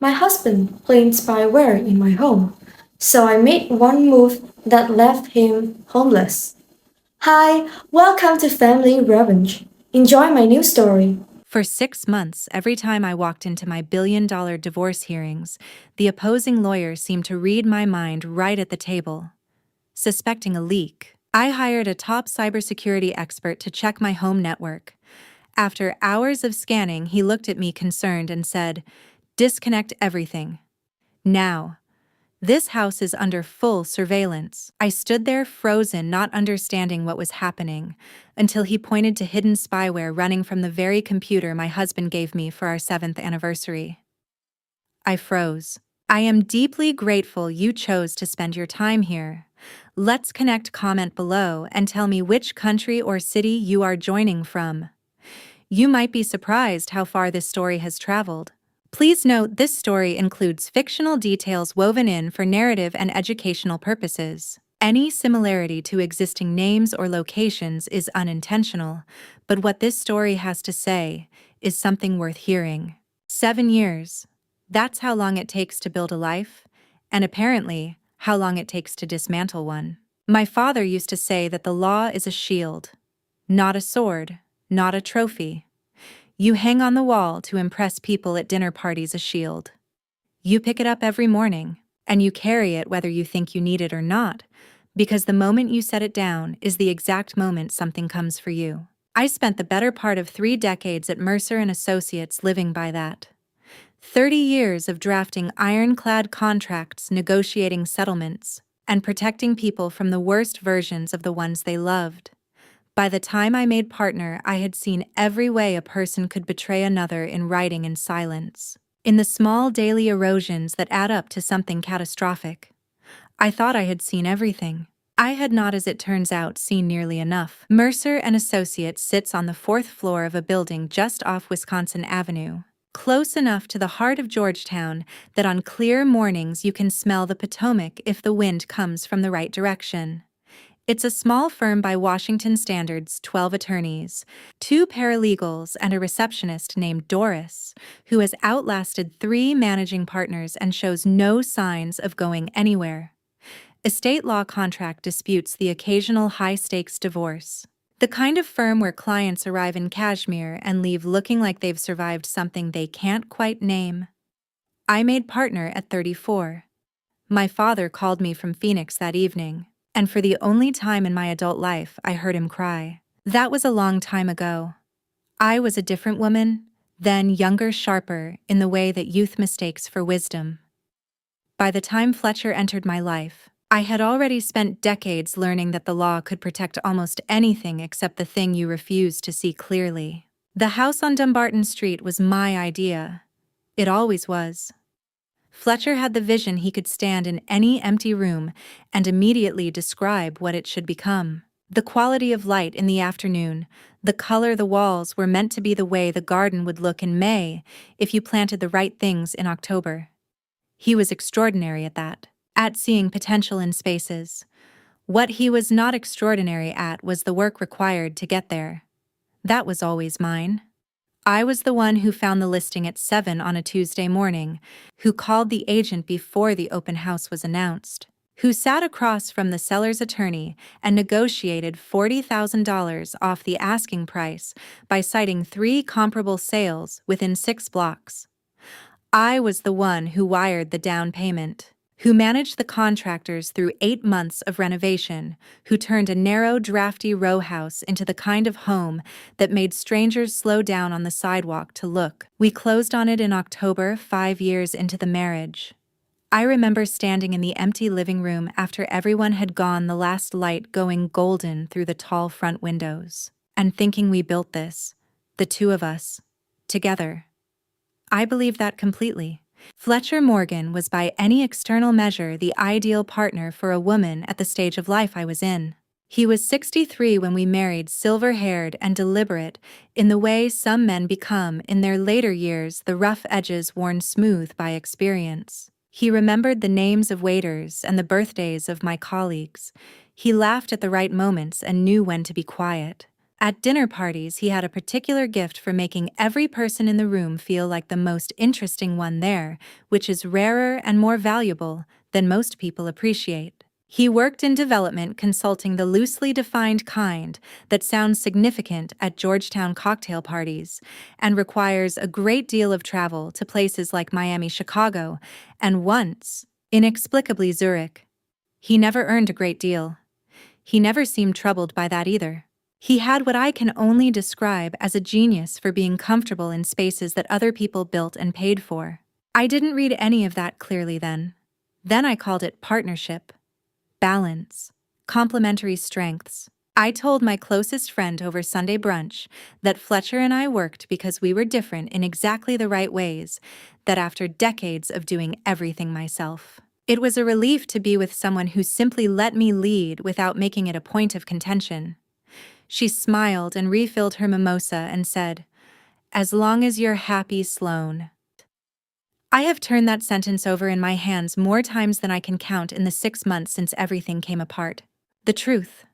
My husband played Spyware in my home, so I made one move that left him homeless. Hi, welcome to Family Revenge. Enjoy my new story. For 6 months, every time I walked into my billion-dollar divorce hearings, the opposing lawyer seemed to read my mind right at the table. Suspecting a leak, I hired a top cybersecurity expert to check my home network. After hours of scanning, he looked at me concerned and said, "Disconnect everything. Now." This house is under full surveillance. I stood there frozen, not understanding what was happening, until he pointed to hidden spyware running from the very computer my husband gave me for our 7th anniversary. I froze. I am deeply grateful you chose to spend your time here. Let's connect. Comment below and tell me which country or city you are joining from. You might be surprised how far this story has traveled. Please note this story includes fictional details woven in for narrative and educational purposes. Any similarity to existing names or locations is unintentional, but what this story has to say is something worth hearing. 7 years. That's how long it takes to build a life, and apparently, how long it takes to dismantle one. My father used to say that the law is a shield, not a sword, not a trophy. You hang on the wall to impress people at dinner parties. A shield. You pick it up every morning, and you carry it whether you think you need it or not, because the moment you set it down is the exact moment something comes for you. I spent the better part of 3 decades at Mercer and Associates living by that. 30 years of drafting ironclad contracts, negotiating settlements, and protecting people from the worst versions of the ones they loved. By the time I made partner, I had seen every way a person could betray another in writing and silence. In the small daily erosions that add up to something catastrophic. I thought I had seen everything. I had not, as it turns out, seen nearly enough. Mercer and Associates sits on the 4th floor of a building just off Wisconsin Avenue, close enough to the heart of Georgetown that on clear mornings you can smell the Potomac if the wind comes from the right direction. It's a small firm by Washington standards, 12 attorneys, 2 paralegals, and a receptionist named Doris, who has outlasted 3 managing partners and shows no signs of going anywhere. Estate law contract disputes, the occasional high-stakes divorce. The kind of firm where clients arrive in cashmere and leave looking like they've survived something they can't quite name. I made partner at 34. My father called me from Phoenix that evening. And for the only time in my adult life, I heard him cry. That was a long time ago. I was a different woman, then younger, sharper, in the way that youth mistakes for wisdom. By the time Fletcher entered my life, I had already spent decades learning that the law could protect almost anything except the thing you refused to see clearly. The house on Dumbarton Street was my idea. It always was. Fletcher had the vision he could stand in any empty room and immediately describe what it should become. The quality of light in the afternoon, the color the walls were meant to be the way the garden would look in May if you planted the right things in October. He was extraordinary at that, at seeing potential in spaces. What he was not extraordinary at was the work required to get there. That was always mine. I was the one who found the listing at 7 on a Tuesday morning, who called the agent before the open house was announced, who sat across from the seller's attorney and negotiated $40,000 off the asking price by citing 3 comparable sales within 6 blocks. I was the one who wired the down payment, who managed the contractors through 8 months of renovation, who turned a narrow, drafty row house into the kind of home that made strangers slow down on the sidewalk to look. We closed on it in October, 5 years into the marriage. I remember standing in the empty living room after everyone had gone, the last light going golden through the tall front windows, and thinking we built this, the 2 of us, together. I believe that completely. Fletcher Morgan was by any external measure the ideal partner for a woman at the stage of life I was in. He was 63 when we married, silver-haired and deliberate in the way some men become in their later years, the rough edges worn smooth by experience. He remembered the names of waiters and the birthdays of my colleagues. He laughed at the right moments and knew when to be quiet. At dinner parties, he had a particular gift for making every person in the room feel like the most interesting one there, which is rarer and more valuable than most people appreciate. He worked in development consulting, the loosely defined kind that sounds significant at Georgetown cocktail parties and requires a great deal of travel to places like Miami, Chicago, and once, inexplicably, Zurich. He never earned a great deal. He never seemed troubled by that either. He had what I can only describe as a genius for being comfortable in spaces that other people built and paid for. I didn't read any of that clearly then. Then I called it partnership, balance, complementary strengths. I told my closest friend over Sunday brunch that Fletcher and I worked because we were different in exactly the right ways, that after decades of doing everything myself, it was a relief to be with someone who simply let me lead without making it a point of contention. She smiled and refilled her mimosa and said, "As long as you're happy, Sloane." I have turned that sentence over in my hands more times than I can count in the 6 months since everything came apart. The truth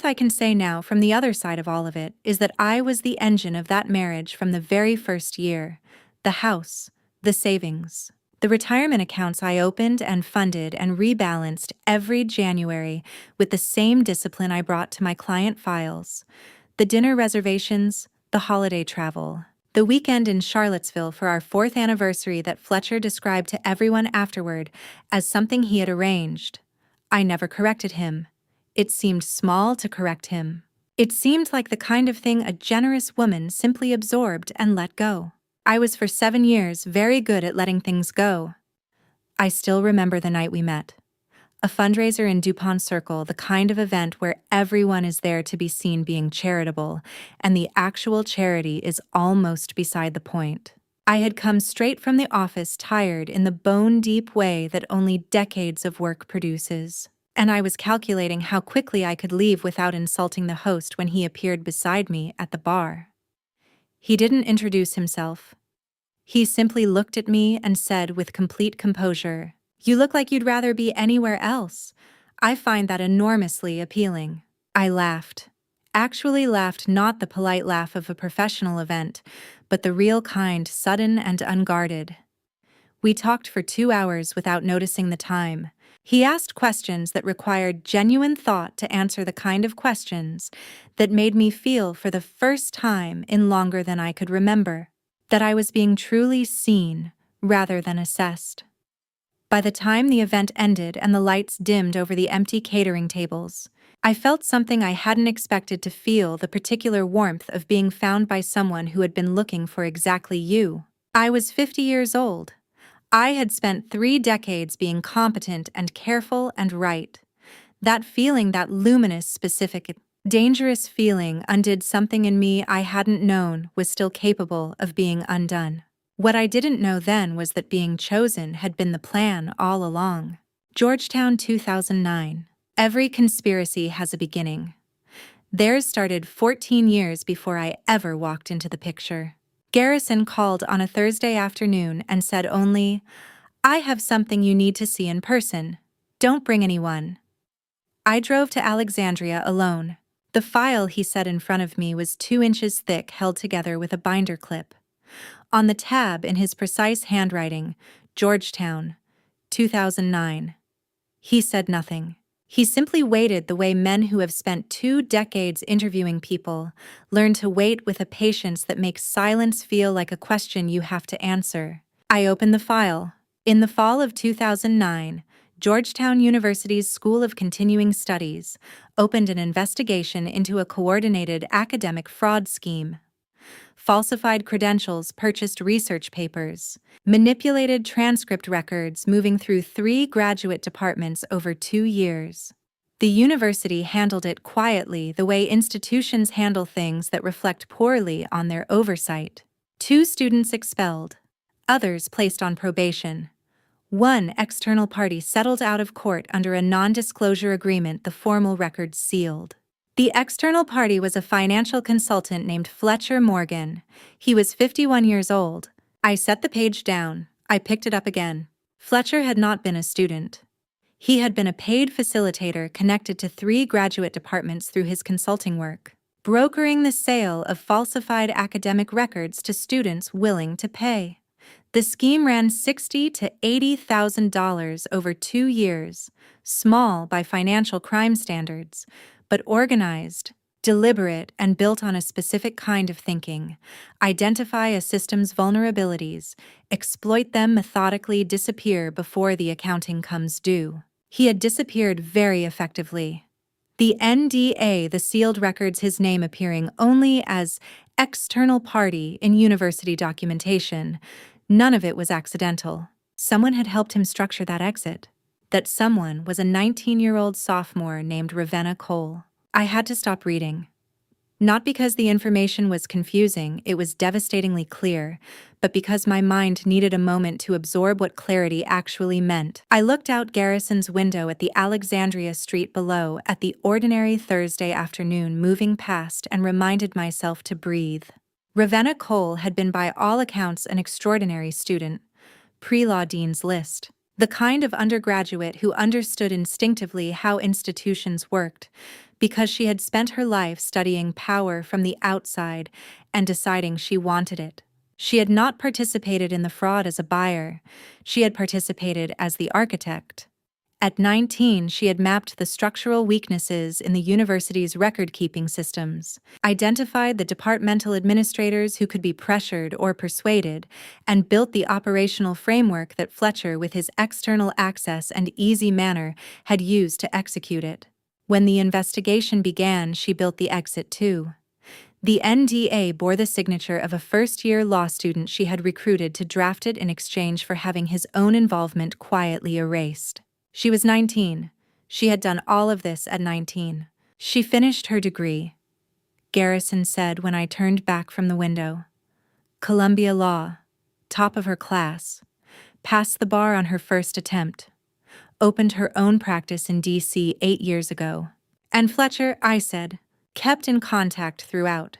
I can say now from the other side of all of it is that I was the engine of that marriage from the very first year. The house, the savings, the retirement accounts I opened and funded and rebalanced every January with the same discipline I brought to my client files. The dinner reservations, the holiday travel, the weekend in Charlottesville for our 4th anniversary that Fletcher described to everyone afterward as something he had arranged. I never corrected him. It seemed small to correct him. It seemed like the kind of thing a generous woman simply absorbed and let go. I was for 7 years very good at letting things go. I still remember the night we met. A fundraiser in DuPont Circle, the kind of event where everyone is there to be seen being charitable, and the actual charity is almost beside the point. I had come straight from the office tired in the bone-deep way that only decades of work produces, and I was calculating how quickly I could leave without insulting the host when he appeared beside me at the bar. He didn't introduce himself. He simply looked at me and said with complete composure, "You look like you'd rather be anywhere else. I find that enormously appealing." I laughed. Actually laughed, not the polite laugh of a professional event, but the real kind, sudden and unguarded. We talked for 2 hours without noticing the time. He asked questions that required genuine thought to answer, the kind of questions that made me feel for the first time in longer than I could remember that I was being truly seen rather than assessed. By the time the event ended and the lights dimmed over the empty catering tables, I felt something I hadn't expected to feel, the particular warmth of being found by someone who had been looking for exactly you. I was 50 years old. I had spent 3 decades being competent and careful and right. That feeling, that luminous, specific, dangerous feeling, undid something in me I hadn't known was still capable of being undone. What I didn't know then was that being chosen had been the plan all along. Georgetown, 2009. Every conspiracy has a beginning. Theirs started 14 years before I ever walked into the picture. Garrison called on a Thursday afternoon and said only, "I have something you need to see in person. Don't bring anyone." I drove to Alexandria alone. The file he set in front of me was 2 inches thick, held together with a binder clip. On the tab, in his precise handwriting, Georgetown, 2009. He said nothing. He simply waited the way men who have spent 2 decades interviewing people learn to wait, with a patience that makes silence feel like a question you have to answer. I opened the file. In the fall of 2009, Georgetown University's School of Continuing Studies opened an investigation into a coordinated academic fraud scheme. Falsified credentials, purchased research papers, manipulated transcript records, moving through 3 graduate departments over 2 years. The university handled it quietly, the way institutions handle things that reflect poorly on their oversight. 2 students expelled, others placed on probation. 1 external party settled out of court under a non-disclosure agreement, the formal records sealed. The external party was a financial consultant named Fletcher Morgan. He was 51 years old. I set the page down. I picked it up again. Fletcher had not been a student. He had been a paid facilitator connected to 3 graduate departments through his consulting work. brokering the sale of falsified academic records to students willing to pay. The scheme ran $60,000 to $80,000 over 2 years, small by financial crime standards, but organized, deliberate, and built on a specific kind of thinking. Identify a system's vulnerabilities, exploit them methodically, disappear before the accounting comes due. He had disappeared very effectively. The NDA, the sealed records, his name appearing only as external party in university documentation. None of it was accidental. Someone had helped him structure that exit. That someone was a 19-year-old sophomore named Ravenna Cole. I had to stop reading. Not because the information was confusing, it was devastatingly clear, but because my mind needed a moment to absorb what clarity actually meant. I looked out Garrison's window at the Alexandria street below at the ordinary Thursday afternoon moving past and reminded myself to breathe. Ravenna Cole had been by all accounts an extraordinary student, pre-law dean's list. The kind of undergraduate who understood instinctively how institutions worked, because she had spent her life studying power from the outside and deciding she wanted it. She had not participated in the fraud as a buyer, she had participated as the architect. At 19, she had mapped the structural weaknesses in the university's record-keeping systems, identified the departmental administrators who could be pressured or persuaded, and built the operational framework that Fletcher, with his external access and easy manner, had used to execute it. When the investigation began, she built the exit too. The NDA bore the signature of a first-year law student she had recruited to draft it in exchange for having his own involvement quietly erased. She was 19. She had done all of this at 19. She finished her degree, Garrison said when I turned back from the window. Columbia Law, top of her class, passed the bar on her first attempt, opened her own practice in D.C. 8 years ago. And Fletcher, I said, kept in contact throughout.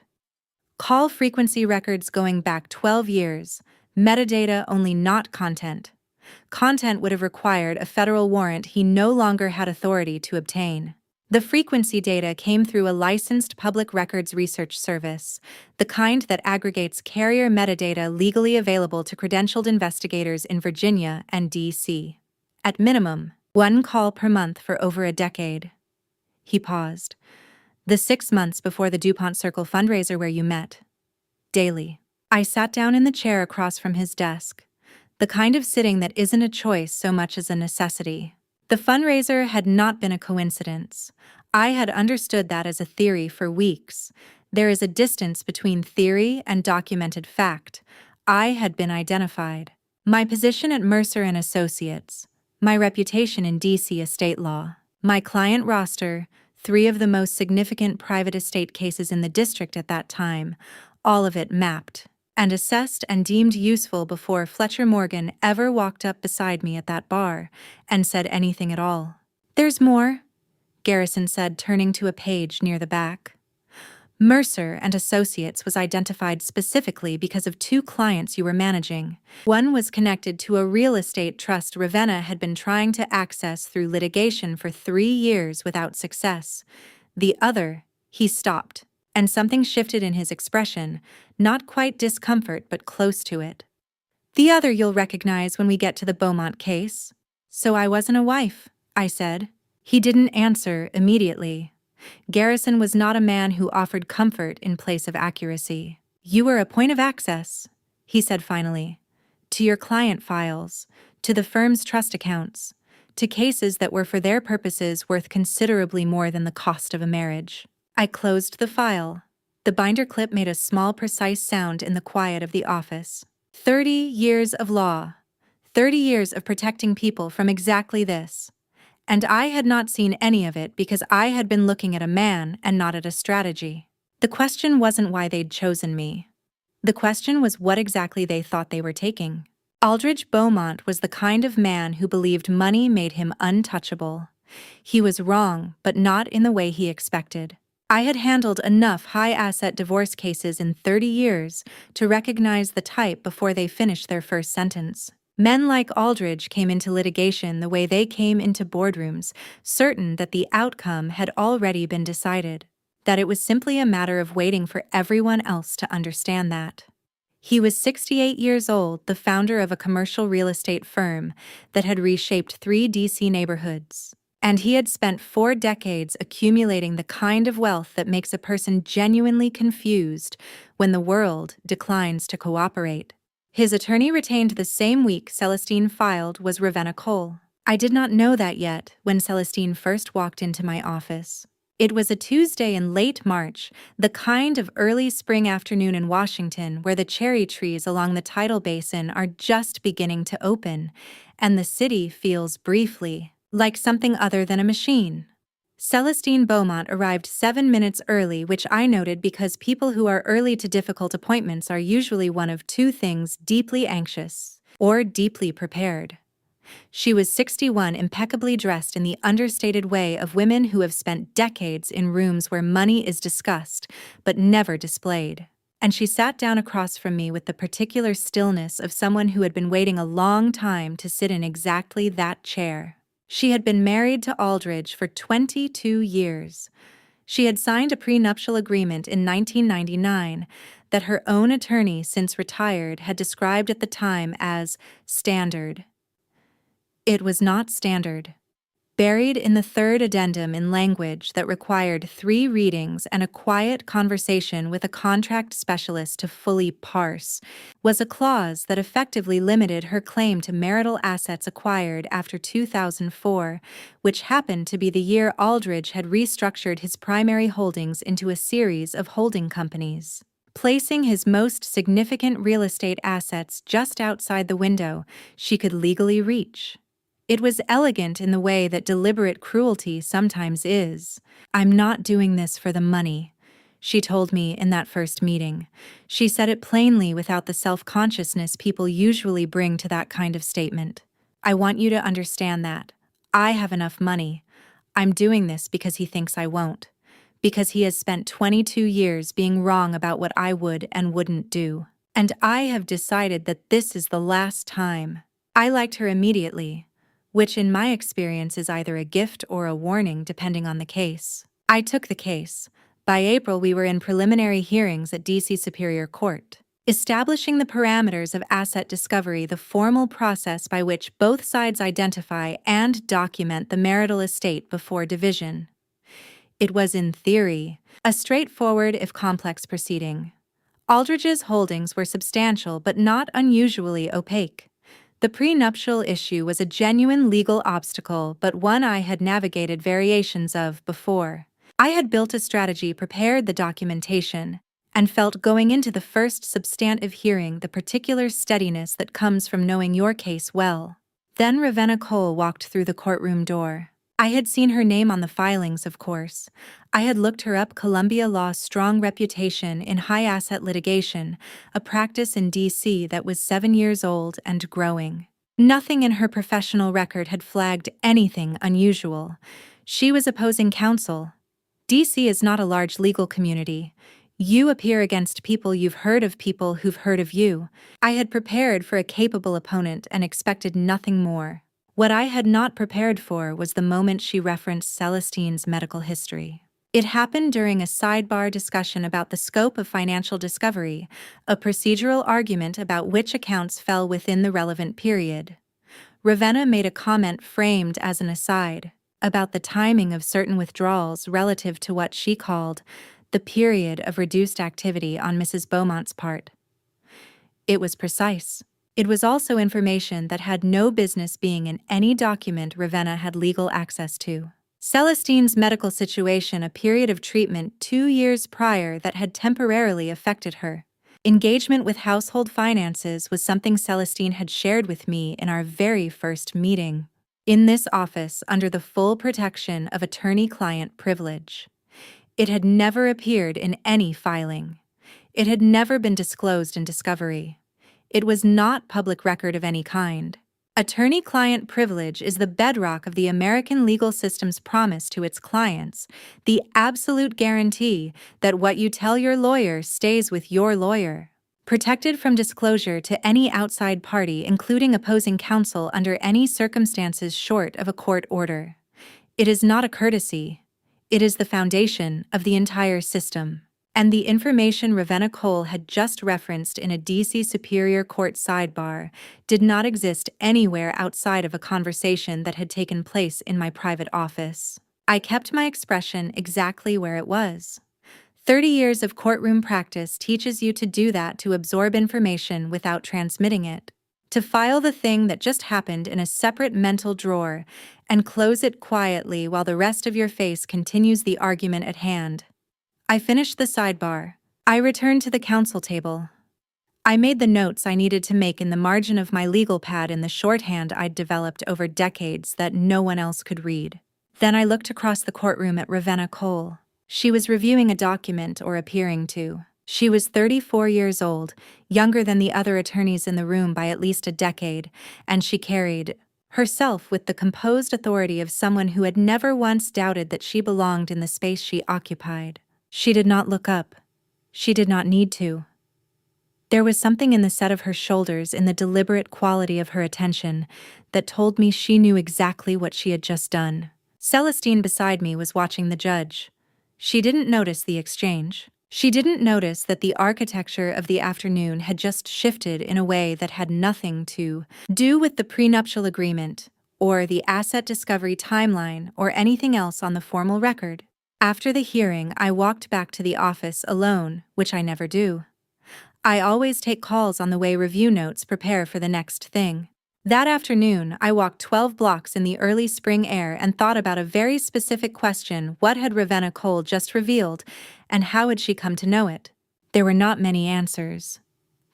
Call frequency records going back 12 years, metadata only, not content. Content would have required a federal warrant he no longer had authority to obtain. The frequency data came through a licensed public records research service, the kind that aggregates carrier metadata legally available to credentialed investigators in Virginia and D.C. At minimum, 1 call per month for over a decade. He paused. The 6 months before the DuPont Circle fundraiser where you met. Daily. I sat down in the chair across from his desk. The kind of sitting that isn't a choice so much as a necessity. The fundraiser had not been a coincidence. I had understood that as a theory for weeks. There is a distance between theory and documented fact. I had been identified. My position at Mercer and Associates, my reputation in D.C. estate law, my client roster, 3 of the most significant private estate cases in the district at that time, all of it mapped and assessed and deemed useful before Fletcher Morgan ever walked up beside me at that bar and said anything at all. There's more, Garrison said, turning to a page near the back. Mercer and Associates was identified specifically because of 2 clients you were managing. One was connected to a real estate trust Ravenna had been trying to access through litigation for 3 years without success. The other, he stopped, and something shifted in his expression, not quite discomfort but close to it. The other you'll recognize when we get to the Beaumont case. So I wasn't a wife, I said. He didn't answer immediately. Garrison was not a man who offered comfort in place of accuracy. You were a point of access, he said finally, to your client files, to the firm's trust accounts, to cases that were for their purposes worth considerably more than the cost of a marriage. I closed the file. The binder clip made a small, precise sound in the quiet of the office. 30 years of law. 30 years of protecting people from exactly this. And I had not seen any of it because I had been looking at a man and not at a strategy. The question wasn't why they'd chosen me. The question was what exactly they thought they were taking. Aldridge Beaumont was the kind of man who believed money made him untouchable. He was wrong, but not in the way he expected. I had handled enough high-asset divorce cases in 30 years to recognize the type before they finished their first sentence. Men like Aldridge came into litigation the way they came into boardrooms, certain that the outcome had already been decided. that it was simply a matter of waiting for everyone else to understand that. He was 68 years old, the founder of a commercial real estate firm that had reshaped 3 DC neighborhoods. And he had spent 4 decades accumulating the kind of wealth that makes a person genuinely confused when the world declines to cooperate. His attorney retained the same week Celestine filed was Ravenna Cole. I did not know that yet when Celestine first walked into my office. It was a Tuesday in late March, the kind of early spring afternoon in Washington where the cherry trees along the tidal basin are just beginning to open, and the city feels briefly like something other than a machine. Celestine Beaumont arrived 7 minutes early, which I noted because people who are early to difficult appointments are usually one of 2 things: deeply anxious or deeply prepared. She was 61, impeccably dressed in the understated way of women who have spent decades in rooms where money is discussed but never displayed. And she sat down across from me with the particular stillness of someone who had been waiting a long time to sit in exactly that chair. She had been married to Aldridge for 22 years. She had signed a prenuptial agreement in 1999 that her own attorney, since retired, had described at the time as standard. It was not standard. Buried in the 3rd addendum in language that required 3 readings and a quiet conversation with a contract specialist to fully parse was a clause that effectively limited her claim to marital assets acquired after 2004, which happened to be the year Aldridge had restructured his primary holdings into a series of holding companies, placing his most significant real estate assets just outside the window she could legally reach. It was elegant in the way that deliberate cruelty sometimes is. "I'm not doing this for the money," she told me in that first meeting. She said it plainly without the self-consciousness people usually bring to that kind of statement. "I want you to understand that. I have enough money. I'm doing this because he thinks I won't. Because he has spent 22 years being wrong about what I would and wouldn't do. And I have decided that this is the last time." I liked her immediately, which in my experience is either a gift or a warning depending on the case. I took the case. By April, we were in preliminary hearings at DC Superior Court, establishing the parameters of asset discovery, the formal process by which both sides identify and document the marital estate before division. It was, in theory, a straightforward if complex proceeding. Aldridge's holdings were substantial but not unusually opaque. The prenuptial issue was a genuine legal obstacle, but one I had navigated variations of before. I had built a strategy, prepared the documentation, and felt going into the first substantive hearing the particular steadiness that comes from knowing your case well. Then Ravenna Cole walked through the courtroom door. I had seen her name on the filings, of course. I had looked her up. Columbia Law's strong reputation in high-asset litigation, a practice in D.C. that was 7 years old and growing. Nothing in her professional record had flagged anything unusual. She was opposing counsel. D.C. is not a large legal community. You appear against people you've heard of, people who've heard of you. I had prepared for a capable opponent and expected nothing more. What I had not prepared for was the moment she referenced Celestine's medical history. It happened during a sidebar discussion about the scope of financial discovery, a procedural argument about which accounts fell within the relevant period. Ravenna made a comment framed as an aside about the timing of certain withdrawals relative to what she called the period of reduced activity on Mrs. Beaumont's part. It was precise. It was also information that had no business being in any document Ravenna had legal access to. Celestine's medical situation, a period of treatment 2 years prior that had temporarily affected her. Engagement with household finances was something Celestine had shared with me in our very first meeting. In this office, under the full protection of attorney-client privilege. It had never appeared in any filing. It had never been disclosed in discovery. It was not public record of any kind. Attorney-client privilege is the bedrock of the American legal system's promise to its clients, the absolute guarantee that what you tell your lawyer stays with your lawyer. Protected from disclosure to any outside party, including opposing counsel under any circumstances short of a court order. It is not a courtesy. It is the foundation of the entire system. And the information Ravenna Cole had just referenced in a DC Superior Court sidebar did not exist anywhere outside of a conversation that had taken place in my private office. I kept my expression exactly where it was. 30 years of courtroom practice teaches you to do that, to absorb information without transmitting it, to file the thing that just happened in a separate mental drawer and close it quietly while the rest of your face continues the argument at hand. I finished the sidebar. I returned to the counsel table. I made the notes I needed to make in the margin of my legal pad in the shorthand I'd developed over decades that no one else could read. Then I looked across the courtroom at Ravenna Cole. She was reviewing a document, or appearing to. She was 34 years old, younger than the other attorneys in the room by at least a decade, and she carried herself with the composed authority of someone who had never once doubted that she belonged in the space she occupied. She did not look up. She did not need to. There was something in the set of her shoulders, in the deliberate quality of her attention, that told me she knew exactly what she had just done. Celestine beside me was watching the judge. She didn't notice the exchange. She didn't notice that the architecture of the afternoon had just shifted in a way that had nothing to do with the prenuptial agreement, or the asset discovery timeline, or anything else on the formal record. After the hearing, I walked back to the office alone, which I never do. I always take calls on the way, review notes, prepare for the next thing. That afternoon, I walked 12 blocks in the early spring air and thought about a very specific question: what had Ravenna Cole just revealed, and how had she come to know it? There were not many answers.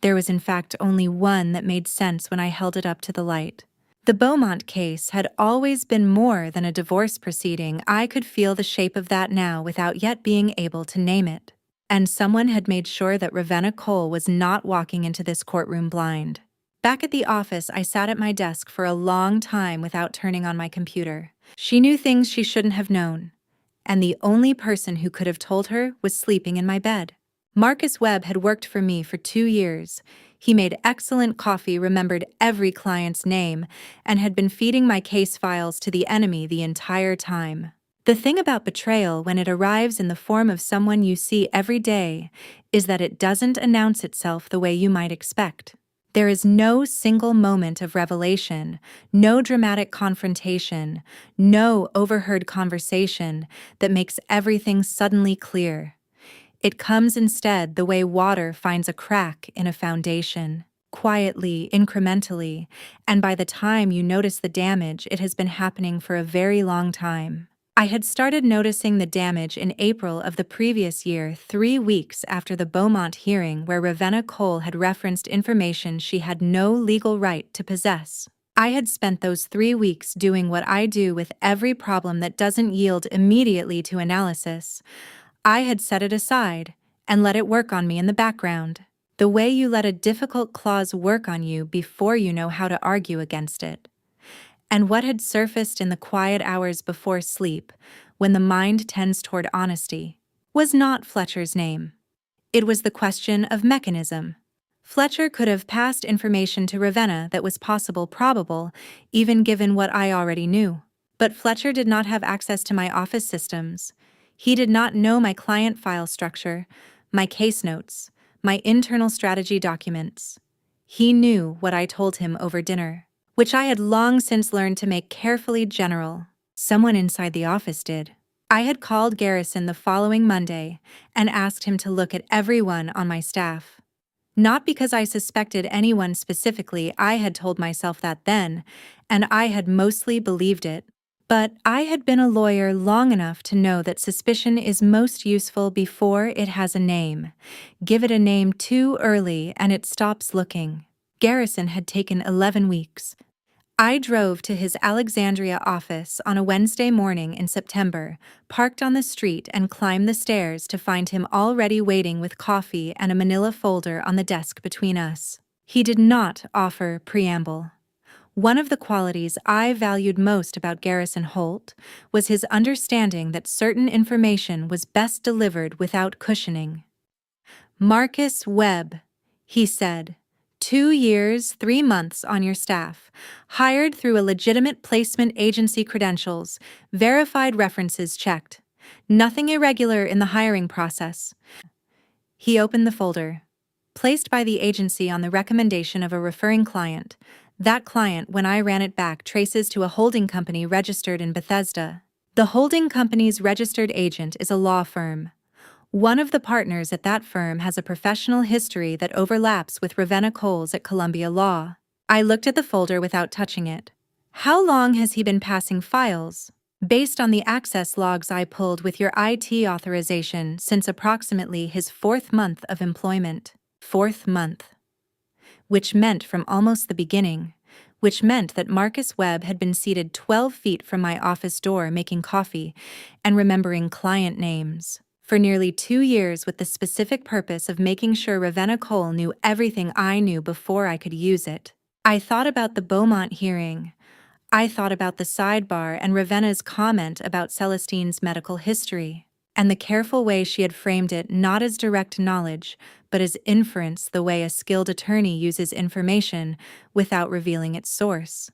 There was in fact only one that made sense when I held it up to the light. The Beaumont case had always been more than a divorce proceeding. I could feel the shape of that now without yet being able to name it. And someone had made sure that Ravenna Cole was not walking into this courtroom blind. Back at the office, I sat at my desk for a long time without turning on my computer. She knew things she shouldn't have known, and the only person who could have told her was sleeping in my bed. Marcus Webb had worked for me for 2 years. He made excellent coffee, remembered every client's name, and had been feeding my case files to the enemy the entire time. The thing about betrayal, when it arrives in the form of someone you see every day, is that it doesn't announce itself the way you might expect. There is no single moment of revelation, no dramatic confrontation, no overheard conversation that makes everything suddenly clear. It comes instead the way water finds a crack in a foundation, quietly, incrementally, and by the time you notice the damage, it has been happening for a very long time. I had started noticing the damage in April of the previous year, 3 weeks after the Beaumont hearing, where Ravenna Cole had referenced information she had no legal right to possess. I had spent those 3 weeks doing what I do with every problem that doesn't yield immediately to analysis. I had set it aside and let it work on me in the background, the way you let a difficult clause work on you before you know how to argue against it. And what had surfaced in the quiet hours before sleep, when the mind tends toward honesty, was not Fletcher's name. It was the question of mechanism. Fletcher could have passed information to Ravenna that was possible, probable, even given what I already knew. But Fletcher did not have access to my office systems. He did not know my client file structure, my case notes, my internal strategy documents. He knew what I told him over dinner, which I had long since learned to make carefully general. Someone inside the office did. I had called Garrison the following Monday and asked him to look at everyone on my staff. Not because I suspected anyone specifically, I had told myself that then, and I had mostly believed it. But I had been a lawyer long enough to know that suspicion is most useful before it has a name. Give it a name too early and it stops looking. Garrison had taken 11 weeks. I drove to his Alexandria office on a Wednesday morning in September, parked on the street, and climbed the stairs to find him already waiting with coffee and a manila folder on the desk between us. He did not offer preamble. One of the qualities I valued most about Garrison Holt was his understanding that certain information was best delivered without cushioning. "Marcus Webb," he said. 2 years, 3 months on your staff, hired through a legitimate placement agency, credentials, verified, references checked. Nothing irregular in the hiring process. He opened the folder. Placed by the agency on the recommendation of a referring client. That client, when I ran it back, traces to a holding company registered in Bethesda. The holding company's registered agent is a law firm. One of the partners at that firm has a professional history that overlaps with Ravenna Coles at Columbia Law. I looked at the folder without touching it. How long has he been passing files? Based on the access logs I pulled with your IT authorization, since approximately his 4th month of employment. 4th month. Which meant from almost the beginning. Which meant that Marcus Webb had been seated 12 feet from my office door making coffee and remembering client names for nearly 2 years with the specific purpose of making sure Ravenna Cole knew everything I knew before I could use it. I thought about the Beaumont hearing. I thought about the sidebar and Ravenna's comment about Celestine's medical history, and the careful way she had framed it not as direct knowledge, but as inference, the way a skilled attorney uses information without revealing its source.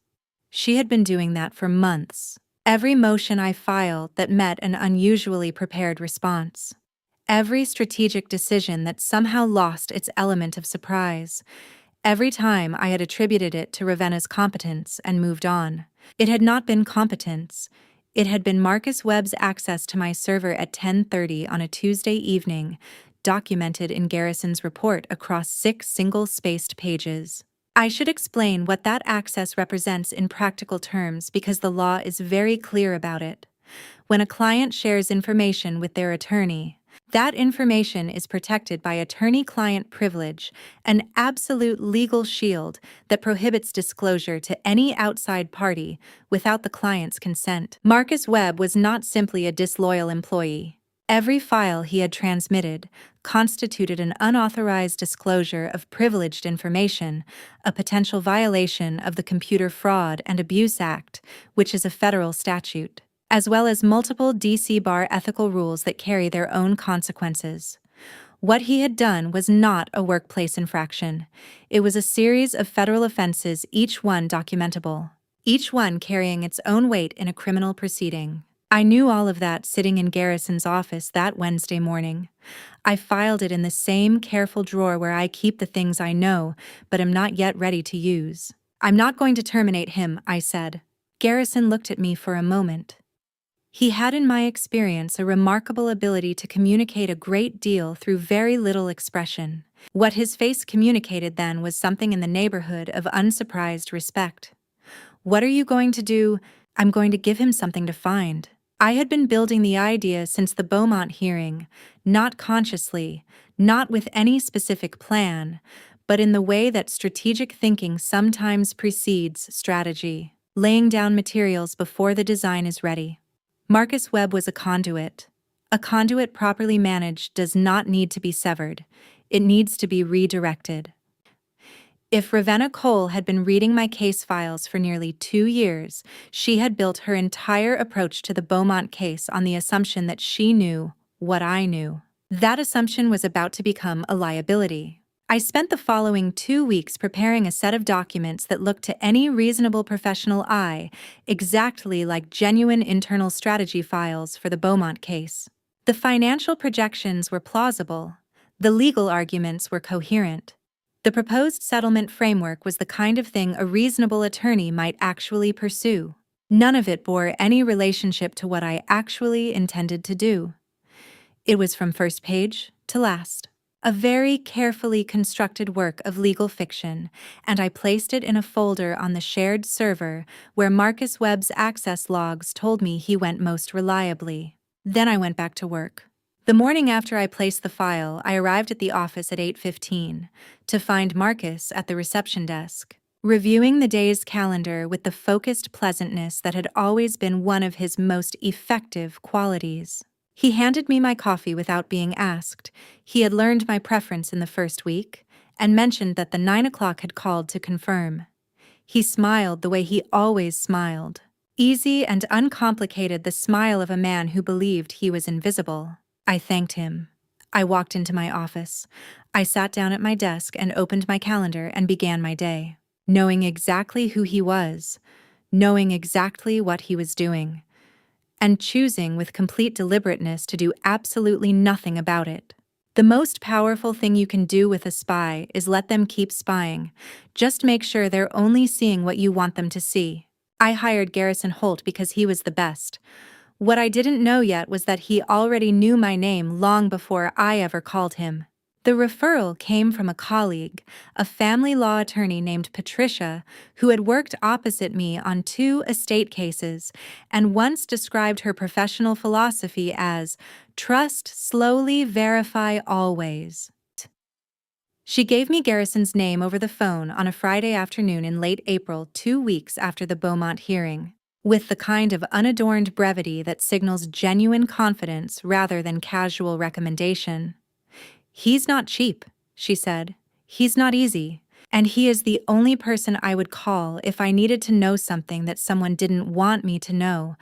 She had been doing that for months. Every motion I filed that met an unusually prepared response. Every strategic decision that somehow lost its element of surprise. Every time I had attributed it to Ravenna's competence and moved on. It had not been competence. It had been Marcus Webb's access to my server at 10:30 on a Tuesday evening, documented in Garrison's report across 6 single-spaced pages. I should explain what that access represents in practical terms because the law is very clear about it. When a client shares information with their attorney, that information is protected by attorney-client privilege, an absolute legal shield that prohibits disclosure to any outside party without the client's consent. Marcus Webb was not simply a disloyal employee. Every file he had transmitted constituted an unauthorized disclosure of privileged information, a potential violation of the Computer Fraud and Abuse Act, which is a federal statute, as well as multiple DC Bar ethical rules that carry their own consequences. What he had done was not a workplace infraction. It was a series of federal offenses, each one documentable, each one carrying its own weight in a criminal proceeding. I knew all of that sitting in Garrison's office that Wednesday morning. I filed it in the same careful drawer where I keep the things I know, but am not yet ready to use. "I'm not going to terminate him," I said. Garrison looked at me for a moment. He had in my experience a remarkable ability to communicate a great deal through very little expression. What his face communicated then was something in the neighborhood of unsurprised respect. "What are you going to do?" "I'm going to give him something to find." I had been building the idea since the Beaumont hearing, not consciously, not with any specific plan, but in the way that strategic thinking sometimes precedes strategy, laying down materials before the design is ready. Marcus Webb was a conduit. A conduit properly managed does not need to be severed. It needs to be redirected. If Ravenna Cole had been reading my case files for nearly 2 years, she had built her entire approach to the Beaumont case on the assumption that she knew what I knew. That assumption was about to become a liability. I spent the following 2 weeks preparing a set of documents that looked to any reasonable professional eye exactly like genuine internal strategy files for the Beaumont case. The financial projections were plausible. The legal arguments were coherent. The proposed settlement framework was the kind of thing a reasonable attorney might actually pursue. None of it bore any relationship to what I actually intended to do. It was from first page to last. A very carefully constructed work of legal fiction, and I placed it in a folder on the shared server where Marcus Webb's access logs told me he went most reliably. Then I went back to work. The morning after I placed the file, I arrived at the office at 8:15 to find Marcus at the reception desk, reviewing the day's calendar with the focused pleasantness that had always been one of his most effective qualities. He handed me my coffee without being asked. He had learned my preference in the first week and mentioned that the 9 o'clock had called to confirm. He smiled the way he always smiled. Easy and uncomplicated, the smile of a man who believed he was invisible. I thanked him. I walked into my office. I sat down at my desk and opened my calendar and began my day, knowing exactly who he was, knowing exactly what he was doing, and choosing with complete deliberateness to do absolutely nothing about it. The most powerful thing you can do with a spy is let them keep spying. Just make sure they're only seeing what you want them to see. I hired Garrison Holt because he was the best. What I didn't know yet was that he already knew my name long before I ever called him. The referral came from a colleague, a family law attorney named Patricia, who had worked opposite me on 2 estate cases and once described her professional philosophy as trust slowly, verify always. She gave me Garrison's name over the phone on a Friday afternoon in late April, 2 weeks after the Beaumont hearing, with the kind of unadorned brevity that signals genuine confidence rather than casual recommendation. "He's not cheap," she said. "He's not easy. And he is the only person I would call if I needed to know something that someone didn't want me to know.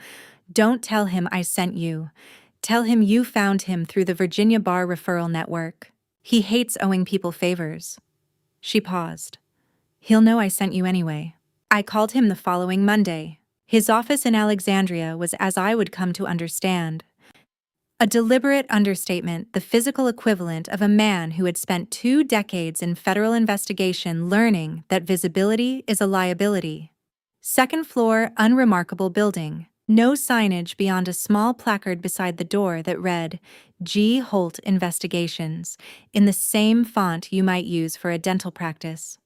Don't tell him I sent you. Tell him you found him through the Virginia Bar Referral Network. He hates owing people favors." She paused. "He'll know I sent you anyway." I called him the following Monday. His office in Alexandria was as I would come to understand. A deliberate understatement, the physical equivalent of a man who had spent 2 decades in federal investigation learning that visibility is a liability. Second floor, unremarkable building. No signage beyond a small placard beside the door that read, G. Holt Investigations, in the same font you might use for a dental practice.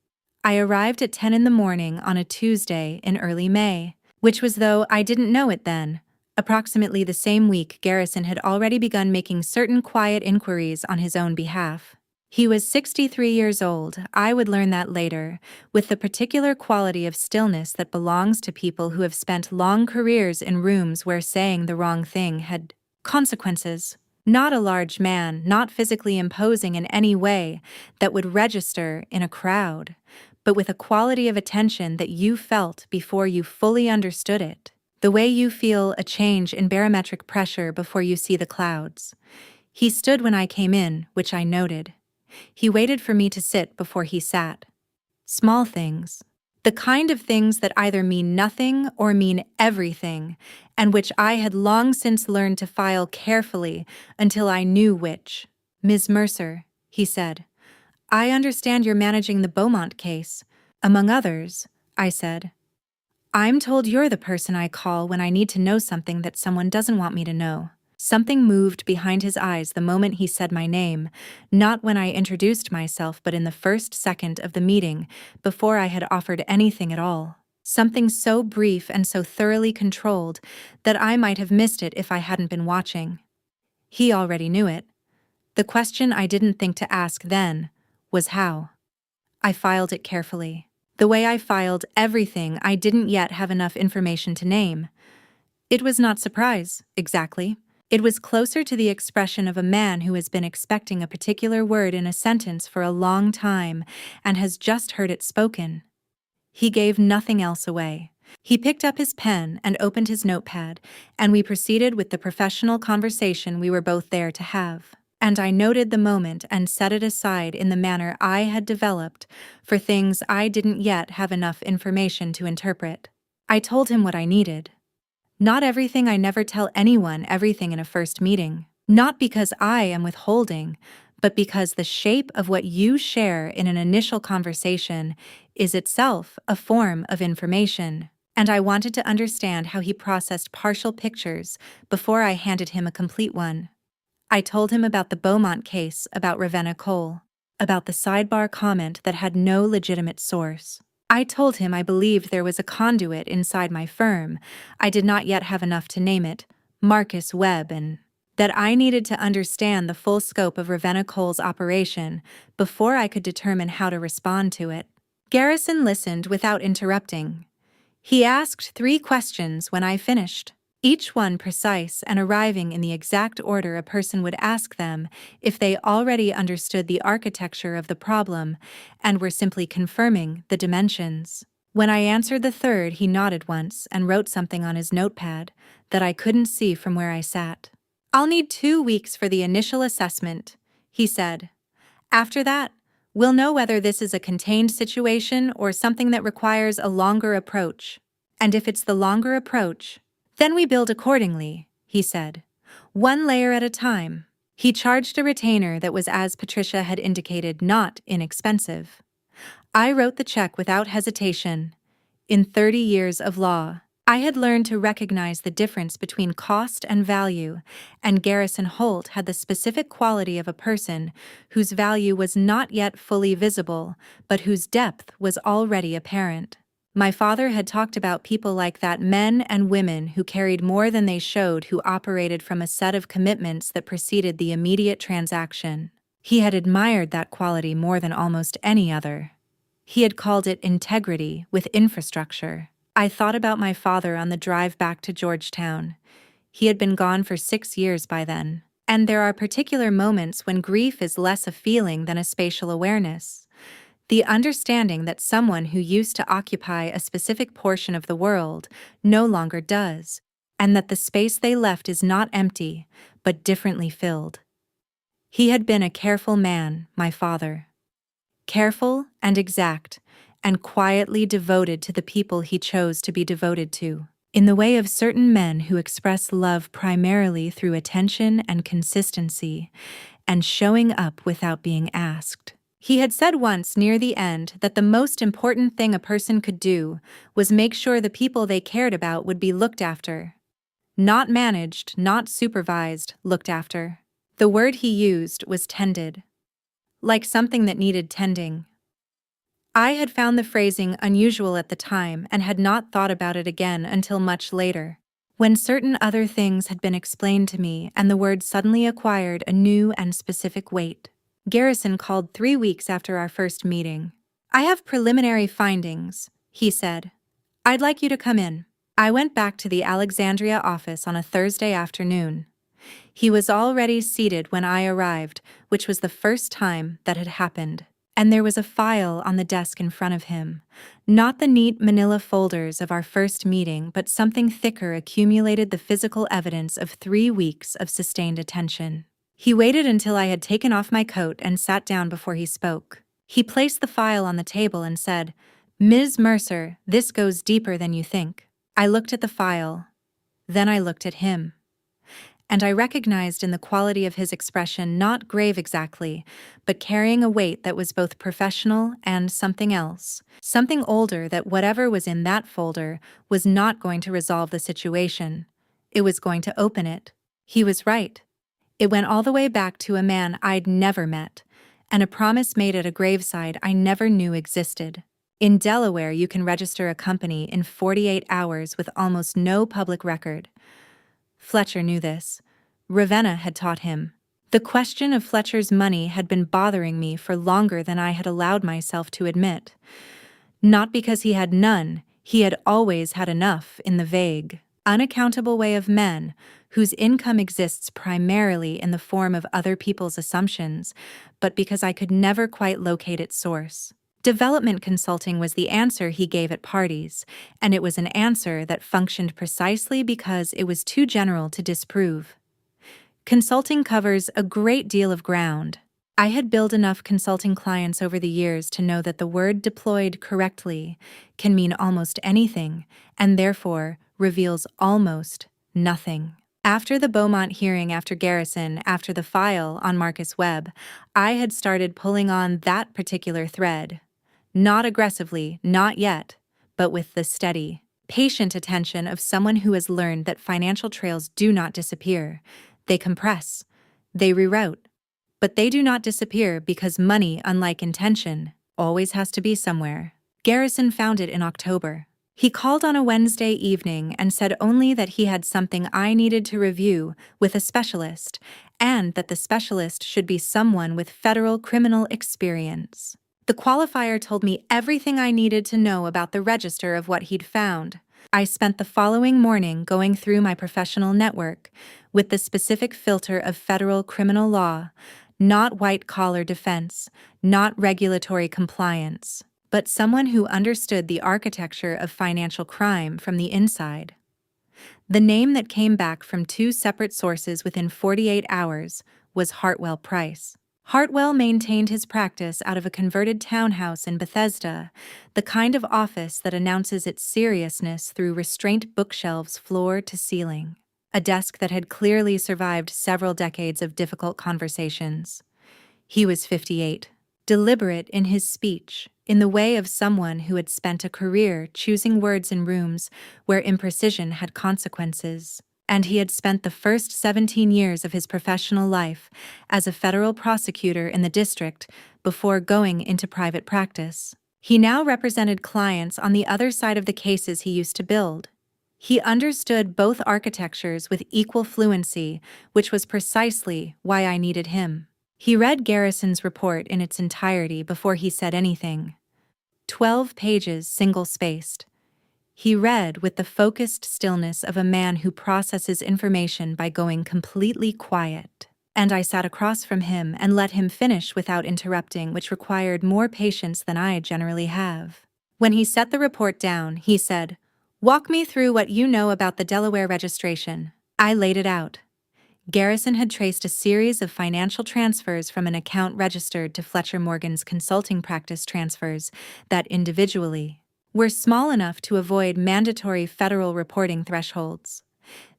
I arrived at 10 in the morning on a Tuesday in early May, which was, though I didn't know it then, approximately the same week Garrison had already begun making certain quiet inquiries on his own behalf. He was 63 years old, I would learn that later, with the particular quality of stillness that belongs to people who have spent long careers in rooms where saying the wrong thing had consequences. Not a large man, not physically imposing in any way that would register in a crowd, but with a quality of attention that you felt before you fully understood it. The way you feel a change in barometric pressure before you see the clouds. He stood when I came in, which I noted. He waited for me to sit before he sat. Small things. The kind of things that either mean nothing or mean everything, and which I had long since learned to file carefully until I knew which. "Ms. Mercer," he said, "I understand you're managing the Beaumont case. Among others," I said. "I'm told you're the person I call when I need to know something that someone doesn't want me to know." Something moved behind his eyes the moment he said my name, not when I introduced myself but in the first second of the meeting, before I had offered anything at all. Something so brief and so thoroughly controlled that I might have missed it if I hadn't been watching. He already knew it. The question I didn't think to ask then was how. I filed it carefully. The way I filed everything I didn't yet have enough information to name. It was not surprise, exactly. It was closer to the expression of a man who has been expecting a particular word in a sentence for a long time and has just heard it spoken. He gave nothing else away. He picked up his pen and opened his notepad, and we proceeded with the professional conversation we were both there to have. And I noted the moment and set it aside in the manner I had developed for things I didn't yet have enough information to interpret. I told him what I needed. Not everything. I never tell anyone everything in a first meeting. Not because I am withholding, but because the shape of what you share in an initial conversation is itself a form of information. And I wanted to understand how he processed partial pictures before I handed him a complete one. I told him about the Beaumont case, about Ravenna Cole, about the sidebar comment that had no legitimate source. I told him I believed there was a conduit inside my firm, I did not yet have enough to name it, Marcus Webb, and that I needed to understand the full scope of Ravenna Cole's operation before I could determine how to respond to it. Garrison listened without interrupting. He asked 3 questions when I finished, each one precise and arriving in the exact order a person would ask them if they already understood the architecture of the problem and were simply confirming the dimensions. When I answered the third, he nodded once and wrote something on his notepad that I couldn't see from where I sat. "I'll need 2 weeks for the initial assessment," he said. "After that, we'll know whether this is a contained situation or something that requires a longer approach. And if it's the longer approach, Then we build accordingly, he said. One layer at a time. He charged a retainer that was, as Patricia had indicated, not inexpensive. I wrote the check without hesitation. In 30 years of law, I had learned to recognize the difference between cost and value, and Garrison Holt had the specific quality of a person whose value was not yet fully visible, but whose depth was already apparent. My father had talked about people like that, men and women who carried more than they showed, who operated from a set of commitments that preceded the immediate transaction. He had admired that quality more than almost any other. He had called it integrity with infrastructure. I thought about my father on the drive back to Georgetown. He had been gone for 6 years by then. And there are particular moments when grief is less a feeling than a spatial awareness. The understanding that someone who used to occupy a specific portion of the world no longer does, and that the space they left is not empty, but differently filled. He had been a careful man, my father. Careful and exact, and quietly devoted to the people he chose to be devoted to, in the way of certain men who express love primarily through attention and consistency, and showing up without being asked. He had said once near the end that the most important thing a person could do was make sure the people they cared about would be looked after. Not managed, not supervised, looked after. The word he used was tended. Like something that needed tending. I had found the phrasing unusual at the time and had not thought about it again until much later, when certain other things had been explained to me and the word suddenly acquired a new and specific weight. Garrison called 3 weeks after our first meeting. I have preliminary findings, he said. I'd like you to come in. I went back to the Alexandria office on a Thursday afternoon. He was already seated when I arrived, which was the first time that had happened. And there was a file on the desk in front of him. Not the neat manila folders of our first meeting, but something thicker accumulated the physical evidence of 3 weeks of sustained attention. He waited until I had taken off my coat and sat down before he spoke. He placed the file on the table and said, "Ms. Mercer, this goes deeper than you think." I looked at the file. Then I looked at him. And I recognized in the quality of his expression not grave exactly, but carrying a weight that was both professional and something else, something older, that whatever was in that folder was not going to resolve the situation. It was going to open it. He was right. It went all the way back to a man I'd never met, and a promise made at a graveside I never knew existed. In Delaware, you can register a company in 48 hours with almost no public record. Fletcher knew this. Ravenna had taught him. The question of Fletcher's money had been bothering me for longer than I had allowed myself to admit. Not because he had none, he had always had enough in the vague, unaccountable way of men, whose income exists primarily in the form of other people's assumptions, but because I could never quite locate its source. Development consulting was the answer he gave at parties, and it was an answer that functioned precisely because it was too general to disprove. Consulting covers a great deal of ground. I had built enough consulting clients over the years to know that the word deployed correctly can mean almost anything, and therefore reveals almost nothing. After the Beaumont hearing, after Garrison, after the file on Marcus Webb, I had started pulling on that particular thread. Not aggressively, not yet, but with the steady, patient attention of someone who has learned that financial trails do not disappear. They compress. They reroute. But they do not disappear because money, unlike intention, always has to be somewhere. Garrison found it in October. He called on a Wednesday evening and said only that he had something I needed to review with a specialist, and that the specialist should be someone with federal criminal experience. The qualifier told me everything I needed to know about the register of what he'd found. I spent the following morning going through my professional network with the specific filter of federal criminal law, not white-collar defense, not regulatory compliance, but someone who understood the architecture of financial crime from the inside. The name that came back from 2 separate sources within 48 hours was Hartwell Price. Hartwell maintained his practice out of a converted townhouse in Bethesda, the kind of office that announces its seriousness through restraint bookshelves floor to ceiling, a desk that had clearly survived several decades of difficult conversations. He was 58, deliberate in his speech, in the way of someone who had spent a career choosing words in rooms where imprecision had consequences. And he had spent the first 17 years of his professional life as a federal prosecutor in the district before going into private practice. He now represented clients on the other side of the cases he used to build. He understood both architectures with equal fluency, which was precisely why I needed him. He read Garrison's report in its entirety before he said anything. 12 pages single-spaced. He read with the focused stillness of a man who processes information by going completely quiet. And I sat across from him and let him finish without interrupting, which required more patience than I generally have. When he set the report down, he said, "Walk me through what you know about the Delaware registration." I laid it out. Garrison had traced a series of financial transfers from an account registered to Fletcher Morgan's consulting practice transfers that individually were small enough to avoid mandatory federal reporting thresholds.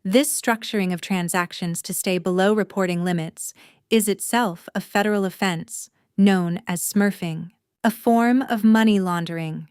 This structuring of transactions to stay below reporting limits is itself a federal offense known as smurfing, a form of money laundering.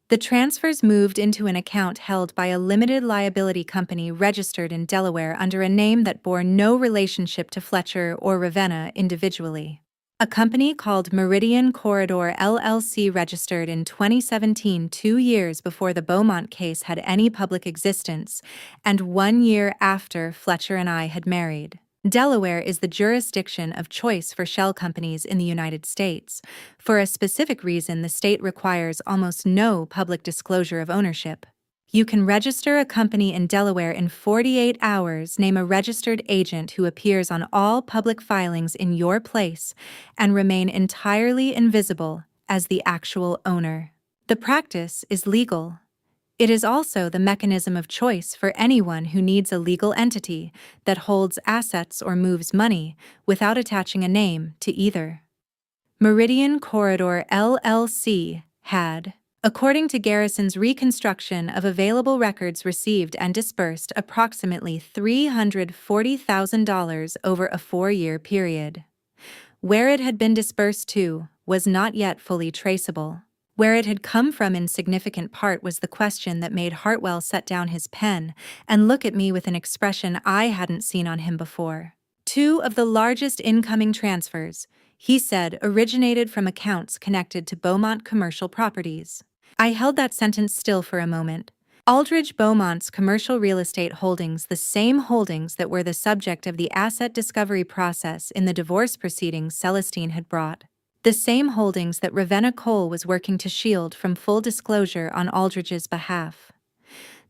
The transfers moved into an account held by a limited liability company registered in Delaware under a name that bore no relationship to Fletcher or Ravenna individually. A company called Meridian Corridor LLC registered in 2017, 2 years before the Beaumont case had any public existence, and 1 year after Fletcher and I had married. Delaware is the jurisdiction of choice for shell companies in the United States. For a specific reason, the state requires almost no public disclosure of ownership. You can register a company in Delaware in 48 hours, name a registered agent who appears on all public filings in your place, and remain entirely invisible as the actual owner. The practice is legal. It is also the mechanism of choice for anyone who needs a legal entity that holds assets or moves money without attaching a name to either. Meridian Corridor LLC had, according to Garrison's reconstruction of available records, received and disbursed approximately $340,000 over a 4-year period. Where it had been disbursed to was not yet fully traceable. Where it had come from in significant part was the question that made Hartwell set down his pen and look at me with an expression I hadn't seen on him before. 2 of the largest incoming transfers, he said, originated from accounts connected to Beaumont commercial properties. I held that sentence still for a moment. Aldridge Beaumont's commercial real estate holdings, the same holdings that were the subject of the asset discovery process in the divorce proceedings Celestine had brought. The same holdings that Ravenna Cole was working to shield from full disclosure on Aldridge's behalf.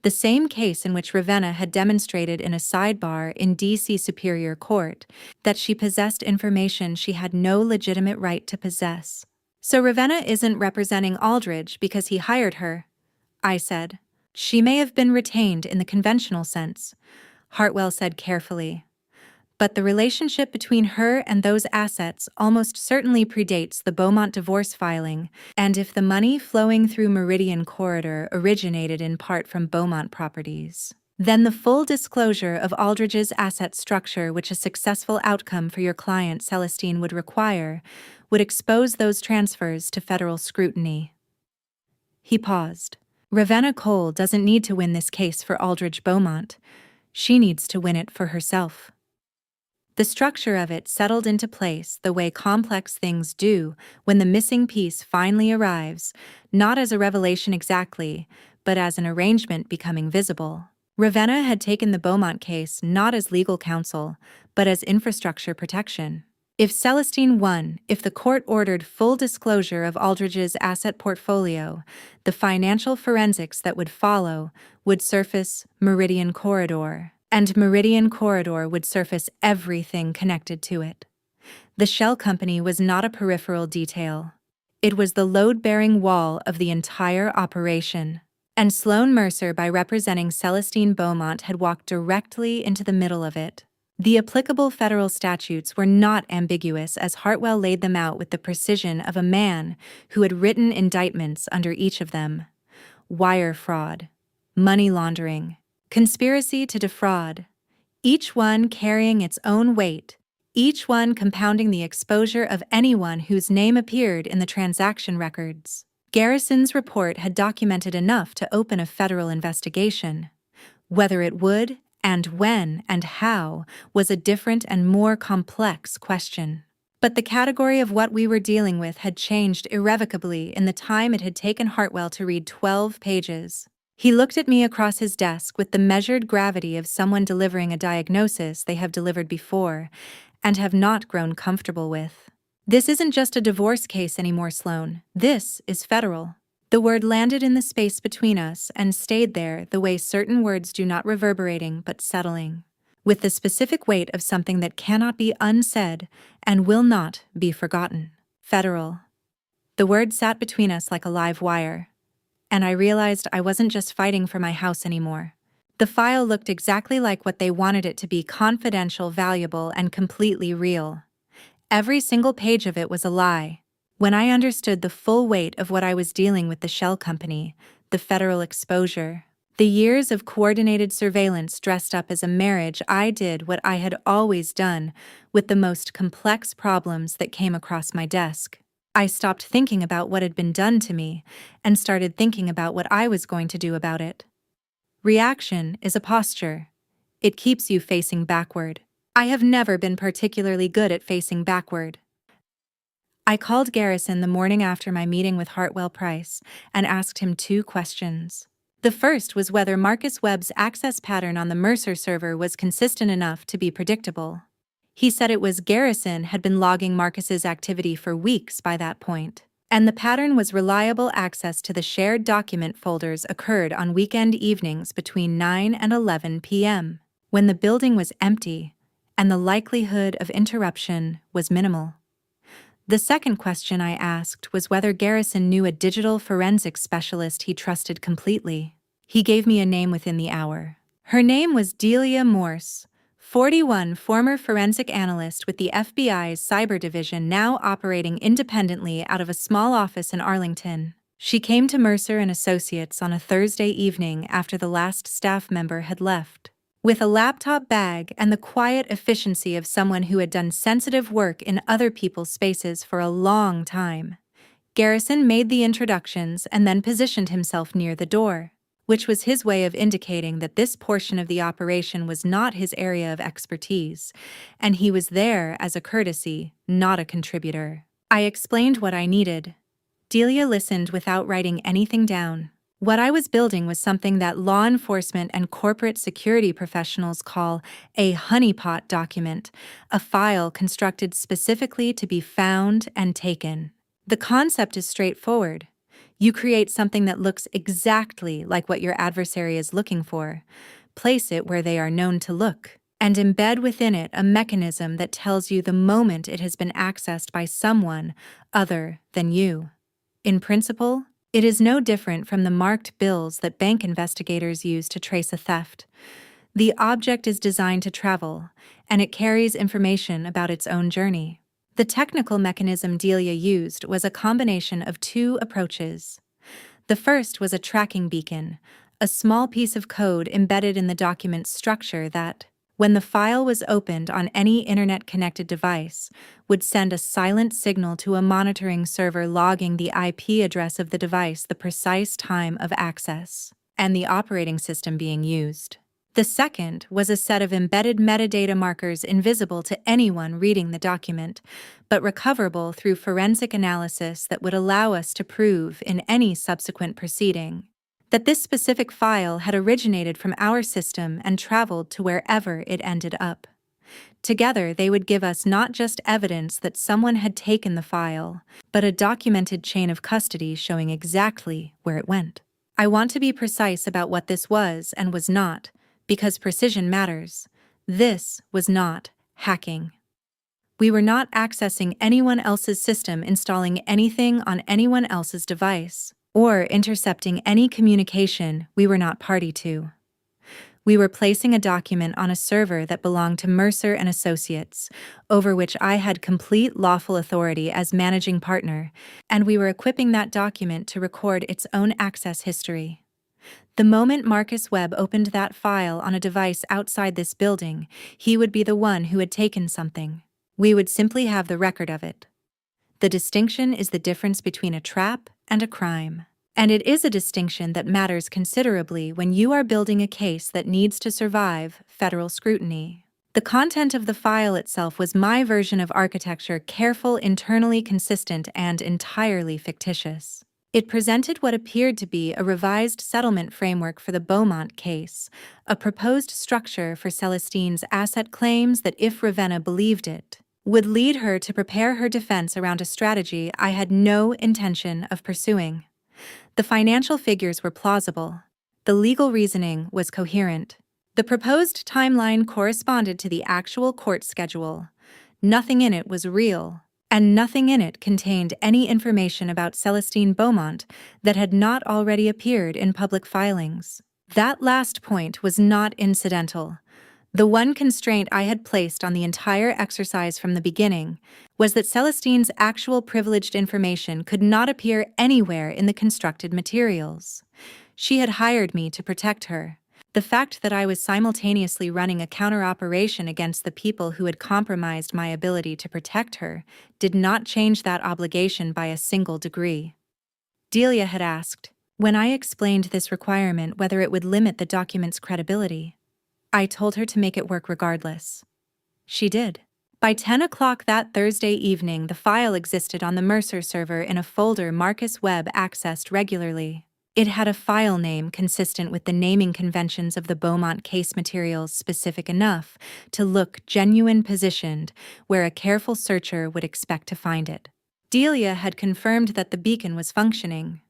The same case in which Ravenna had demonstrated in a sidebar in D.C. Superior Court that she possessed information she had no legitimate right to possess. So Ravenna isn't representing Aldridge because he hired her, I said. She may have been retained in the conventional sense, Hartwell said carefully. But the relationship between her and those assets almost certainly predates the Beaumont divorce filing, and if the money flowing through Meridian Corridor originated in part from Beaumont properties, then the full disclosure of Aldridge's asset structure, which a successful outcome for your client Celestine would require, would expose those transfers to federal scrutiny. He paused. Ravenna Cole doesn't need to win this case for Aldridge Beaumont. She needs to win it for herself. The structure of it settled into place the way complex things do when the missing piece finally arrives, not as a revelation exactly, but as an arrangement becoming visible. Ravenna had taken the Beaumont case not as legal counsel, but as infrastructure protection. If Celestine won, if the court ordered full disclosure of Aldridge's asset portfolio, the financial forensics that would follow would surface Meridian Corridor. And Meridian Corridor would surface everything connected to it. The shell company was not a peripheral detail. It was the load-bearing wall of the entire operation. And Sloan Mercer, by representing Celestine Beaumont, had walked directly into the middle of it. The applicable federal statutes were not ambiguous as Hartwell laid them out with the precision of a man who had written indictments under each of them: wire fraud, money laundering, conspiracy to defraud, each one carrying its own weight, each one compounding the exposure of anyone whose name appeared in the transaction records. Garrison's report had documented enough to open a federal investigation. Whether it would, and when, and how, was a different and more complex question. But the category of what we were dealing with had changed irrevocably in the time it had taken Hartwell to read 12 pages. He looked at me across his desk with the measured gravity of someone delivering a diagnosis they have delivered before and have not grown comfortable with. This isn't just a divorce case anymore, Sloan. This is federal. The word landed in the space between us and stayed there the way certain words do, not reverberating but settling, with the specific weight of something that cannot be unsaid and will not be forgotten. Federal. The word sat between us like a live wire, and I realized I wasn't just fighting for my house anymore. The file looked exactly like what they wanted it to be: confidential, valuable, and completely real. Every single page of it was a lie. When I understood the full weight of what I was dealing with, the shell company, the federal exposure, the years of coordinated surveillance dressed up as a marriage, I did what I had always done with the most complex problems that came across my desk. I stopped thinking about what had been done to me and started thinking about what I was going to do about it. Reaction is a posture. It keeps you facing backward. I have never been particularly good at facing backward. I called Garrison the morning after my meeting with Hartwell Price and asked him 2 questions. The first was whether Marcus Webb's access pattern on the Mercer server was consistent enough to be predictable. He said it was Garrison had been logging Marcus's activity for weeks by that point, and the pattern was reliable. Access to the shared document folders occurred on weekend evenings between 9 and 11 p.m., when the building was empty and the likelihood of interruption was minimal. The second question I asked was whether Garrison knew a digital forensics specialist he trusted completely. He gave me a name within the hour. Her name was Delia Morse, 41, former forensic analyst with the FBI's cyber division, now operating independently out of a small office in Arlington. She came to Mercer and Associates on a Thursday evening after the last staff member had left. With a laptop bag and the quiet efficiency of someone who had done sensitive work in other people's spaces for a long time, Garrison made the introductions and then positioned himself near the door, which was his way of indicating that this portion of the operation was not his area of expertise, and he was there as a courtesy, not a contributor. I explained what I needed. Delia listened without writing anything down. What I was building was something that law enforcement and corporate security professionals call a honeypot document, a file constructed specifically to be found and taken. The concept is straightforward. You create something that looks exactly like what your adversary is looking for, place it where they are known to look, and embed within it a mechanism that tells you the moment it has been accessed by someone other than you. In principle, it is no different from the marked bills that bank investigators use to trace a theft. The object is designed to travel, and it carries information about its own journey. The technical mechanism Delia used was a combination of 2 approaches. The first was a tracking beacon, a small piece of code embedded in the document's structure that, when the file was opened on any internet-connected device, would send a silent signal to a monitoring server logging the IP address of the device, the precise time of access, and the operating system being used. The second was a set of embedded metadata markers invisible to anyone reading the document, but recoverable through forensic analysis that would allow us to prove in any subsequent proceeding that this specific file had originated from our system and traveled to wherever it ended up. Together, they would give us not just evidence that someone had taken the file, but a documented chain of custody showing exactly where it went. I want to be precise about what this was and was not, because precision matters. This was not hacking. We were not accessing anyone else's system, installing anything on anyone else's device, or intercepting any communication we were not party to. We were placing a document on a server that belonged to Mercer and Associates, over which I had complete lawful authority as managing partner, and we were equipping that document to record its own access history. The moment Marcus Webb opened that file on a device outside this building, he would be the one who had taken something. We would simply have the record of it. The distinction is the difference between a trap and a crime. And it is a distinction that matters considerably when you are building a case that needs to survive federal scrutiny. The content of the file itself was my version of architecture, careful, internally consistent, and entirely fictitious. It presented what appeared to be a revised settlement framework for the Beaumont case, a proposed structure for Celestine's asset claims that, if Ravenna believed it, would lead her to prepare her defense around a strategy I had no intention of pursuing. The financial figures were plausible. The legal reasoning was coherent. The proposed timeline corresponded to the actual court schedule. Nothing in it was real, and nothing in it contained any information about Celestine Beaumont that had not already appeared in public filings. That last point was not incidental. The one constraint I had placed on the entire exercise from the beginning was that Celestine's actual privileged information could not appear anywhere in the constructed materials. She had hired me to protect her. The fact that I was simultaneously running a counter-operation against the people who had compromised my ability to protect her did not change that obligation by a single degree. Delia had asked, when I explained this requirement, whether it would limit the document's credibility. I told her to make it work regardless. She did. By 10 o'clock that Thursday evening, the file existed on the Mercer server in a folder Marcus Webb accessed regularly. It had a file name consistent with the naming conventions of the Beaumont case materials, specific enough to look genuine, positioned where a careful searcher would expect to find it. Delia had confirmed that the beacon was functioning.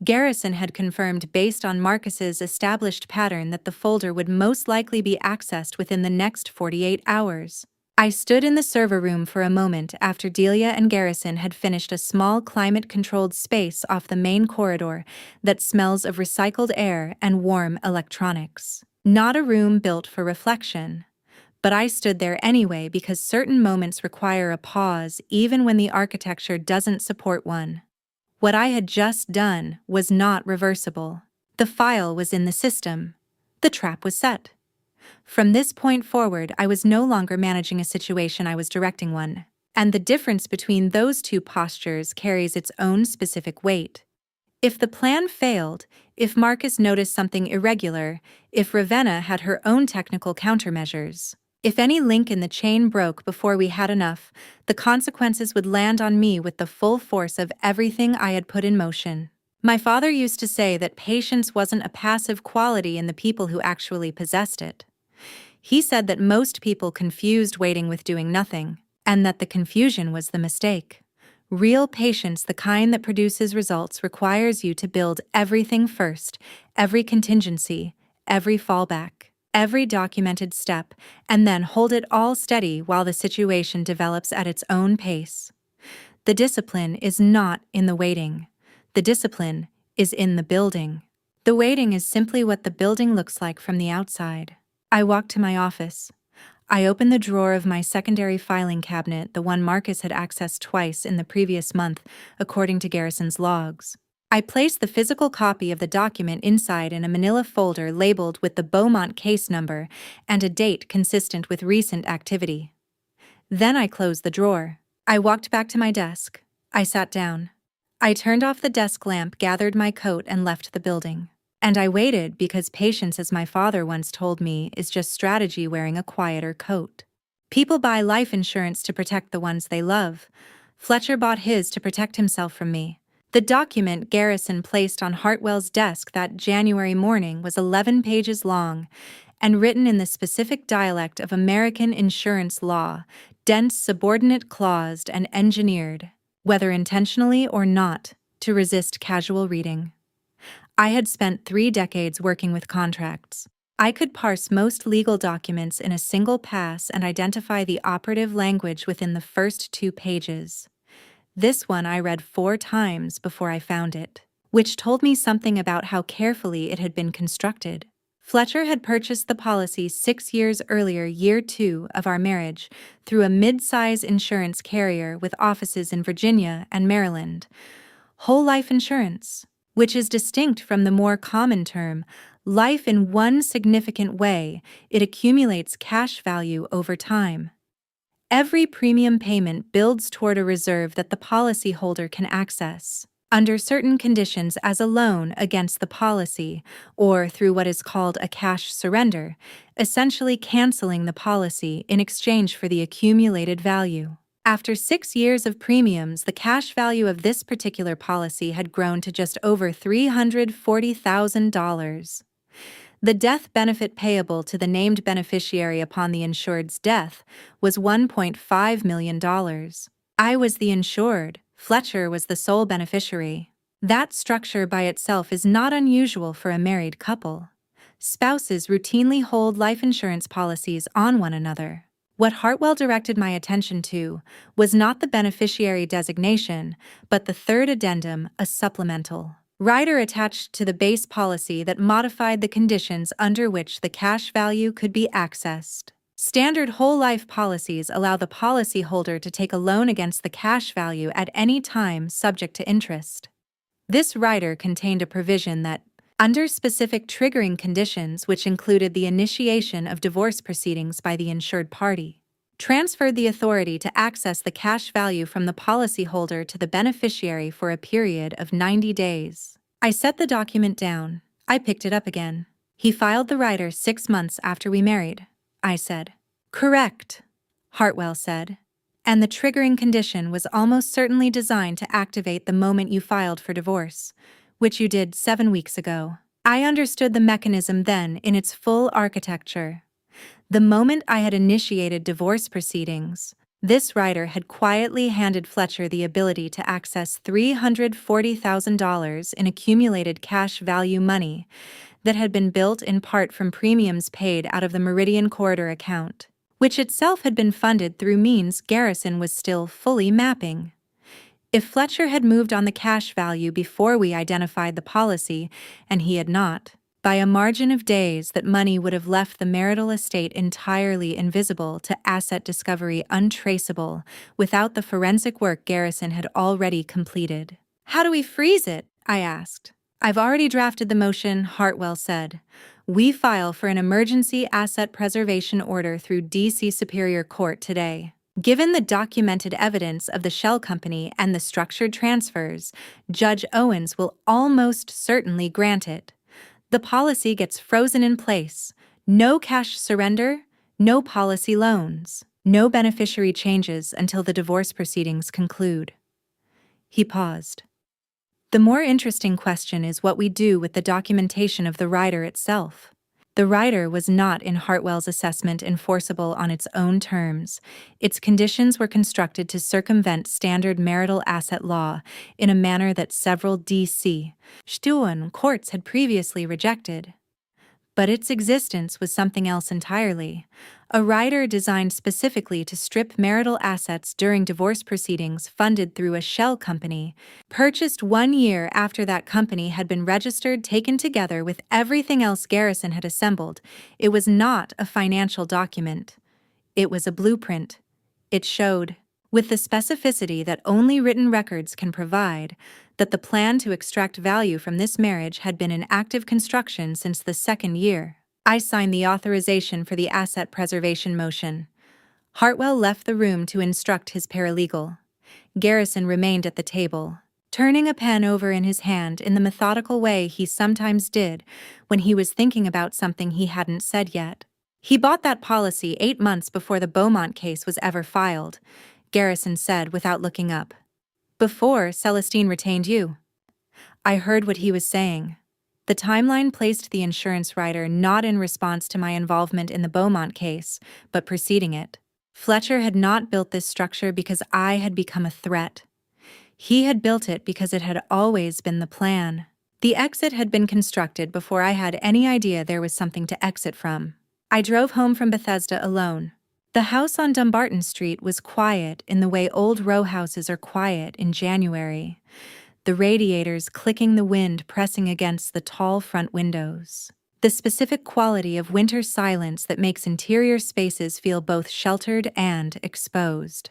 Garrison had confirmed, based on Marcus's established pattern, that the folder would most likely be accessed within the next 48 hours. I stood in the server room for a moment after Delia and Garrison had finished a small climate-controlled space off the main corridor that smells of recycled air and warm electronics. Not a room built for reflection. But I stood there anyway because certain moments require a pause even when the architecture doesn't support one. What I had just done was not reversible. The file was in the system. The trap was set. From this point forward, I was no longer managing a situation, I was directing one. And the difference between those two postures carries its own specific weight. If the plan failed, if Marcus noticed something irregular, if Ravenna had her own technical countermeasures, if any link in the chain broke before we had enough, the consequences would land on me with the full force of everything I had put in motion. My father used to say that patience wasn't a passive quality in the people who actually possessed it. He said that most people confused waiting with doing nothing, and that the confusion was the mistake. Real patience, the kind that produces results, requires you to build everything first, every contingency, every fallback, every documented step, and then hold it all steady while the situation develops at its own pace. The discipline is not in the waiting. The discipline is in the building. The waiting is simply what the building looks like from the outside. I walked to my office. I opened the drawer of my secondary filing cabinet, the one Marcus had accessed twice in the previous month, according to Garrison's logs. I placed the physical copy of the document inside in a manila folder labeled with the Beaumont case number and a date consistent with recent activity. Then I closed the drawer. I walked back to my desk. I sat down. I turned off the desk lamp, gathered my coat, and left the building. And I waited because patience, as my father once told me, is just strategy wearing a quieter coat. People buy life insurance to protect the ones they love. Fletcher bought his to protect himself from me. The document Garrison placed on Hartwell's desk that January morning was 11 pages long and written in the specific dialect of American insurance law, dense, subordinate claused, and engineered, whether intentionally or not, to resist casual reading. I had spent 3 decades working with contracts. I could parse most legal documents in a single pass and identify the operative language within the first 2 pages. This one I read 4 times before I found it, which told me something about how carefully it had been constructed. Fletcher had purchased the policy 6 years earlier, year 2 of our marriage, through a mid-size insurance carrier with offices in Virginia and Maryland. Whole life insurance, which is distinct from the more common term life in one significant way: it accumulates cash value over time. Every premium payment builds toward a reserve that the policyholder can access, under certain conditions, as a loan against the policy, or through what is called a cash surrender, essentially canceling the policy in exchange for the accumulated value. After 6 years of premiums, the cash value of this particular policy had grown to just over $340,000. The death benefit payable to the named beneficiary upon the insured's death was $1.5 million. I was the insured, Fletcher was the sole beneficiary. That structure by itself is not unusual for a married couple. Spouses routinely hold life insurance policies on one another. What Hartwell directed my attention to was not the beneficiary designation, but the third addendum, a supplemental rider attached to the base policy that modified the conditions under which the cash value could be accessed. Standard whole life policies allow the policyholder to take a loan against the cash value at any time, subject to interest. This rider contained a provision that, under specific triggering conditions which included the initiation of divorce proceedings by the insured party, transferred the authority to access the cash value from the policyholder to the beneficiary for a period of 90 days. I set the document down. I picked it up again. He filed the rider 6 months after we married, I said. Correct, Hartwell said. And the triggering condition was almost certainly designed to activate the moment you filed for divorce, which you did 7 weeks ago. I understood the mechanism then in its full architecture. The moment I had initiated divorce proceedings, this rider had quietly handed Fletcher the ability to access $340,000 in accumulated cash value money that had been built in part from premiums paid out of the Meridian Corridor account, which itself had been funded through means Garrison was still fully mapping. If Fletcher had moved on the cash value before we identified the policy, and he had not, by a margin of days, that money would have left the marital estate entirely invisible to asset discovery, untraceable, without the forensic work Garrison had already completed. How do we freeze it? I asked. I've already drafted the motion, Hartwell said. We file for an emergency asset preservation order through D.C. Superior Court today. Given the documented evidence of the shell company and the structured transfers, Judge Owens will almost certainly grant it. The policy gets frozen in place. No cash surrender, no policy loans, no beneficiary changes until the divorce proceedings conclude. He paused. The more interesting question is what we do with the documentation of the rider itself. The rider was not, in Hartwell's assessment, enforceable on its own terms. Its conditions were constructed to circumvent standard marital asset law in a manner that several D.C. courts had previously rejected. But its existence was something else entirely. A rider designed specifically to strip marital assets during divorce proceedings funded through a shell company, purchased 1 year after that company had been registered, taken together with everything else Garrison had assembled. It was not a financial document. It was a blueprint. It showed, with the specificity that only written records can provide, that the plan to extract value from this marriage had been in active construction since the 2nd year. I signed the authorization for the asset preservation motion. Hartwell left the room to instruct his paralegal. Garrison remained at the table, turning a pen over in his hand in the methodical way he sometimes did when he was thinking about something he hadn't said yet. He bought that policy 8 months before the Beaumont case was ever filed, Garrison said without looking up. Before Celestine retained you. I heard what he was saying. The timeline placed the insurance rider not in response to my involvement in the Beaumont case, but preceding it. Fletcher had not built this structure because I had become a threat. He had built it because it had always been the plan. The exit had been constructed before I had any idea there was something to exit from. I drove home from Bethesda alone. The house on Dumbarton Street was quiet in the way old row houses are quiet in January, the radiators clicking, the wind pressing against the tall front windows. The specific quality of winter silence that makes interior spaces feel both sheltered and exposed.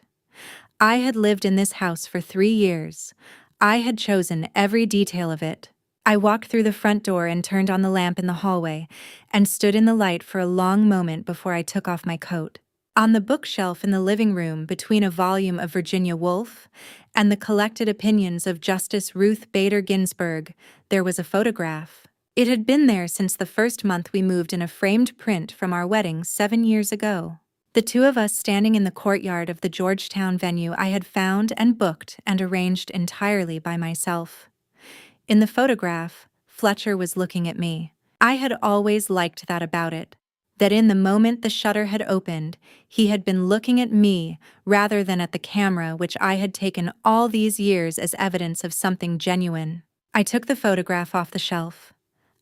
I had lived in this house for 3 years. I had chosen every detail of it. I walked through the front door and turned on the lamp in the hallway, and stood in the light for a long moment before I took off my coat. On the bookshelf in the living room, between a volume of Virginia Woolf and the collected opinions of Justice Ruth Bader Ginsburg, there was a photograph. It had been there since the first month we moved in a framed print from our wedding 7 years ago. The two of us standing in the courtyard of the Georgetown venue I had found and booked and arranged entirely by myself. In the photograph, Fletcher was looking at me. I had always liked that about it. That in the moment the shutter had opened, he had been looking at me rather than at the camera which I had taken all these years as evidence of something genuine. I took the photograph off the shelf.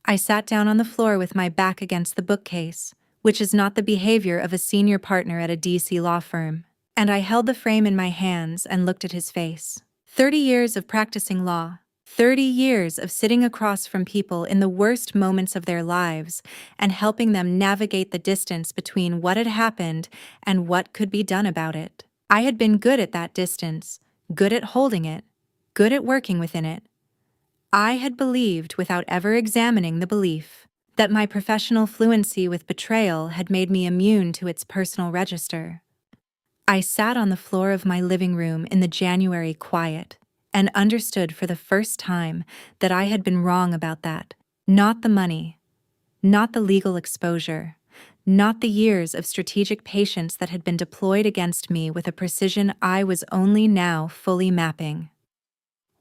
I sat down on the floor with my back against the bookcase, which is not the behavior of a senior partner at a DC law firm, and I held the frame in my hands and looked at his face. 30 years of practicing law. 30 years of sitting across from people in the worst moments of their lives and helping them navigate the distance between what had happened and what could be done about it. I had been good at that distance, good at holding it, good at working within it. I had believed, without ever examining the belief, that my professional fluency with betrayal had made me immune to its personal register. I sat on the floor of my living room in the January quiet and understood for the first time that I had been wrong about that. Not the money, not the legal exposure, not the years of strategic patience that had been deployed against me with a precision I was only now fully mapping.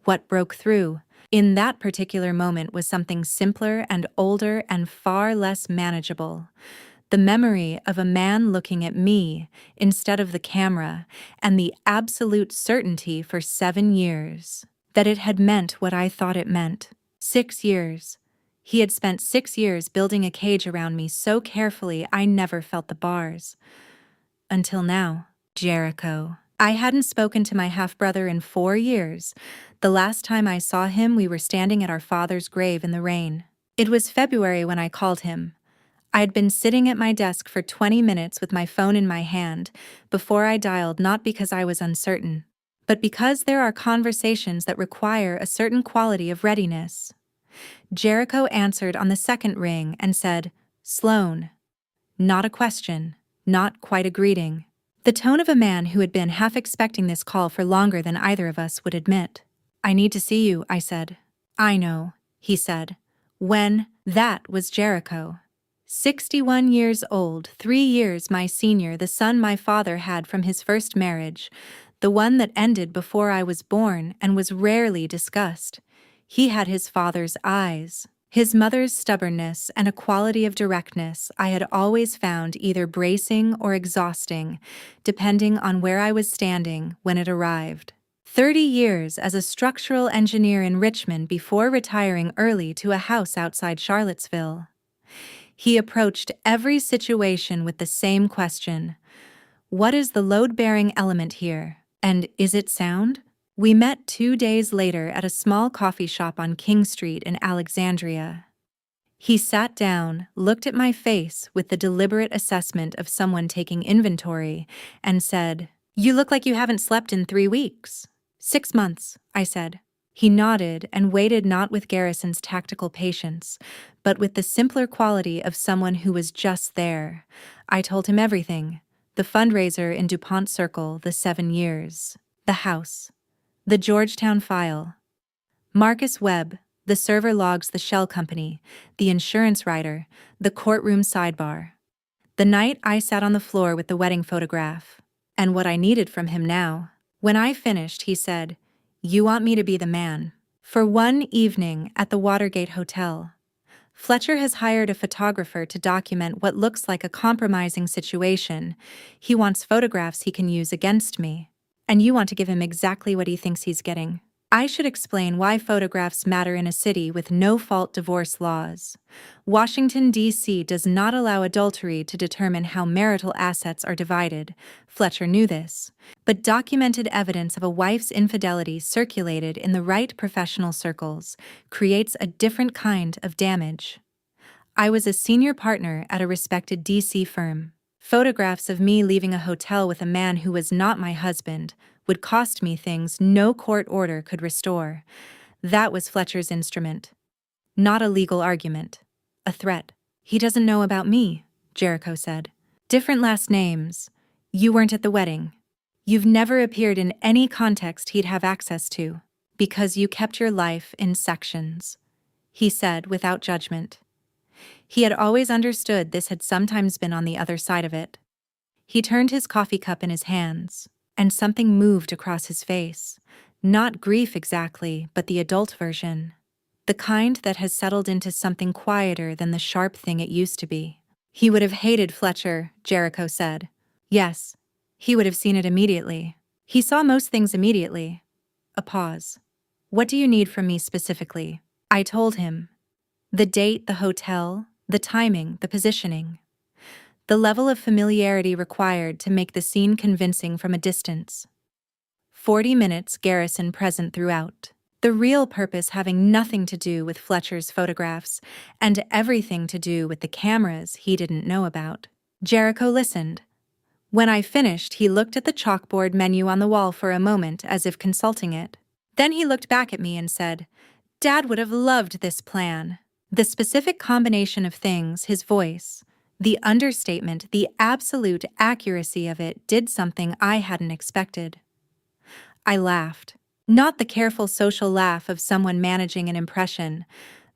What broke through in that particular moment was something simpler and older and far less manageable. The memory of a man looking at me instead of the camera, and the absolute certainty for 7 years that it had meant what I thought it meant. 6 years. He had spent 6 years building a cage around me so carefully I never felt the bars. Until now. Jericho. I hadn't spoken to my half-brother in 4 years. The last time I saw him, we were standing at our father's grave in the rain. It was February when I called him. I had been sitting at my desk for 20 minutes with my phone in my hand before I dialed, not because I was uncertain, but because there are conversations that require a certain quality of readiness. Jericho answered on the second ring and said, "Sloan." Not a question, not quite a greeting. The tone of a man who had been half expecting this call for longer than either of us would admit. "I need to see you," I said. "I know," he said. When? That was Jericho. 61 years old, 3 years my senior, the son my father had from his first marriage, the one that ended before I was born and was rarely discussed. He had his father's eyes, his mother's stubbornness, and a quality of directness I had always found either bracing or exhausting, depending on where I was standing when it arrived. 30 years as a structural engineer in Richmond before retiring early to a house outside Charlottesville. He approached every situation with the same question: what is the load-bearing element here, and is it sound? We met 2 days later at a small coffee shop on King Street in Alexandria. He sat down, looked at my face with the deliberate assessment of someone taking inventory, and said, "You look like you haven't slept in 3 weeks." 6 months, I said. He nodded and waited, not with Garrison's tactical patience, but with the simpler quality of someone who was just there. I told him everything: the fundraiser in DuPont Circle, the 7 years, the house, the Georgetown file, Marcus Webb, the server logs, the shell company, the insurance rider, the courtroom sidebar. The night I sat on the floor with the wedding photograph, and what I needed from him now. When I finished, he said, "You want me to be the man." For one evening at the Watergate Hotel, Fletcher has hired a photographer to document what looks like a compromising situation. He wants photographs he can use against me. And you want to give him exactly what he thinks he's getting. I should explain why photographs matter in a city with no-fault divorce laws. Washington, D.C. does not allow adultery to determine how marital assets are divided. Fletcher knew this. But documented evidence of a wife's infidelity circulated in the right professional circles creates a different kind of damage. I was a senior partner at a respected DC firm. Photographs of me leaving a hotel with a man who was not my husband would cost me things no court order could restore. That was Fletcher's instrument. Not a legal argument. A threat. He doesn't know about me, Jericho said. Different last names. You weren't at the wedding. You've never appeared in any context he'd have access to, because you kept your life in sections, he said without judgment. He had always understood this had sometimes been on the other side of it. He turned his coffee cup in his hands, and something moved across his face. Not grief exactly, but the adult version. The kind that has settled into something quieter than the sharp thing it used to be. He would have hated Fletcher, Jericho said. Yes, he would have seen it immediately. He saw most things immediately. A pause. What do you need from me specifically? I told him. The date, the hotel, the timing, the positioning. The level of familiarity required to make the scene convincing from a distance. 40 minutes Garrison present throughout. The real purpose having nothing to do with Fletcher's photographs and everything to do with the cameras he didn't know about. Jericho listened. When I finished, he looked at the chalkboard menu on the wall for a moment as if consulting it. Then he looked back at me and said, Dad would have loved this plan. The specific combination of things, his voice, the understatement, the absolute accuracy of it did something I hadn't expected. I laughed. Not the careful social laugh of someone managing an impression,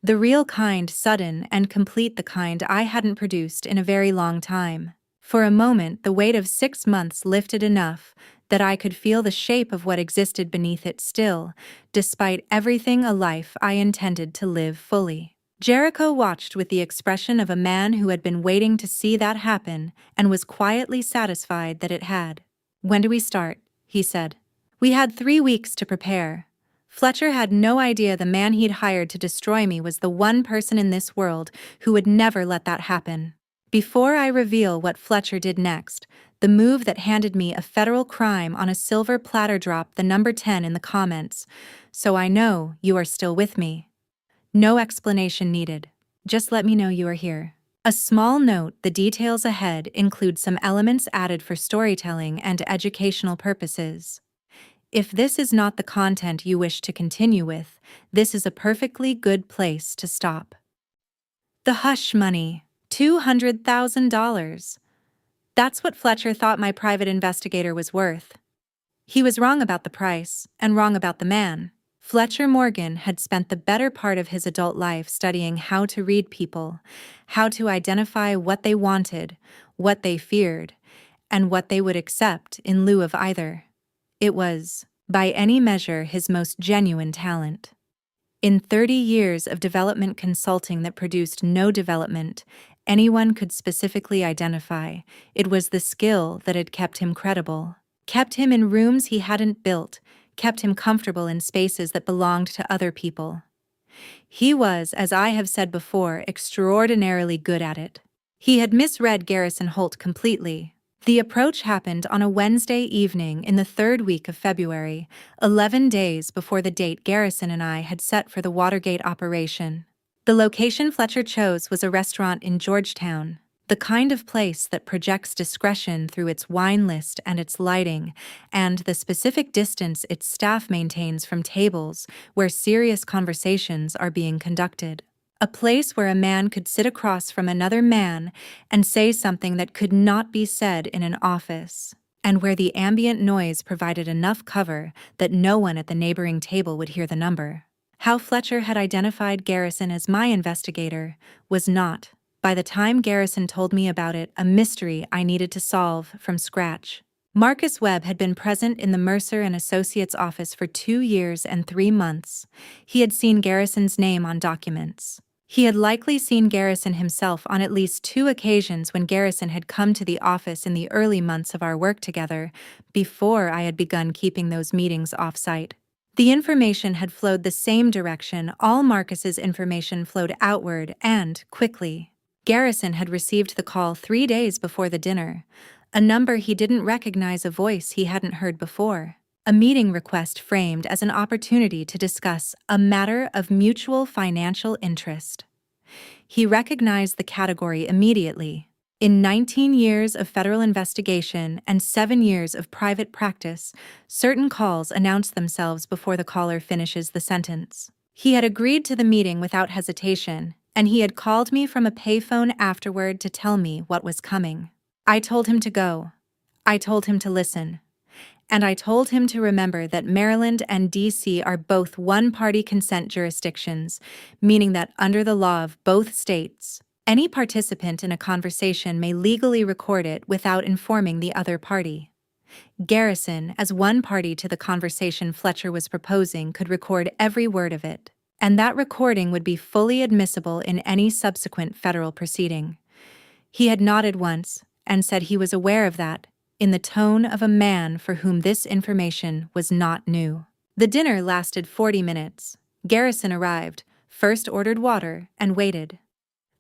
the real kind, sudden and complete, the kind I hadn't produced in a very long time. For a moment, the weight of 6 months lifted enough that I could feel the shape of what existed beneath it still, despite everything a life I intended to live fully. Jericho watched with the expression of a man who had been waiting to see that happen and was quietly satisfied that it had. When do we start? He said. We had 3 weeks to prepare. Fletcher had no idea the man he'd hired to destroy me was the one person in this world who would never let that happen. Before I reveal what Fletcher did next, the move that handed me a federal crime on a silver platter, drop the number 10 in the comments, so I know you are still with me. No explanation needed. Just let me know you are here. A small note: the details ahead include some elements added for storytelling and educational purposes. If this is not the content you wish to continue with, this is a perfectly good place to stop. The hush money, $200,000. That's what Fletcher thought my private investigator was worth. He was wrong about the price, and wrong about the man. Fletcher Morgan had spent the better part of his adult life studying how to read people, how to identify what they wanted, what they feared, and what they would accept in lieu of either. It was, by any measure, his most genuine talent. In 30 years of development consulting that produced no development anyone could specifically identify, it was the skill that had kept him credible, kept him in rooms he hadn't built, kept him comfortable in spaces that belonged to other people. He was, as I have said before, extraordinarily good at it. He had misread Garrison Holt completely. The approach happened on a Wednesday evening in the 3rd week of February, 11 days before the date Garrison and I had set for the Watergate operation. The location Fletcher chose was a restaurant in Georgetown, the kind of place that projects discretion through its wine list and its lighting, and the specific distance its staff maintains from tables where serious conversations are being conducted. A place where a man could sit across from another man and say something that could not be said in an office, and where the ambient noise provided enough cover that no one at the neighboring table would hear the number. How Fletcher had identified Garrison as my investigator was not, by the time Garrison told me about it, a mystery I needed to solve from scratch. Marcus Webb had been present in the Mercer and Associates office for 2 years and 3 months. He had seen Garrison's name on documents. He had likely seen Garrison himself on at least 2 occasions when Garrison had come to the office in the early months of our work together, before I had begun keeping those meetings off-site. The information had flowed the same direction all Marcus's information flowed outward, and, quickly. Garrison had received the call 3 days before the dinner, a number he didn't recognize, a voice he hadn't heard before. A meeting request framed as an opportunity to discuss a matter of mutual financial interest. He recognized the category immediately. In 19 years of federal investigation and 7 years of private practice, certain calls announce themselves before the caller finishes the sentence. He had agreed to the meeting without hesitation, and he had called me from a payphone afterward to tell me what was coming. I told him to go. I told him to listen. And I told him to remember that Maryland and D.C. are both one-party consent jurisdictions, meaning that under the law of both states, any participant in a conversation may legally record it without informing the other party. Garrison, as one party to the conversation Fletcher was proposing, could record every word of it, and that recording would be fully admissible in any subsequent federal proceeding. He had nodded once and said he was aware of that, in the tone of a man for whom this information was not new. The dinner lasted 40 minutes. Garrison arrived, first ordered water, and waited.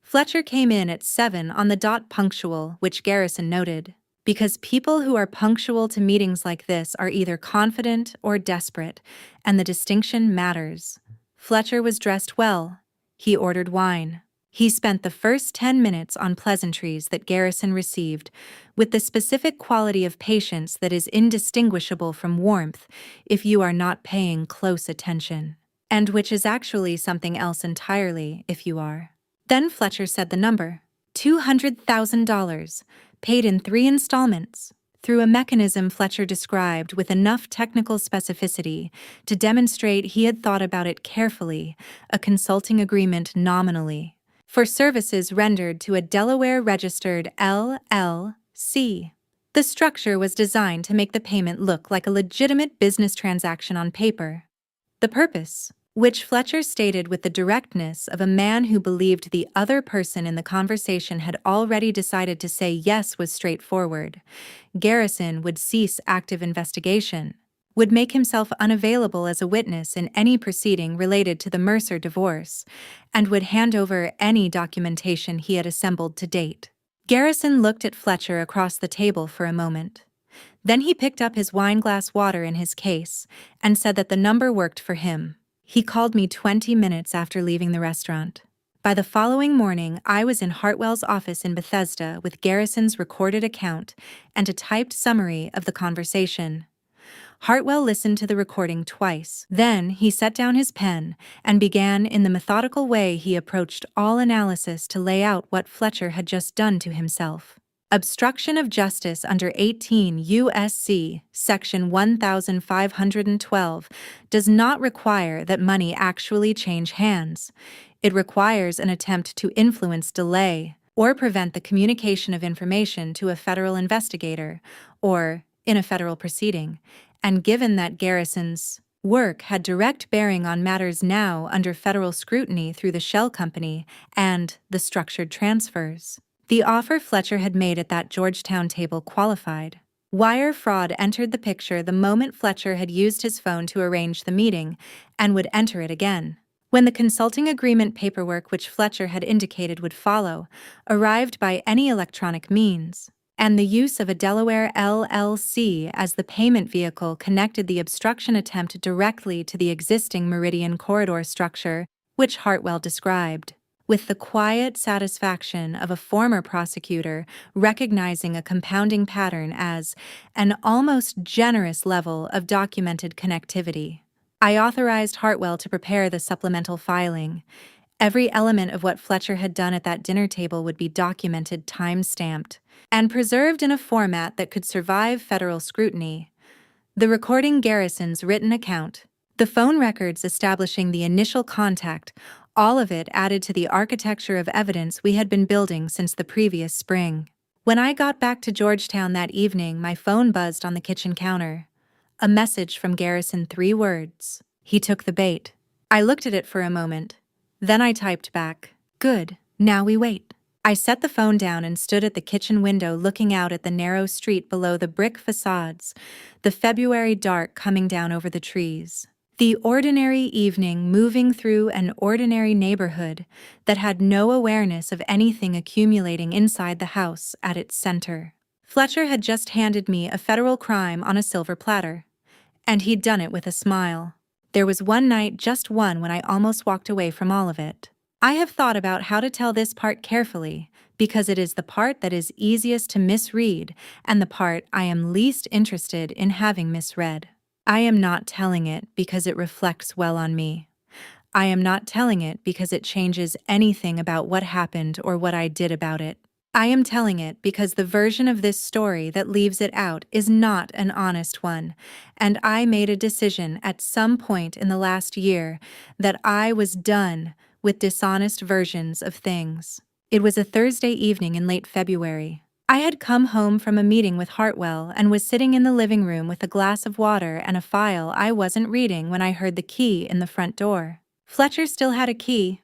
Fletcher came in at 7 on the dot punctual, which Garrison noted, because people who are punctual to meetings like this are either confident or desperate, and the distinction matters. Fletcher was dressed well. He ordered wine. He spent the first 10 minutes on pleasantries that Garrison received, with the specific quality of patience that is indistinguishable from warmth if you are not paying close attention, and which is actually something else entirely if you are. Then Fletcher said the number, $200,000, paid in 3 installments, through a mechanism Fletcher described with enough technical specificity to demonstrate he had thought about it carefully, a consulting agreement nominally, for services rendered to a Delaware-registered LLC. The structure was designed to make the payment look like a legitimate business transaction on paper. The purpose, which Fletcher stated with the directness of a man who believed the other person in the conversation had already decided to say yes, was straightforward. Garrison would cease active investigation, would make himself unavailable as a witness in any proceeding related to the Mercer divorce, and would hand over any documentation he had assembled to date. Garrison looked at Fletcher across the table for a moment. Then he picked up his wine-glass water in his case and said that the number worked for him. He called me 20 minutes after leaving the restaurant. By the following morning, I was in Hartwell's office in Bethesda with Garrison's recorded account and a typed summary of the conversation. Hartwell listened to the recording twice. Then he set down his pen and began in the methodical way he approached all analysis to lay out what Fletcher had just done to himself. Obstruction of justice under 18 U.S.C. Section 1512 does not require that money actually change hands. It requires an attempt to influence, delay, or prevent the communication of information to a federal investigator or in a federal proceeding. And given that Garrison's work had direct bearing on matters now under federal scrutiny through the shell company and the structured transfers, the offer Fletcher had made at that Georgetown table qualified. Wire fraud entered the picture the moment Fletcher had used his phone to arrange the meeting and would enter it again. When the consulting agreement paperwork which Fletcher had indicated would follow arrived by any electronic means, and the use of a Delaware LLC as the payment vehicle connected the obstruction attempt directly to the existing Meridian corridor structure, which Hartwell described, with the quiet satisfaction of a former prosecutor recognizing a compounding pattern as an almost generous level of documented connectivity. I authorized Hartwell to prepare the supplemental filing. Every element of what Fletcher had done at that dinner table would be documented, time-stamped, and preserved in a format that could survive federal scrutiny. The recording Garrison's written account, the phone records establishing the initial contact, all of it added to the architecture of evidence we had been building since the previous spring. When I got back to Georgetown that evening, my phone buzzed on the kitchen counter. A message from Garrison, 3 words. He took the bait. I looked at it for a moment. Then I typed back, "Good, now we wait." I set the phone down and stood at the kitchen window looking out at the narrow street below the brick facades, the February dark coming down over the trees. The ordinary evening moving through an ordinary neighborhood that had no awareness of anything accumulating inside the house at its center. Fletcher had just handed me a federal crime on a silver platter, and he'd done it with a smile. There was one night, just one, when I almost walked away from all of it. I have thought about how to tell this part carefully, because it is the part that is easiest to misread and the part I am least interested in having misread. I am not telling it because it reflects well on me. I am not telling it because it changes anything about what happened or what I did about it. I am telling it because the version of this story that leaves it out is not an honest one, and I made a decision at some point in the last year that I was done with dishonest versions of things. It was a Thursday evening in late February. I had come home from a meeting with Hartwell and was sitting in the living room with a glass of water and a file I wasn't reading when I heard the key in the front door. Fletcher still had a key.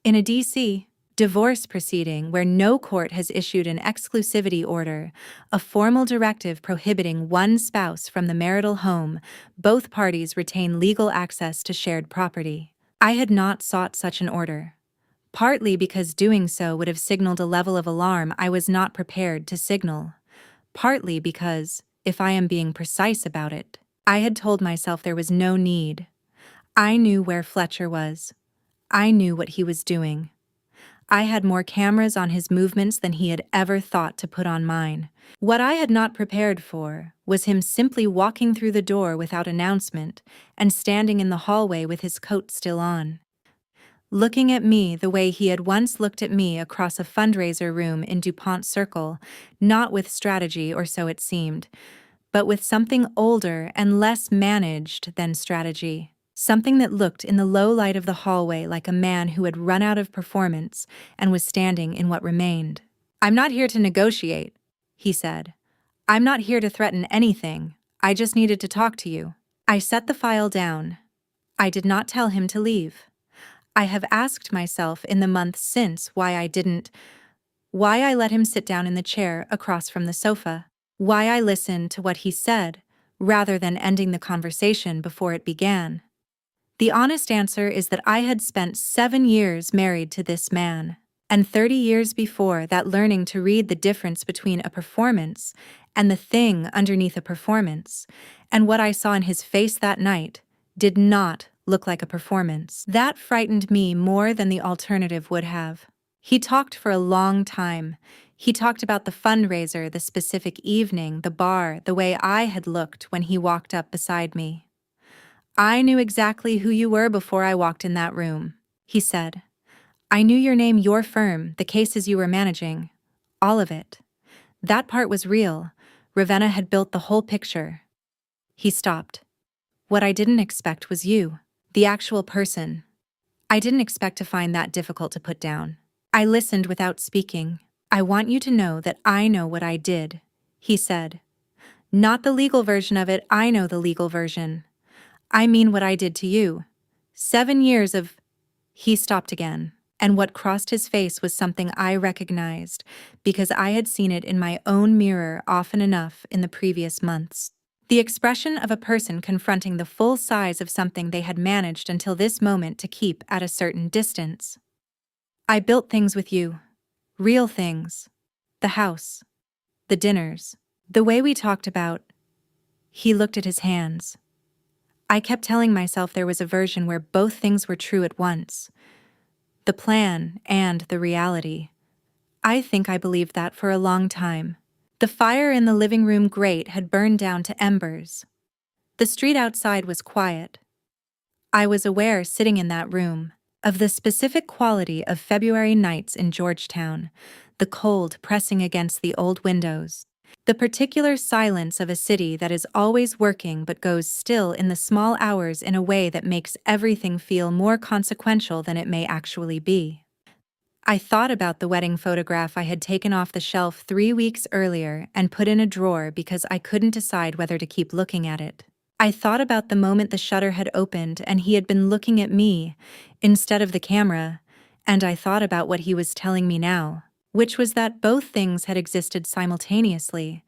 In a D.C. divorce proceeding where no court has issued an exclusivity order, a formal directive prohibiting one spouse from the marital home, both parties retain legal access to shared property. I had not sought such an order, partly because doing so would have signaled a level of alarm I was not prepared to signal, partly because, if I am being precise about it, I had told myself there was no need. I knew where Fletcher was. I knew what he was doing. I had more cameras on his movements than he had ever thought to put on mine. What I had not prepared for was him simply walking through the door without announcement and standing in the hallway with his coat still on, looking at me the way he had once looked at me across a fundraiser room in DuPont Circle, not with strategy or so it seemed, but with something older and less managed than strategy. Something that looked in the low light of the hallway like a man who had run out of performance and was standing in what remained. "I'm not here to negotiate," he said. "I'm not here to threaten anything. I just needed to talk to you." I set the file down. I did not tell him to leave. I have asked myself in the months since why I let him sit down in the chair across from the sofa, why I listened to what he said rather than ending the conversation before it began. The honest answer is that I had spent 7 years married to this man, and 30 years before that learning to read the difference between a performance and the thing underneath a performance, and what I saw in his face that night did not look like a performance. That frightened me more than the alternative would have. He talked for a long time. He talked about the fundraiser, the specific evening, the bar, the way I had looked when he walked up beside me. "I knew exactly who you were before I walked in that room," he said. "I knew your name, your firm, the cases you were managing. All of it. That part was real. Ravenna had built the whole picture." He stopped. "What I didn't expect was you, the actual person. I didn't expect to find that difficult to put down." I listened without speaking. "I want you to know that I know what I did," he said. "Not the legal version of it, I know the legal version. I mean what I did to you. 7 years of—" He stopped again, and what crossed his face was something I recognized because I had seen it in my own mirror often enough in the previous months. The expression of a person confronting the full size of something they had managed until this moment to keep at a certain distance. "I built things with you. Real things. The house. The dinners. The way we talked about—" He looked at his hands. I kept telling myself there was a version where both things were true at once. The plan and the reality. I think I believed that for a long time. The fire in the living room grate had burned down to embers. The street outside was quiet. I was aware, sitting in that room, of the specific quality of February nights in Georgetown, the cold pressing against the old windows. The particular silence of a city that is always working but goes still in the small hours in a way that makes everything feel more consequential than it may actually be. I thought about the wedding photograph I had taken off the shelf 3 weeks earlier and put in a drawer because I couldn't decide whether to keep looking at it. I thought about the moment the shutter had opened and he had been looking at me instead of the camera, and I thought about what he was telling me now, which was that both things had existed simultaneously,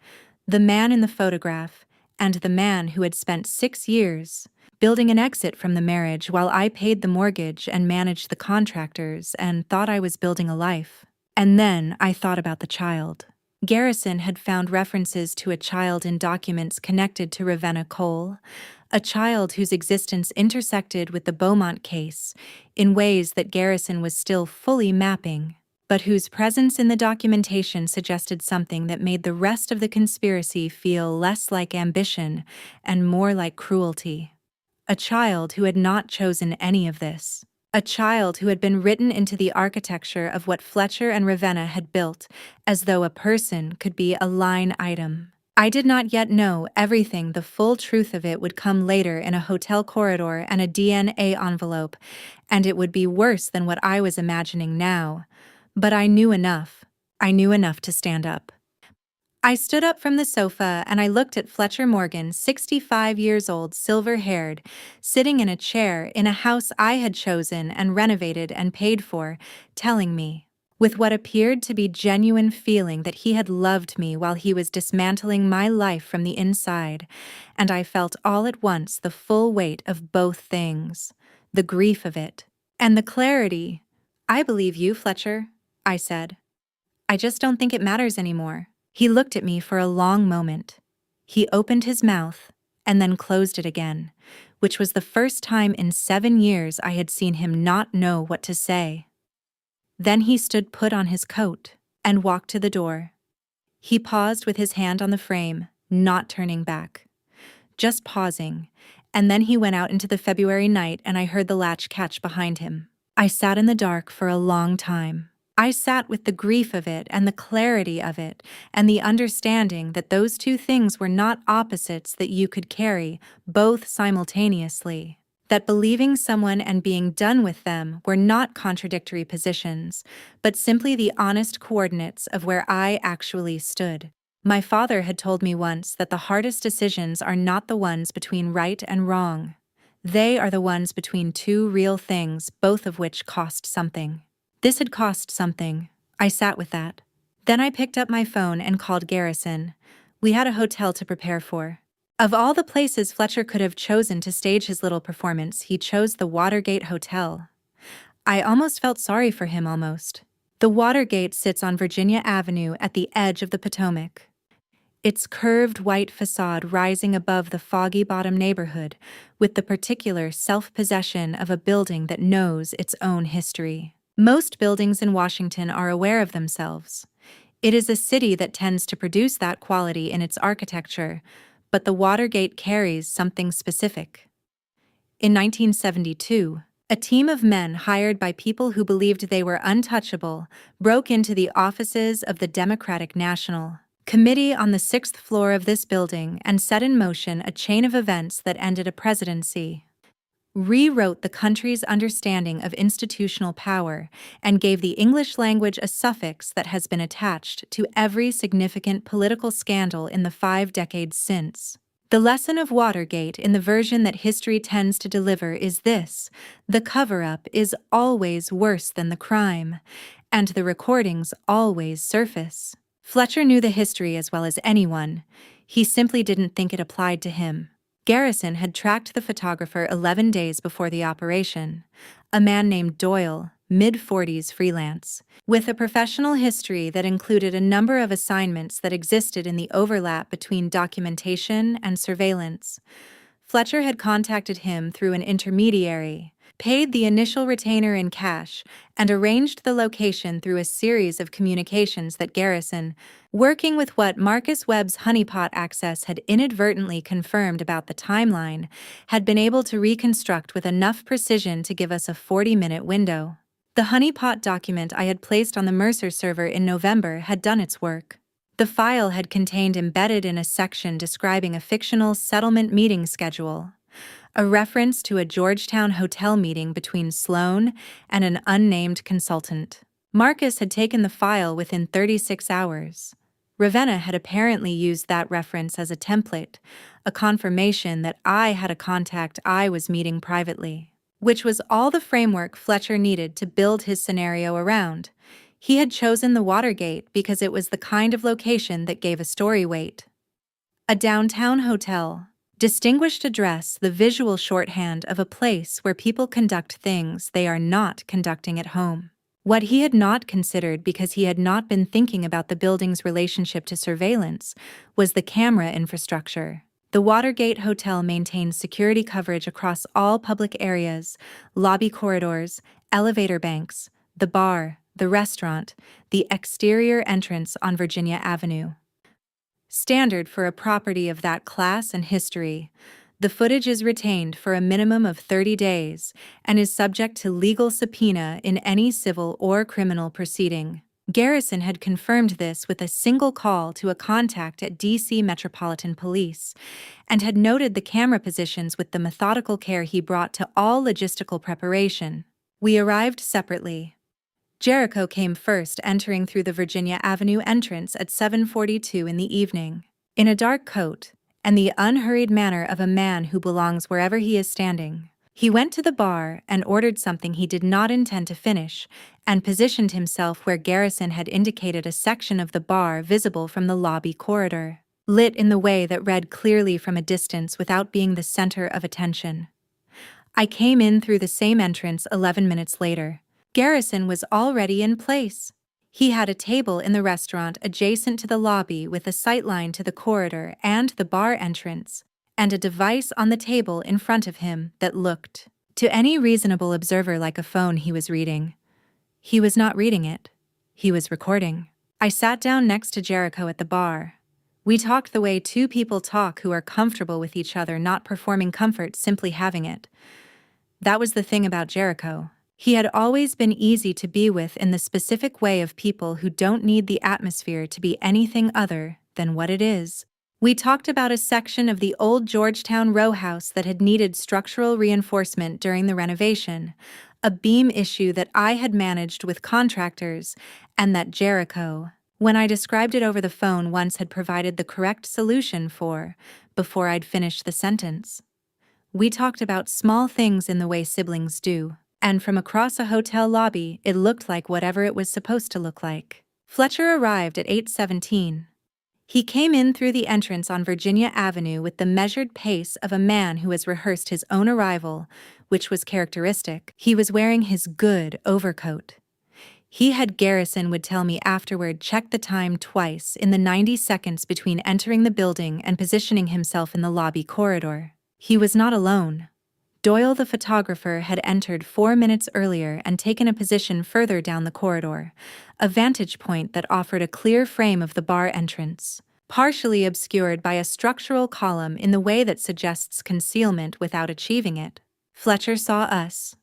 the man in the photograph and the man who had spent 6 years building an exit from the marriage while I paid the mortgage and managed the contractors and thought I was building a life. And then I thought about the child. Garrison had found references to a child in documents connected to Ravenna Cole, A child whose existence intersected with the Beaumont case in ways that Garrison was still fully mapping, but whose presence in the documentation suggested something that made the rest of the conspiracy feel less like ambition and more like cruelty. A child who had not chosen any of this. A child who had been written into the architecture of what Fletcher and Ravenna had built, as though a person could be a line item. I did not yet know everything. The full truth of it would come later in a hotel corridor and a DNA envelope, and it would be worse than what I was imagining now. But I knew enough. I knew enough to stand up. I stood up from the sofa and I looked at Fletcher Morgan, 65 years old, silver-haired, sitting in a chair in a house I had chosen and renovated and paid for, telling me, with what appeared to be genuine feeling, that he had loved me while he was dismantling my life from the inside, and I felt all at once the full weight of both things, the grief of it, and the clarity. "I believe you, Fletcher," I said. "I just don't think it matters anymore." He looked at me for a long moment. He opened his mouth and then closed it again, which was the first time in 7 years I had seen him not know what to say. Then he stood put on his coat and walked to the door. He paused with his hand on the frame, not turning back. Just pausing, and then he went out into the February night and I heard the latch catch behind him. I sat in the dark for a long time. I sat with the grief of it and the clarity of it and the understanding that those two things were not opposites that you could carry both simultaneously. That believing someone and being done with them were not contradictory positions, but simply the honest coordinates of where I actually stood. My father had told me once that the hardest decisions are not the ones between right and wrong. They are the ones between two real things, both of which cost something. This had cost something. I sat with that. Then I picked up my phone and called Garrison. We had a hotel to prepare for. Of all the places Fletcher could have chosen to stage his little performance, he chose the Watergate Hotel. I almost felt sorry for him, almost. The Watergate sits on Virginia Avenue at the edge of the Potomac. Its curved white facade rising above the foggy bottom neighborhood, with the particular self-possession of a building that knows its own history. Most buildings in Washington are aware of themselves. It is a city that tends to produce that quality in its architecture, but the Watergate carries something specific. In 1972, a team of men hired by people who believed they were untouchable broke into the offices of the Democratic National Committee on the 6th floor of this building and set in motion a chain of events that ended a presidency, rewrote the country's understanding of institutional power, and gave the English language a suffix that has been attached to every significant political scandal in the 5 decades since. The lesson of Watergate in the version that history tends to deliver is this: the cover-up is always worse than the crime, and the recordings always surface. Fletcher knew the history as well as anyone. He simply didn't think it applied to him. Garrison had tracked the photographer 11 days before the operation, a man named Doyle, mid-40s freelance, with a professional history that included a number of assignments that existed in the overlap between documentation and surveillance. Fletcher had contacted him through an intermediary, paid the initial retainer in cash, and arranged the location through a series of communications that Garrison, working with what Marcus Webb's honeypot access had inadvertently confirmed about the timeline, had been able to reconstruct with enough precision to give us a 40-minute window. The honeypot document I had placed on the Mercer server in November had done its work. The file had contained embedded in a section describing a fictional settlement meeting schedule, a reference to a Georgetown hotel meeting between Sloan and an unnamed consultant. Marcus had taken the file within 36 hours. Ravenna had apparently used that reference as a template, a confirmation that I had a contact I was meeting privately, which was all the framework Fletcher needed to build his scenario around. He had chosen the Watergate because it was the kind of location that gave a story weight. A downtown hotel, distinguished address, the visual shorthand of a place where people conduct things they are not conducting at home. What he had not considered, because he had not been thinking about the building's relationship to surveillance, was the camera infrastructure. The Watergate Hotel maintains security coverage across all public areas, lobby corridors, elevator banks, the bar, the restaurant, the exterior entrance on Virginia Avenue. Standard for a property of that class and history. The footage is retained for a minimum of 30 days and is subject to legal subpoena in any civil or criminal proceeding. Garrison had confirmed this with a single call to a contact at D.C. Metropolitan Police and had noted the camera positions with the methodical care he brought to all logistical preparation. We arrived separately. Jericho came first, entering through the Virginia Avenue entrance at 7:42 in the evening. In a dark coat, and the unhurried manner of a man who belongs wherever he is standing, he went to the bar and ordered something he did not intend to finish, and positioned himself where Garrison had indicated a section of the bar visible from the lobby corridor, lit in the way that read clearly from a distance without being the center of attention. I came in through the same entrance 11 minutes later. Garrison was already in place. He had a table in the restaurant adjacent to the lobby with a sightline to the corridor and the bar entrance, and a device on the table in front of him that looked, to any reasonable observer, like a phone he was reading. He was not reading it. He was recording. I sat down next to Jericho at the bar. We talked the way two people talk who are comfortable with each other, not performing comfort, simply having it. That was the thing about Jericho. He had always been easy to be with in the specific way of people who don't need the atmosphere to be anything other than what it is. We talked about a section of the old Georgetown row house that had needed structural reinforcement during the renovation, a beam issue that I had managed with contractors, and that Jericho, when I described it over the phone once, had provided the correct solution for, before I'd finished the sentence. We talked about small things in the way siblings do. And from across a hotel lobby, it looked like whatever it was supposed to look like. Fletcher arrived at 8:17. He came in through the entrance on Virginia Avenue with the measured pace of a man who has rehearsed his own arrival, which was characteristic. He was wearing his good overcoat. He had, Garrison would tell me afterward, checked the time twice in the 90 seconds between entering the building and positioning himself in the lobby corridor. He was not alone. Doyle, the photographer, had entered 4 minutes earlier and taken a position further down the corridor, a vantage point that offered a clear frame of the bar entrance, partially obscured by a structural column in the way that suggests concealment without achieving it. Fletcher saw us.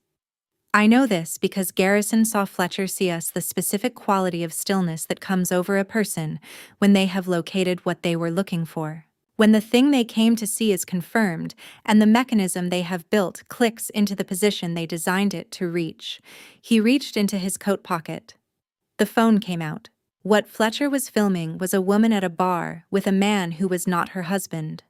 I know this because Garrison saw Fletcher see us, the specific quality of stillness that comes over a person when they have located what they were looking for. When the thing they came to see is confirmed, and the mechanism they have built clicks into the position they designed it to reach. He reached into his coat pocket. The phone came out. What Fletcher was filming was a woman at a bar with a man who was not her husband.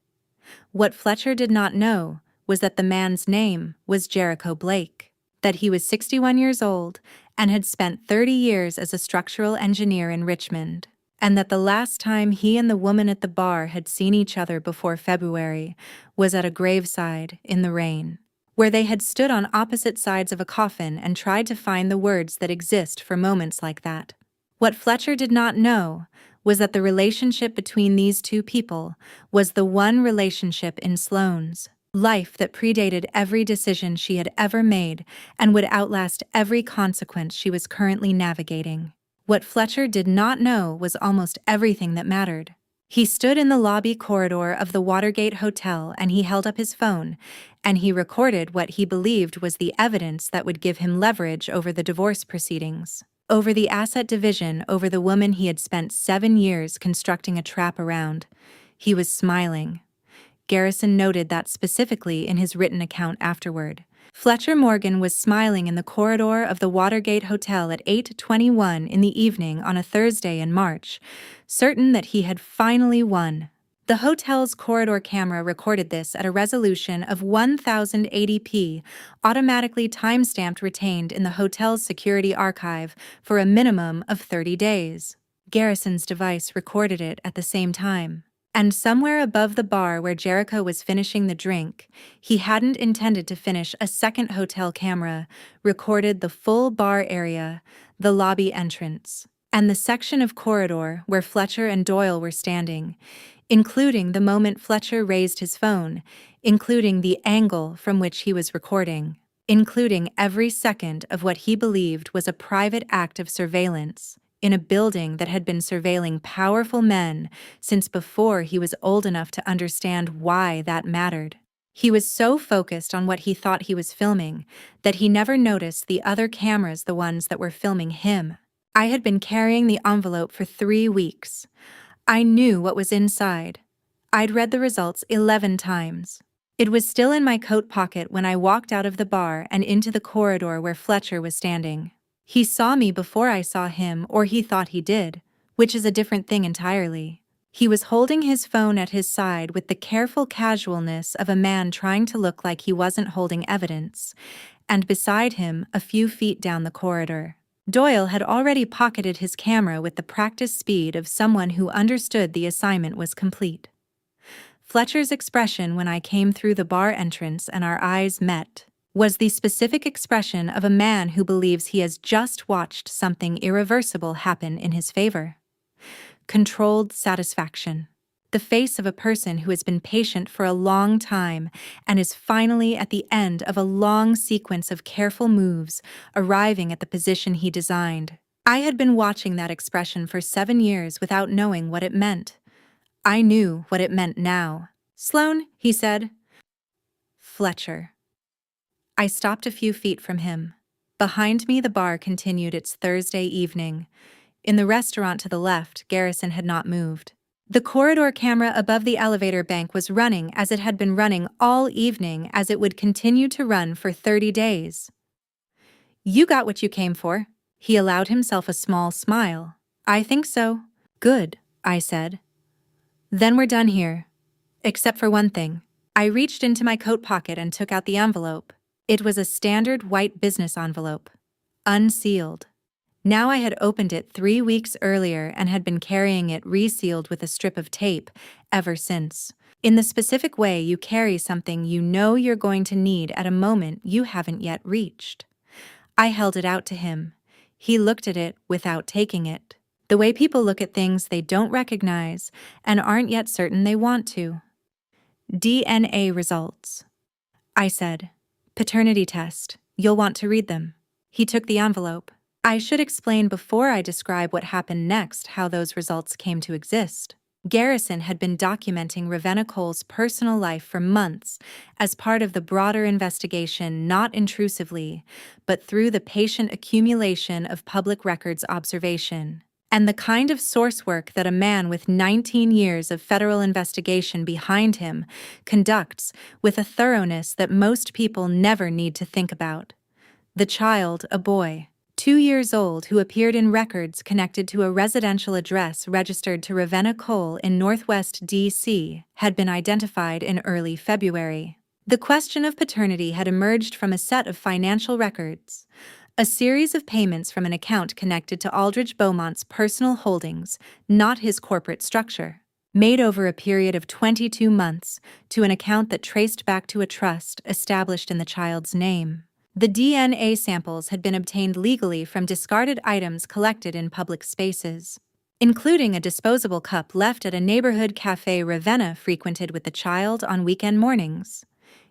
What Fletcher did not know was that the man's name was Jericho Blake, that he was 61 years old and had spent 30 years as a structural engineer in Richmond, and that the last time he and the woman at the bar had seen each other before February was at a graveside in the rain, where they had stood on opposite sides of a coffin and tried to find the words that exist for moments like that. What Fletcher did not know was that the relationship between these two people was the one relationship in Sloane's life that predated every decision she had ever made and would outlast every consequence she was currently navigating. What Fletcher did not know was almost everything that mattered. He stood in the lobby corridor of the Watergate Hotel and he held up his phone, and he recorded what he believed was the evidence that would give him leverage over the divorce proceedings, over the asset division, over the woman he had spent 7 years constructing a trap around. He was smiling. Garrison noted that specifically in his written account afterward. Fletcher Morgan was smiling in the corridor of the Watergate Hotel at 8:21 in the evening on a Thursday in March, certain that he had finally won. The hotel's corridor camera recorded this at a resolution of 1080p, automatically timestamped, retained in the hotel's security archive for a minimum of 30 days. Garrison's device recorded it at the same time. And somewhere above the bar where Jericho was finishing the drink, he hadn't intended to finish, a second hotel camera recorded the full bar area, the lobby entrance, and the section of corridor where Fletcher and Doyle were standing. including the moment Fletcher raised his phone, including the angle from which he was recording, including every second of what he believed was a private act of surveillance in a building that had been surveilling powerful men since before he was old enough to understand why that mattered. He was so focused on what he thought he was filming that he never noticed the other cameras, the ones that were filming him. I had been carrying the envelope for 3 weeks. I knew what was inside. I'd read the results 11 times. It was still in my coat pocket when I walked out of the bar and into the corridor where Fletcher was standing. He saw me before I saw him, or he thought he did, which is a different thing entirely. He was holding his phone at his side with the careful casualness of a man trying to look like he wasn't holding evidence, and beside him, a few feet down the corridor, Doyle had already pocketed his camera with the practiced speed of someone who understood the assignment was complete. Fletcher's expression when I came through the bar entrance and our eyes met was the specific expression of a man who believes he has just watched something irreversible happen in his favor. Controlled satisfaction. The face of a person who has been patient for a long time and is finally at the end of a long sequence of careful moves, arriving at the position he designed. I had been watching that expression for 7 years without knowing what it meant. I knew what it meant now. "Sloan," he said. "Fletcher." I stopped a few feet from him. Behind me, the bar continued its Thursday evening. In the restaurant to the left, Garrison had not moved. The corridor camera above the elevator bank was running as it had been running all evening, as it would continue to run for 30 days. "You got what you came for." He allowed himself a small smile. "I think so." "Good," I said. "Then we're done here. Except for one thing." I reached into my coat pocket and took out the envelope. It was a standard white business envelope, unsealed. Now I had opened it 3 weeks earlier and had been carrying it resealed with a strip of tape ever since. In the specific way you carry something you know you're going to need at a moment you haven't yet reached. I held it out to him. He looked at it without taking it. The way people look at things they don't recognize and aren't yet certain they want to. "DNA results," I said. "Paternity test. You'll want to read them." He took the envelope. I should explain before I describe what happened next how those results came to exist. Garrison had been documenting Ravenna Cole's personal life for months as part of the broader investigation, not intrusively, but through the patient accumulation of public records observation. And the kind of source work that a man with 19 years of federal investigation behind him conducts with a thoroughness that most people never need to think about. The child, a boy, 2 years old, who appeared in records connected to a residential address registered to Ravenna Cole in Northwest D.C., had been identified in early February. The question of paternity had emerged from a set of financial records, a series of payments from an account connected to Aldridge Beaumont's personal holdings, not his corporate structure, made over a period of 22 months to an account that traced back to a trust established in the child's name. The DNA samples had been obtained legally from discarded items collected in public spaces, including a disposable cup left at a neighborhood cafe Ravenna frequented with the child on weekend mornings.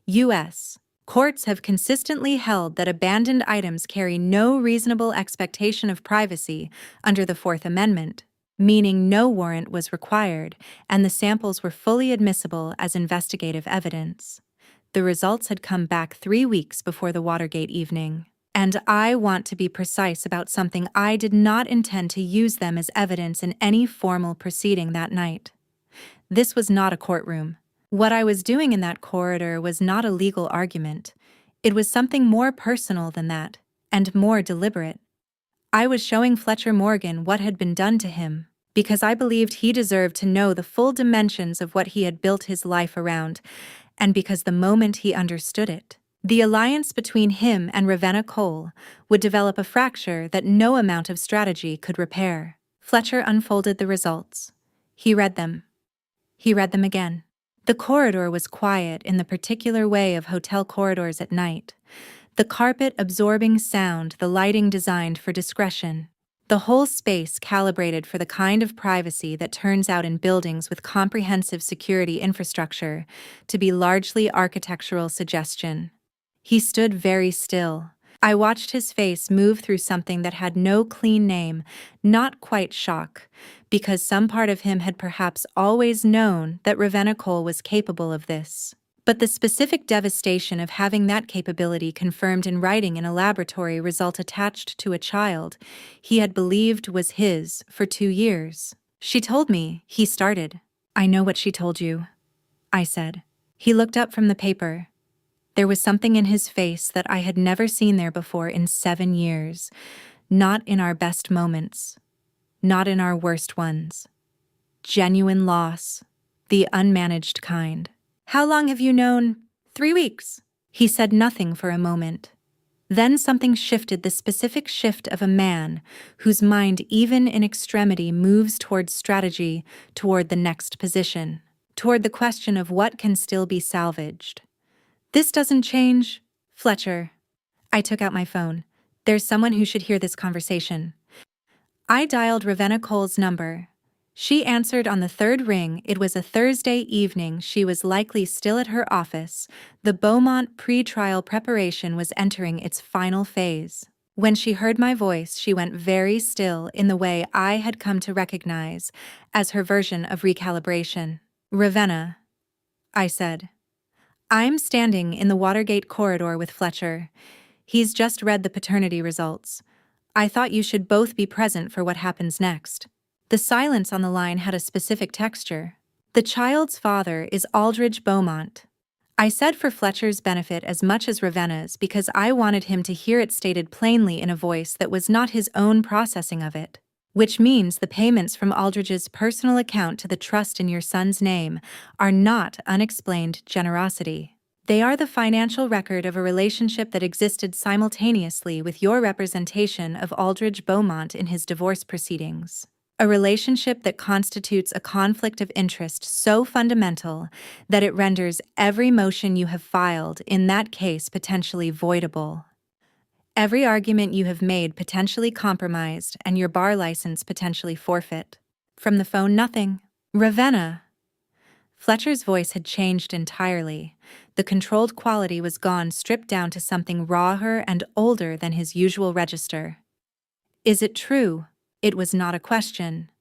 U.S. courts have consistently held that abandoned items carry no reasonable expectation of privacy under the Fourth Amendment, meaning no warrant was required, and the samples were fully admissible as investigative evidence. The results had come back 3 weeks before the Watergate evening. And I want to be precise about something: I did not intend to use them as evidence in any formal proceeding that night. This was not a courtroom. What I was doing in that corridor was not a legal argument. It was something more personal than that, and more deliberate. I was showing Fletcher Morgan what had been done to him, because I believed he deserved to know the full dimensions of what he had built his life around, and because the moment he understood it, the alliance between him and Ravenna Cole would develop a fracture that no amount of strategy could repair. Fletcher unfolded the results. He read them. He read them again. The corridor was quiet in the particular way of hotel corridors at night, the carpet absorbing sound, the lighting designed for discretion. The whole space calibrated for the kind of privacy that turns out in buildings with comprehensive security infrastructure to be largely architectural suggestion. He stood very still. I watched his face move through something that had no clean name, not quite shock, because some part of him had perhaps always known that Ravenna Cole was capable of this. But the specific devastation of having that capability confirmed in writing in a laboratory result attached to a child he had believed was his for 2 years. She told me, he started. I know what she told you, I said. He looked up from the paper. There was something in his face that I had never seen there before in 7 years. Not in our best moments. Not in our worst ones. Genuine loss. The unmanaged kind. How long have you known? 3 weeks. He said nothing for a moment. Then something shifted, the specific shift of a man whose mind even in extremity moves toward strategy, toward the next position, toward the question of what can still be salvaged. This doesn't change, Fletcher. I took out my phone. There's someone who should hear this conversation. I dialed Ravenna Cole's number. She answered on the third ring. It was a Thursday evening. She was likely still at her office. The Beaumont pre-trial preparation was entering its final phase. When she heard my voice, she went very still in the way I had come to recognize as her version of recalibration. Ravenna, I said. I'm standing in the Watergate corridor with Fletcher. He's just read the paternity results. I thought you should both be present for what happens next. The silence on the line had a specific texture. The child's father is Aldridge Beaumont. I said for Fletcher's benefit as much as Ravenna's because I wanted him to hear it stated plainly in a voice that was not his own processing of it. Which means the payments from Aldridge's personal account to the trust in your son's name are not unexplained generosity. They are the financial record of a relationship that existed simultaneously with your representation of Aldridge Beaumont in his divorce proceedings. A relationship that constitutes a conflict of interest so fundamental that it renders every motion you have filed in that case potentially voidable. Every argument you have made potentially compromised and your bar license potentially forfeit. From the phone, nothing. Ravenna. Fletcher's voice had changed entirely. The controlled quality was gone, stripped down to something rawer and older than his usual register. Is it true? It was not a question.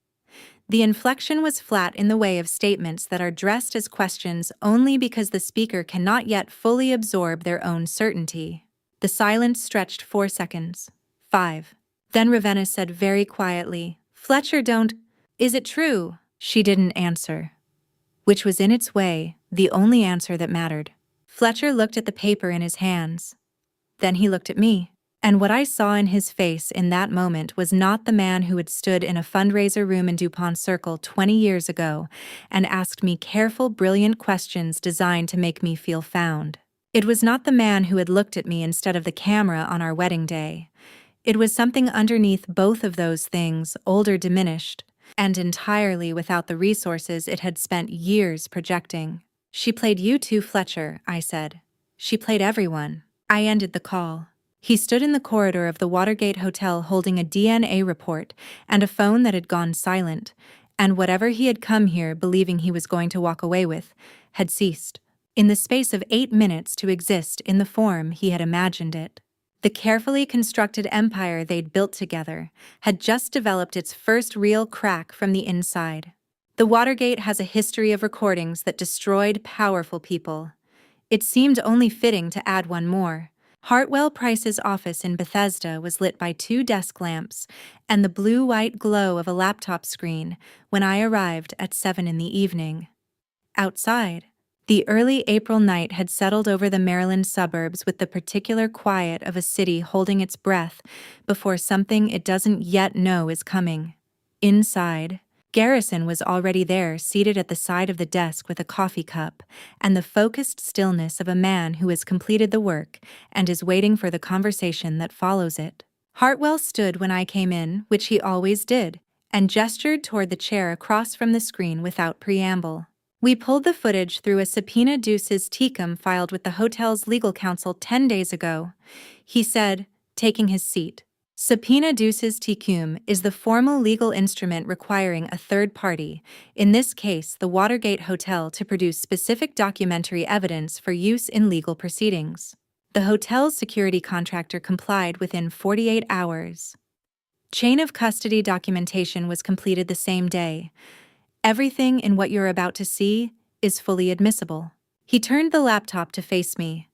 The inflection was flat in the way of statements that are dressed as questions only because the speaker cannot yet fully absorb their own certainty. The silence stretched 4 seconds. 5. Then Ravenna said very quietly, Fletcher, don't. Is it true? She didn't answer. Which was in its way the only answer that mattered. Fletcher looked at the paper in his hands. Then he looked at me. And what I saw in his face in that moment was not the man who had stood in a fundraiser room in DuPont Circle 20 years ago and asked me careful, brilliant questions designed to make me feel found. It was not the man who had looked at me instead of the camera on our wedding day. It was something underneath both of those things, older, diminished, and entirely without the resources it had spent years projecting. She played you too, Fletcher, I said. She played everyone. I ended the call. He stood in the corridor of the Watergate Hotel holding a DNA report and a phone that had gone silent, and whatever he had come here believing he was going to walk away with had ceased. In the space of 8 minutes to exist in the form he had imagined it. The carefully constructed empire they'd built together had just developed its first real crack from the inside. The Watergate has a history of recordings that destroyed powerful people. It seemed only fitting to add one more. Hartwell Price's office in Bethesda was lit by 2 desk lamps and the blue-white glow of a laptop screen when I arrived at 7 in the evening. Outside, the early April night had settled over the Maryland suburbs with the particular quiet of a city holding its breath before something it doesn't yet know is coming. Inside, Garrison was already there, seated at the side of the desk with a coffee cup and the focused stillness of a man who has completed the work and is waiting for the conversation that follows it. Hartwell stood when I came in, which he always did, and gestured toward the chair across from the screen without preamble. We pulled the footage through a subpoena duces tecum filed with the hotel's legal counsel 10 days ago, he said, taking his seat. Subpoena duces tecum is the formal legal instrument requiring a third party, in this case the Watergate Hotel, to produce specific documentary evidence for use in legal proceedings. The hotel's security contractor complied within 48 hours. Chain of custody documentation was completed the same day. Everything in what you're about to see is fully admissible. He turned the laptop to face me.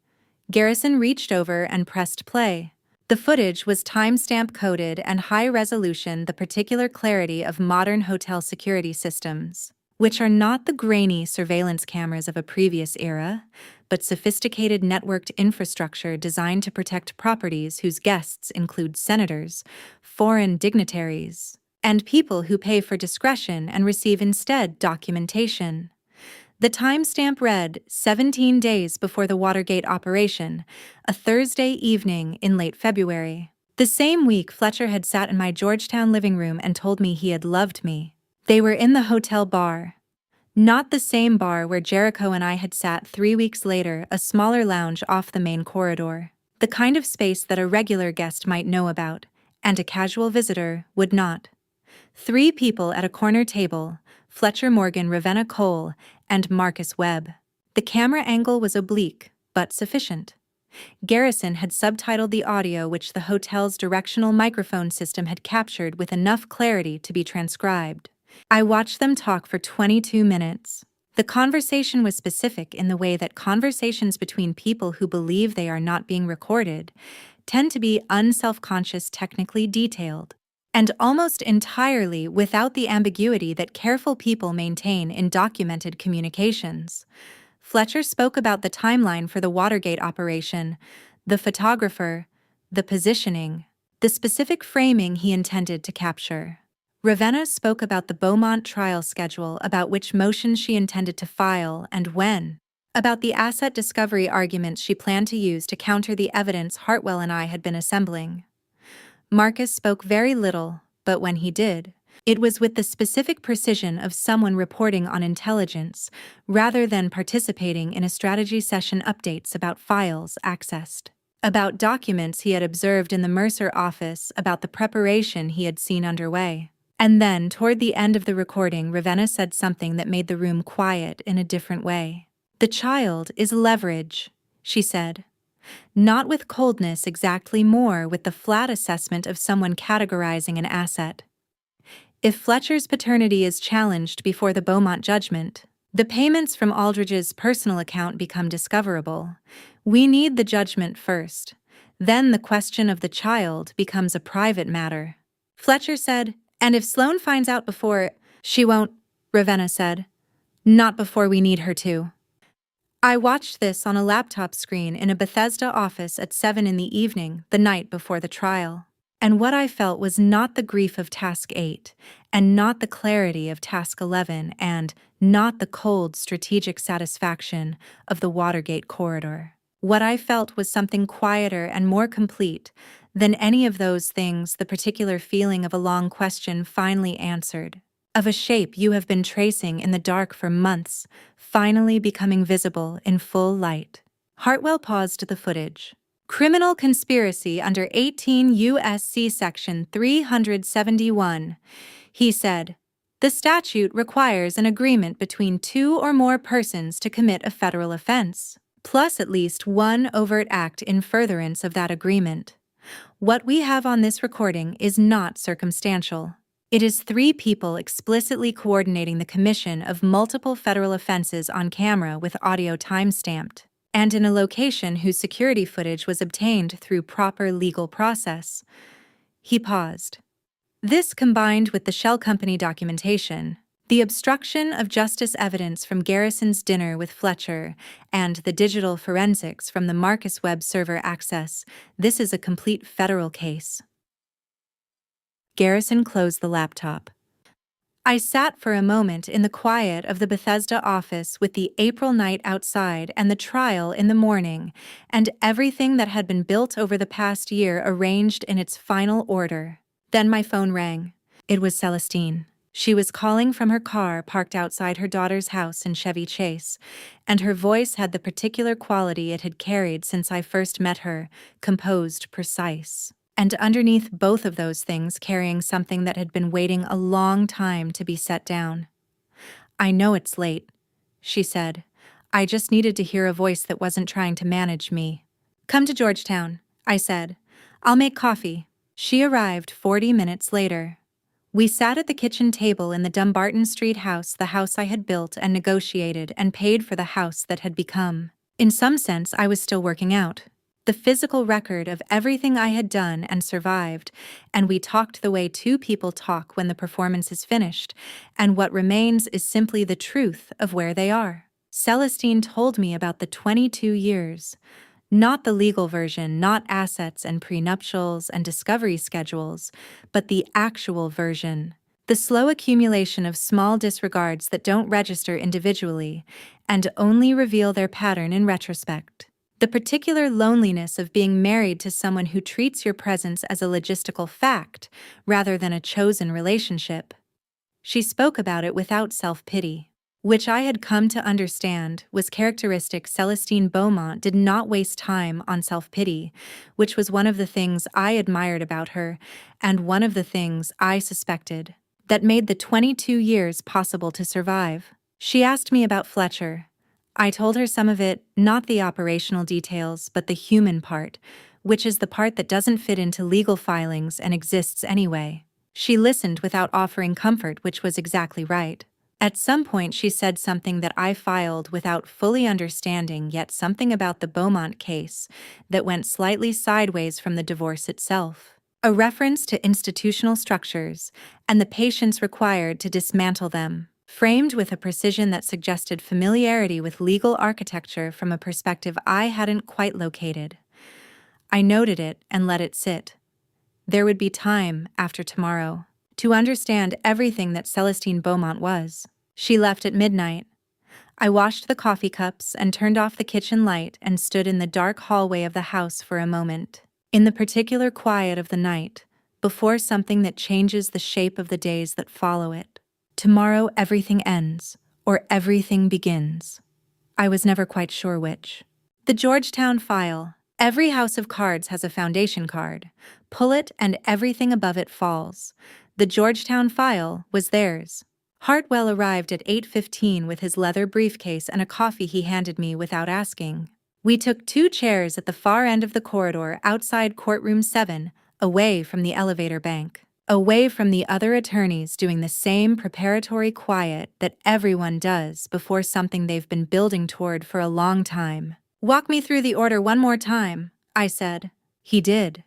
Garrison reached over and pressed play. The footage was timestamp coded and high resolution, the particular clarity of modern hotel security systems, which are not the grainy surveillance cameras of a previous era, but sophisticated networked infrastructure designed to protect properties whose guests include senators, foreign dignitaries, and people who pay for discretion and receive instead documentation. The timestamp read 17 days before the Watergate operation, a Thursday evening in late February. The same week, Fletcher had sat in my Georgetown living room and told me he had loved me. They were in the hotel bar. Not the same bar where Jericho and I had sat 3 weeks later, a smaller lounge off the main corridor. The kind of space that a regular guest might know about, and a casual visitor would not. 3 people at a corner table, Fletcher Morgan, Ravenna Cole, and Marcus Webb. The camera angle was oblique, but sufficient. Garrison had subtitled the audio which the hotel's directional microphone system had captured with enough clarity to be transcribed. I watched them talk for 22 minutes. The conversation was specific in the way that conversations between people who believe they are not being recorded tend to be unself-conscious, technically detailed, and almost entirely without the ambiguity that careful people maintain in documented communications. Fletcher spoke about the timeline for the Watergate operation, the photographer, the positioning, the specific framing he intended to capture. Ravenna spoke about the Beaumont trial schedule, about which motions she intended to file and when, about the asset discovery arguments she planned to use to counter the evidence Hartwell and I had been assembling. Marcus spoke very little, but when he did, it was with the specific precision of someone reporting on intelligence, rather than participating in a strategy session. Updates about files accessed, about documents he had observed in the Mercer office, about the preparation he had seen underway. And then, toward the end of the recording, Ravenna said something that made the room quiet in a different way. "The child is leverage," she said. Not with coldness exactly, more with the flat assessment of someone categorizing an asset. If Fletcher's paternity is challenged before the Beaumont judgment, the payments from Aldridge's personal account become discoverable. We need the judgment first. Then the question of the child becomes a private matter. Fletcher said, "And if Sloan finds out before—" "She won't," Ravenna said. "Not before we need her to." I watched this on a laptop screen in a Bethesda office at 7 in the evening, the night before the trial. And what I felt was not the grief of Task 8, and not the clarity of Task 11, and not the cold strategic satisfaction of the Watergate corridor. What I felt was something quieter and more complete than any of those things, the particular feeling of a long question finally answered, of a shape you have been tracing in the dark for months, finally becoming visible in full light. Hartwell paused the footage. "Criminal conspiracy under 18 U.S.C. Section 371, he said. "The statute requires an agreement between 2 or more persons to commit a federal offense, plus at least one overt act in furtherance of that agreement. What we have on this recording is not circumstantial. It is 3 people explicitly coordinating the commission of multiple federal offenses on camera with audio time-stamped, and in a location whose security footage was obtained through proper legal process." He paused. "This, combined with the shell company documentation, the obstruction of justice evidence from Garrison's dinner with Fletcher, and the digital forensics from the Marcus Webb server access, this is a complete federal case." Garrison closed the laptop. I sat for a moment in the quiet of the Bethesda office with the April night outside and the trial in the morning, and everything that had been built over the past year arranged in its final order. Then my phone rang. It was Celestine. She was calling from her car parked outside her daughter's house in Chevy Chase, and her voice had the particular quality it had carried since I first met her, composed, precise. And underneath both of those things carrying something that had been waiting a long time to be set down. "I know it's late," she said. "I just needed to hear a voice that wasn't trying to manage me." "Come to Georgetown," I said. "I'll make coffee." She arrived 40 minutes later. We sat at the kitchen table in the Dumbarton Street house, the house I had built and negotiated and paid for, the house that had become. In some sense, I was still working out the physical record of everything I had done and survived, and we talked the way two people talk when the performance is finished, and what remains is simply the truth of where they are. Celestine told me about the 22 years. Not the legal version, not assets and prenuptials and discovery schedules, but the actual version. The slow accumulation of small disregards that don't register individually and only reveal their pattern in retrospect. The particular loneliness of being married to someone who treats your presence as a logistical fact rather than a chosen relationship. She spoke about it without self-pity, which I had come to understand was characteristic. Celestine Beaumont did not waste time on self-pity, which was one of the things I admired about her, and one of the things I suspected that made the 22 years possible to survive. She asked me about Fletcher. I told her some of it, not the operational details, but the human part, which is the part that doesn't fit into legal filings and exists anyway. She listened without offering comfort, which was exactly right. At some point she said something that I filed without fully understanding, yet something about the Beaumont case that went slightly sideways from the divorce itself. A reference to institutional structures and the patience required to dismantle them, framed with a precision that suggested familiarity with legal architecture from a perspective I hadn't quite located. I noted it and let it sit. There would be time, after tomorrow, to understand everything that Celestine Beaumont was. She left at midnight. I washed the coffee cups and turned off the kitchen light and stood in the dark hallway of the house for a moment. In the particular quiet of the night, before something that changes the shape of the days that follow it. Tomorrow everything ends, or everything begins. I was never quite sure which. The Georgetown file. Every house of cards has a foundation card. Pull it and everything above it falls. The Georgetown file was theirs. Hartwell arrived at 8:15 with his leather briefcase and a coffee he handed me without asking. We took 2 chairs at the far end of the corridor outside courtroom 7, away from the elevator bank, away from the other attorneys doing the same preparatory quiet that everyone does before something they've been building toward for a long time. "Walk me through the order one more time," I said. He did.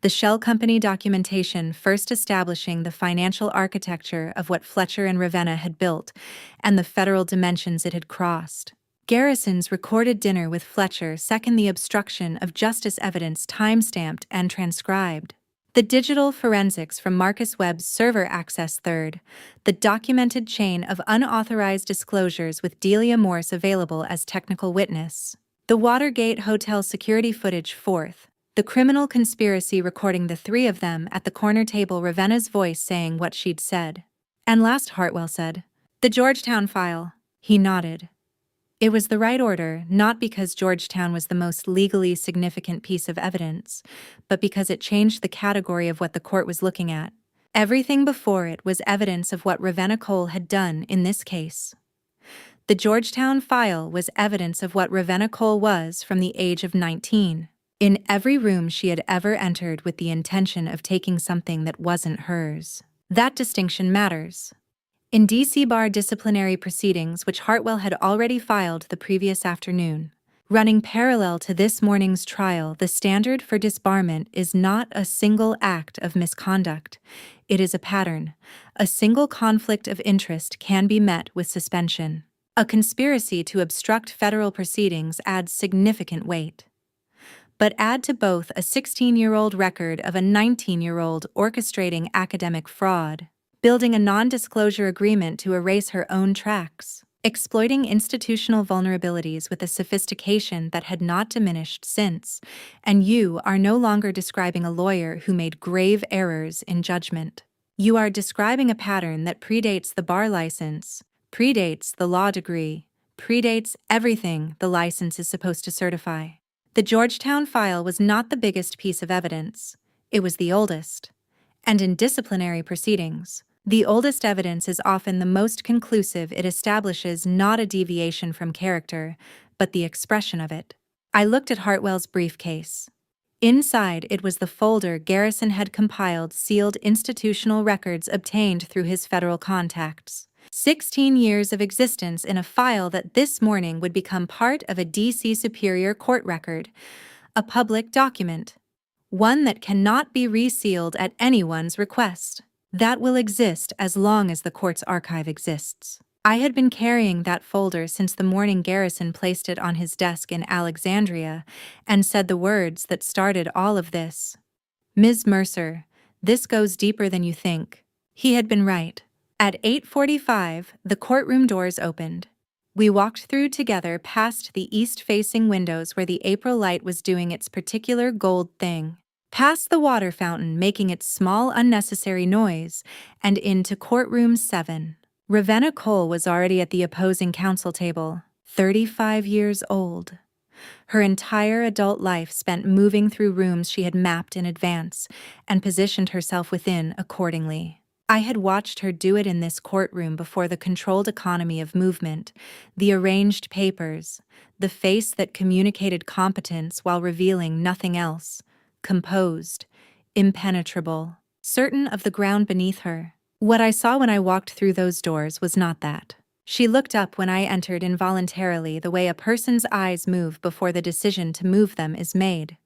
The shell company documentation first establishing the financial architecture of what Fletcher and Ravenna had built and the federal dimensions it had crossed. Garrison's recorded dinner with Fletcher second, the obstruction of justice evidence time-stamped and transcribed. The digital forensics from Marcus Webb's server access third, the documented chain of unauthorized disclosures with Delia Morse available as technical witness. The Watergate Hotel security footage fourth, the criminal conspiracy recording the 3 of them at the corner table, Ravenna's voice saying what she'd said. And last, Hartwell said, "The Georgetown file." He nodded. It was the right order, not because Georgetown was the most legally significant piece of evidence, but because it changed the category of what the court was looking at. Everything before it was evidence of what Ravenna Cole had done in this case. The Georgetown file was evidence of what Ravenna Cole was from the age of 19. In every room she had ever entered with the intention of taking something that wasn't hers. That distinction matters. In D.C. bar disciplinary proceedings, which Hartwell had already filed the previous afternoon, running parallel to this morning's trial, the standard for disbarment is not a single act of misconduct. It is a pattern. A single conflict of interest can be met with suspension. A conspiracy to obstruct federal proceedings adds significant weight. But add to both a 16-year-old record of a 19-year-old orchestrating academic fraud, building a non-disclosure agreement to erase her own tracks, exploiting institutional vulnerabilities with a sophistication that had not diminished since, and you are no longer describing a lawyer who made grave errors in judgment. You are describing a pattern that predates the bar license, predates the law degree, predates everything the license is supposed to certify. The Georgetown file was not the biggest piece of evidence. It was the oldest. And in disciplinary proceedings, the oldest evidence is often the most conclusive. It establishes not a deviation from character, but the expression of it. I looked at Hartwell's briefcase. Inside, it was the folder Garrison had compiled sealed institutional records obtained through his federal contacts. 16 years of existence in a file that this morning would become part of a D.C. Superior Court record, a public document, one that cannot be resealed at anyone's request. That will exist as long as the court's archive exists. I had been carrying that folder since the morning Garrison placed it on his desk in Alexandria and said the words that started all of this. Ms. Mercer, this goes deeper than you think. He had been right. At 8:45, the courtroom doors opened. We walked through together past the east-facing windows where the April light was doing its particular gold thing, past the water fountain making its small unnecessary noise, and into courtroom 7. Ravenna Cole was already at the opposing counsel table, 35 years old. Her entire adult life spent moving through rooms she had mapped in advance and positioned herself within accordingly. I had watched her do it in this courtroom before the controlled economy of movement, the arranged papers, the face that communicated competence while revealing nothing else, composed, impenetrable, certain of the ground beneath her. What I saw when I walked through those doors was not that. She looked up when I entered involuntarily, the way a person's eyes move before the decision to move them is made.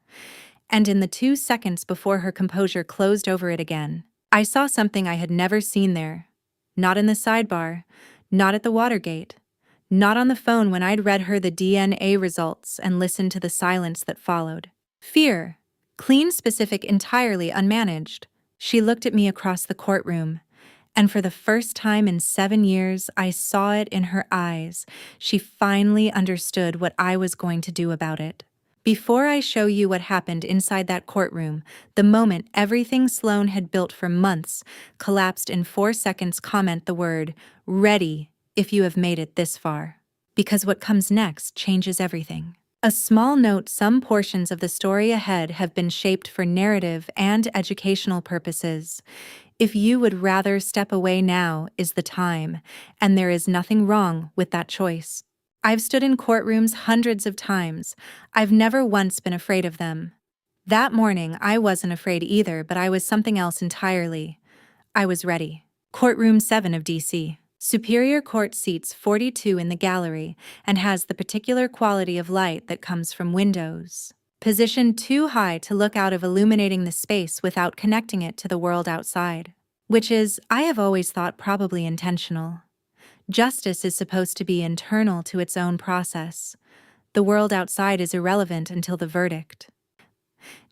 And in the 2 seconds before her composure closed over it again, I saw something I had never seen there. Not in the sidebar, not at the Watergate, not on the phone when I'd read her the DNA results and listened to the silence that followed. Fear. Clean, specific, entirely unmanaged. She looked at me across the courtroom. And for the first time in 7 years, I saw it in her eyes. She finally understood what I was going to do about it. Before I show you what happened inside that courtroom, the moment everything Sloan had built for months collapsed in 4 seconds, comment the word, ready, if you have made it this far. Because what comes next changes everything. A small note: some portions of the story ahead have been shaped for narrative and educational purposes. If you would rather step away, now is the time, and there is nothing wrong with that choice. I've stood in courtrooms hundreds of times. I've never once been afraid of them. That morning, I wasn't afraid either, but I was something else entirely. I was ready. Courtroom 7 of D.C. Superior Court seats 42 in the gallery and has the particular quality of light that comes from windows, positioned too high to look out of, illuminating the space without connecting it to the world outside. Which is, I have always thought, probably intentional. Justice is supposed to be internal to its own process. The world outside is irrelevant until the verdict.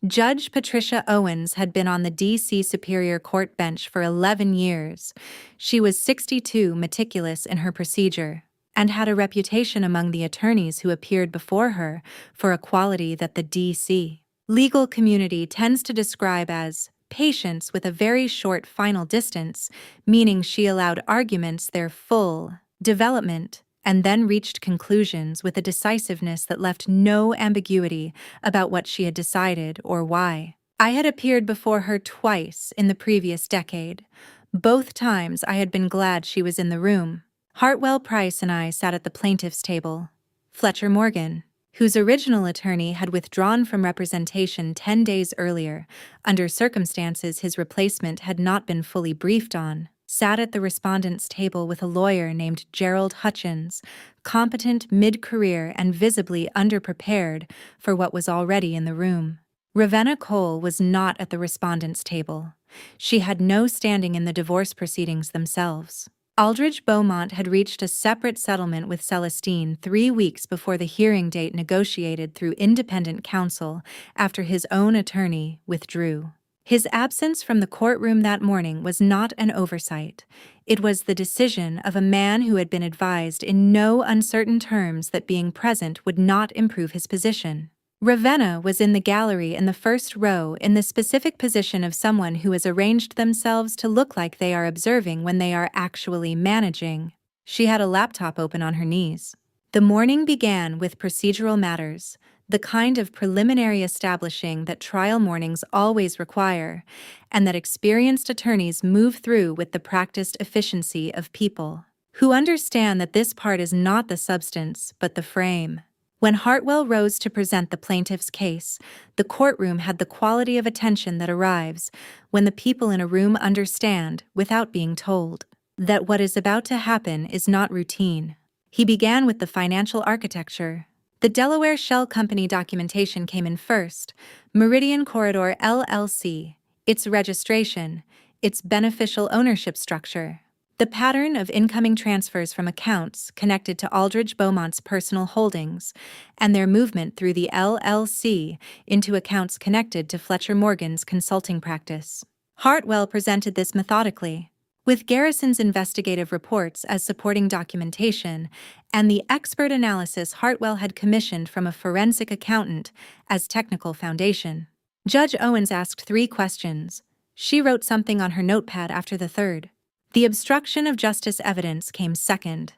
Judge Patricia Owens had been on the D.C. Superior Court bench for 11 years. She was 62, meticulous in her procedure, and had a reputation among the attorneys who appeared before her for a quality that the D.C. legal community tends to describe as patience with a very short final distance, meaning she allowed arguments their full development and then reached conclusions with a decisiveness that left no ambiguity about what she had decided or why. I had appeared before her twice in the previous decade. Both times I had been glad she was in the room. Hartwell Price and I sat at the plaintiff's table. Fletcher Morgan, whose original attorney had withdrawn from representation 10 days earlier, under circumstances his replacement had not been fully briefed on, sat at the respondent's table with a lawyer named Gerald Hutchins, competent mid-career and visibly underprepared for what was already in the room. Ravenna Cole was not at the respondent's table. She had no standing in the divorce proceedings themselves. Aldridge Beaumont had reached a separate settlement with Celestine 3 weeks before the hearing date, negotiated through independent counsel after his own attorney withdrew. His absence from the courtroom that morning was not an oversight. It was the decision of a man who had been advised in no uncertain terms that being present would not improve his position. Ravenna was in the gallery in the first row, in the specific position of someone who has arranged themselves to look like they are observing when they are actually managing. She had a laptop open on her knees. The morning began with procedural matters, the kind of preliminary establishing that trial mornings always require, and that experienced attorneys move through with the practiced efficiency of people who understand that this part is not the substance but the frame. When Hartwell rose to present the plaintiff's case, the courtroom had the quality of attention that arrives when the people in a room understand, without being told, that what is about to happen is not routine. He began with the financial architecture. The Delaware Shell Company documentation came in first, Meridian Corridor LLC, its registration, its beneficial ownership structure, the pattern of incoming transfers from accounts connected to Aldridge Beaumont's personal holdings, and their movement through the LLC into accounts connected to Fletcher Morgan's consulting practice. Hartwell presented this methodically, with Garrison's investigative reports as supporting documentation and the expert analysis Hartwell had commissioned from a forensic accountant as technical foundation. Judge Owens asked 3 questions. She wrote something on her notepad after the third. The obstruction of justice evidence came second.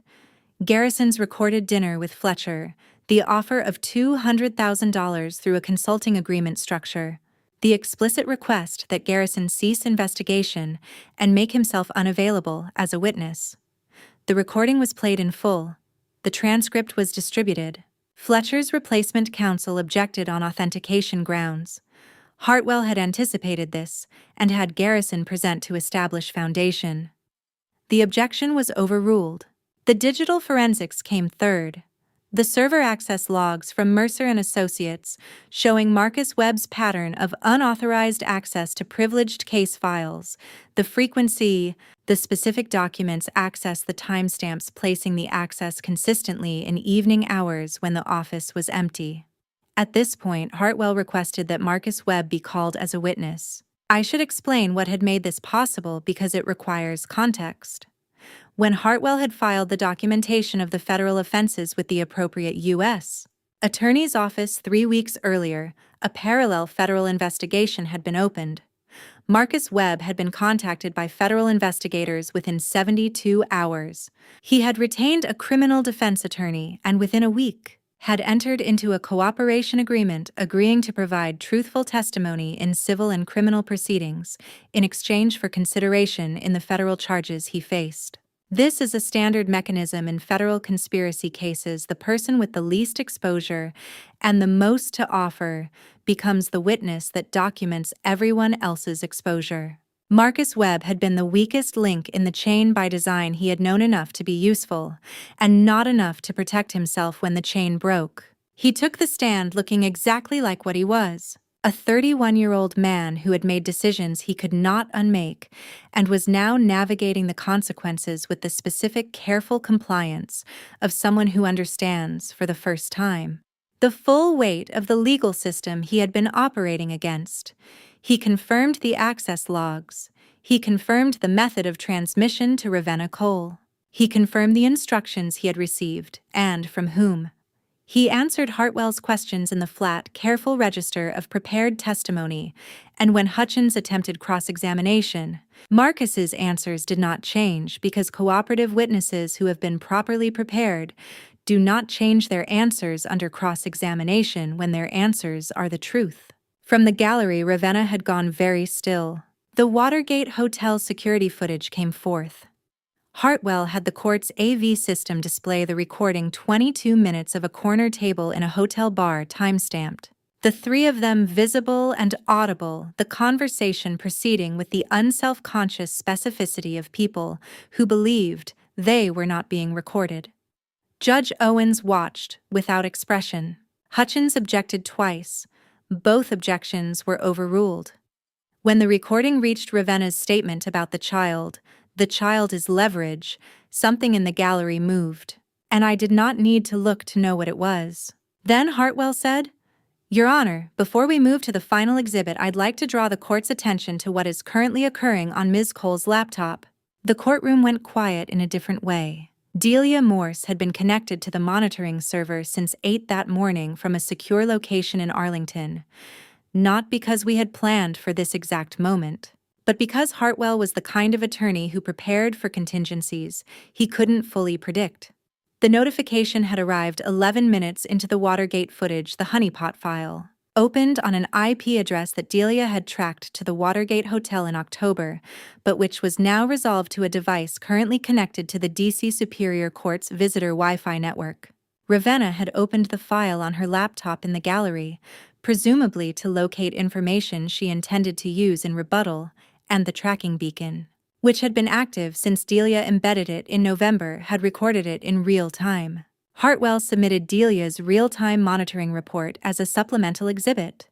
Garrison's recorded dinner with Fletcher, the offer of $200,000 through a consulting agreement structure, the explicit request that Garrison cease investigation and make himself unavailable as a witness. The recording was played in full. The transcript was distributed. Fletcher's replacement counsel objected on authentication grounds. Hartwell had anticipated this and had Garrison present to establish foundation. The objection was overruled. The digital forensics came third. The server access logs from Mercer and Associates showing Marcus Webb's pattern of unauthorized access to privileged case files, the frequency, the specific documents access, the timestamps placing the access consistently in evening hours when the office was empty. At this point, Hartwell requested that Marcus Webb be called as a witness. I should explain what had made this possible because it requires context. When Hartwell had filed the documentation of the federal offenses with the appropriate U.S. Attorney's Office 3 weeks earlier, a parallel federal investigation had been opened. Marcus Webb had been contacted by federal investigators within 72 hours. He had retained a criminal defense attorney and within a week had entered into a cooperation agreement agreeing to provide truthful testimony in civil and criminal proceedings in exchange for consideration in the federal charges he faced. This is a standard mechanism in federal conspiracy cases. The person with the least exposure and the most to offer becomes the witness that documents everyone else's exposure. Marcus Webb had been the weakest link in the chain by design. He had known enough to be useful, and not enough to protect himself when the chain broke. He took the stand looking exactly like what he was, a 31-year-old man who had made decisions he could not unmake, and was now navigating the consequences with the specific, careful compliance of someone who understands for the first time the full weight of the legal system he had been operating against. He confirmed the access logs. He confirmed the method of transmission to Ravenna Cole. He confirmed the instructions he had received, and from whom. He answered Hartwell's questions in the flat, careful register of prepared testimony, and when Hutchins attempted cross-examination, Marcus's answers did not change because cooperative witnesses who have been properly prepared do not change their answers under cross-examination when their answers are the truth. From the gallery, Ravenna had gone very still. The Watergate Hotel security footage came forth. Hartwell had the court's AV system display the recording 22 minutes of a corner table in a hotel bar time-stamped. The 3 of them visible and audible, the conversation proceeding with the unself-conscious specificity of people who believed they were not being recorded. Judge Owens watched, without expression. Hutchins objected twice. Both objections were overruled. When the recording reached Ravenna's statement about the child is leverage, something in the gallery moved, and I did not need to look to know what it was. Then Hartwell said, "Your Honor, before we move to the final exhibit, I'd like to draw the court's attention to what is currently occurring on Ms. Cole's laptop." The courtroom went quiet in a different way. Delia Morse had been connected to the monitoring server since 8 that morning from a secure location in Arlington, not because we had planned for this exact moment, but because Hartwell was the kind of attorney who prepared for contingencies he couldn't fully predict. The notification had arrived 11 minutes into the Watergate footage, the honeypot file, opened on an IP address that Delia had tracked to the Watergate Hotel in October, but which was now resolved to a device currently connected to the DC Superior Court's visitor Wi-Fi network. Ravenna had opened the file on her laptop in the gallery, presumably to locate information she intended to use in rebuttal, and the tracking beacon, which had been active since Delia embedded it in November, had recorded it in real time. Hartwell submitted Delia's real-time monitoring report as a supplemental exhibit.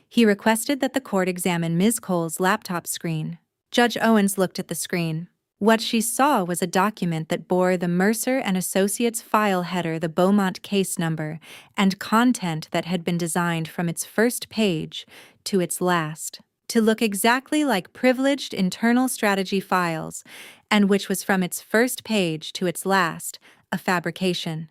He requested that the court examine Ms. Cole's laptop screen. Judge Owens looked at the screen. What she saw was a document that bore the Mercer and Associates file header, the Beaumont case number, and content that had been designed from its first page to its last to look exactly like privileged internal strategy files, and which was from its first page to its last, a fabrication.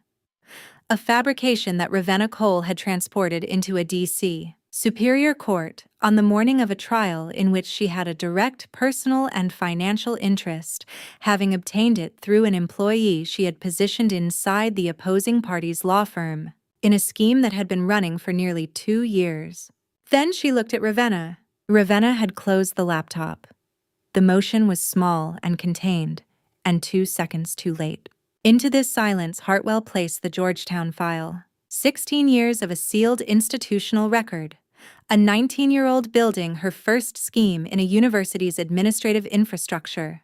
A fabrication that Ravenna Cole had transported into a DC Superior Court on the morning of a trial in which she had a direct personal and financial interest, having obtained it through an employee she had positioned inside the opposing party's law firm, in a scheme that had been running for nearly 2 years. Then she looked at Ravenna. Ravenna had closed the laptop. The motion was small and contained, and 2 seconds too late. Into this silence, Hartwell placed the Georgetown file. 16 years of a sealed institutional record. A 19-year-old building her first scheme in a university's administrative infrastructure.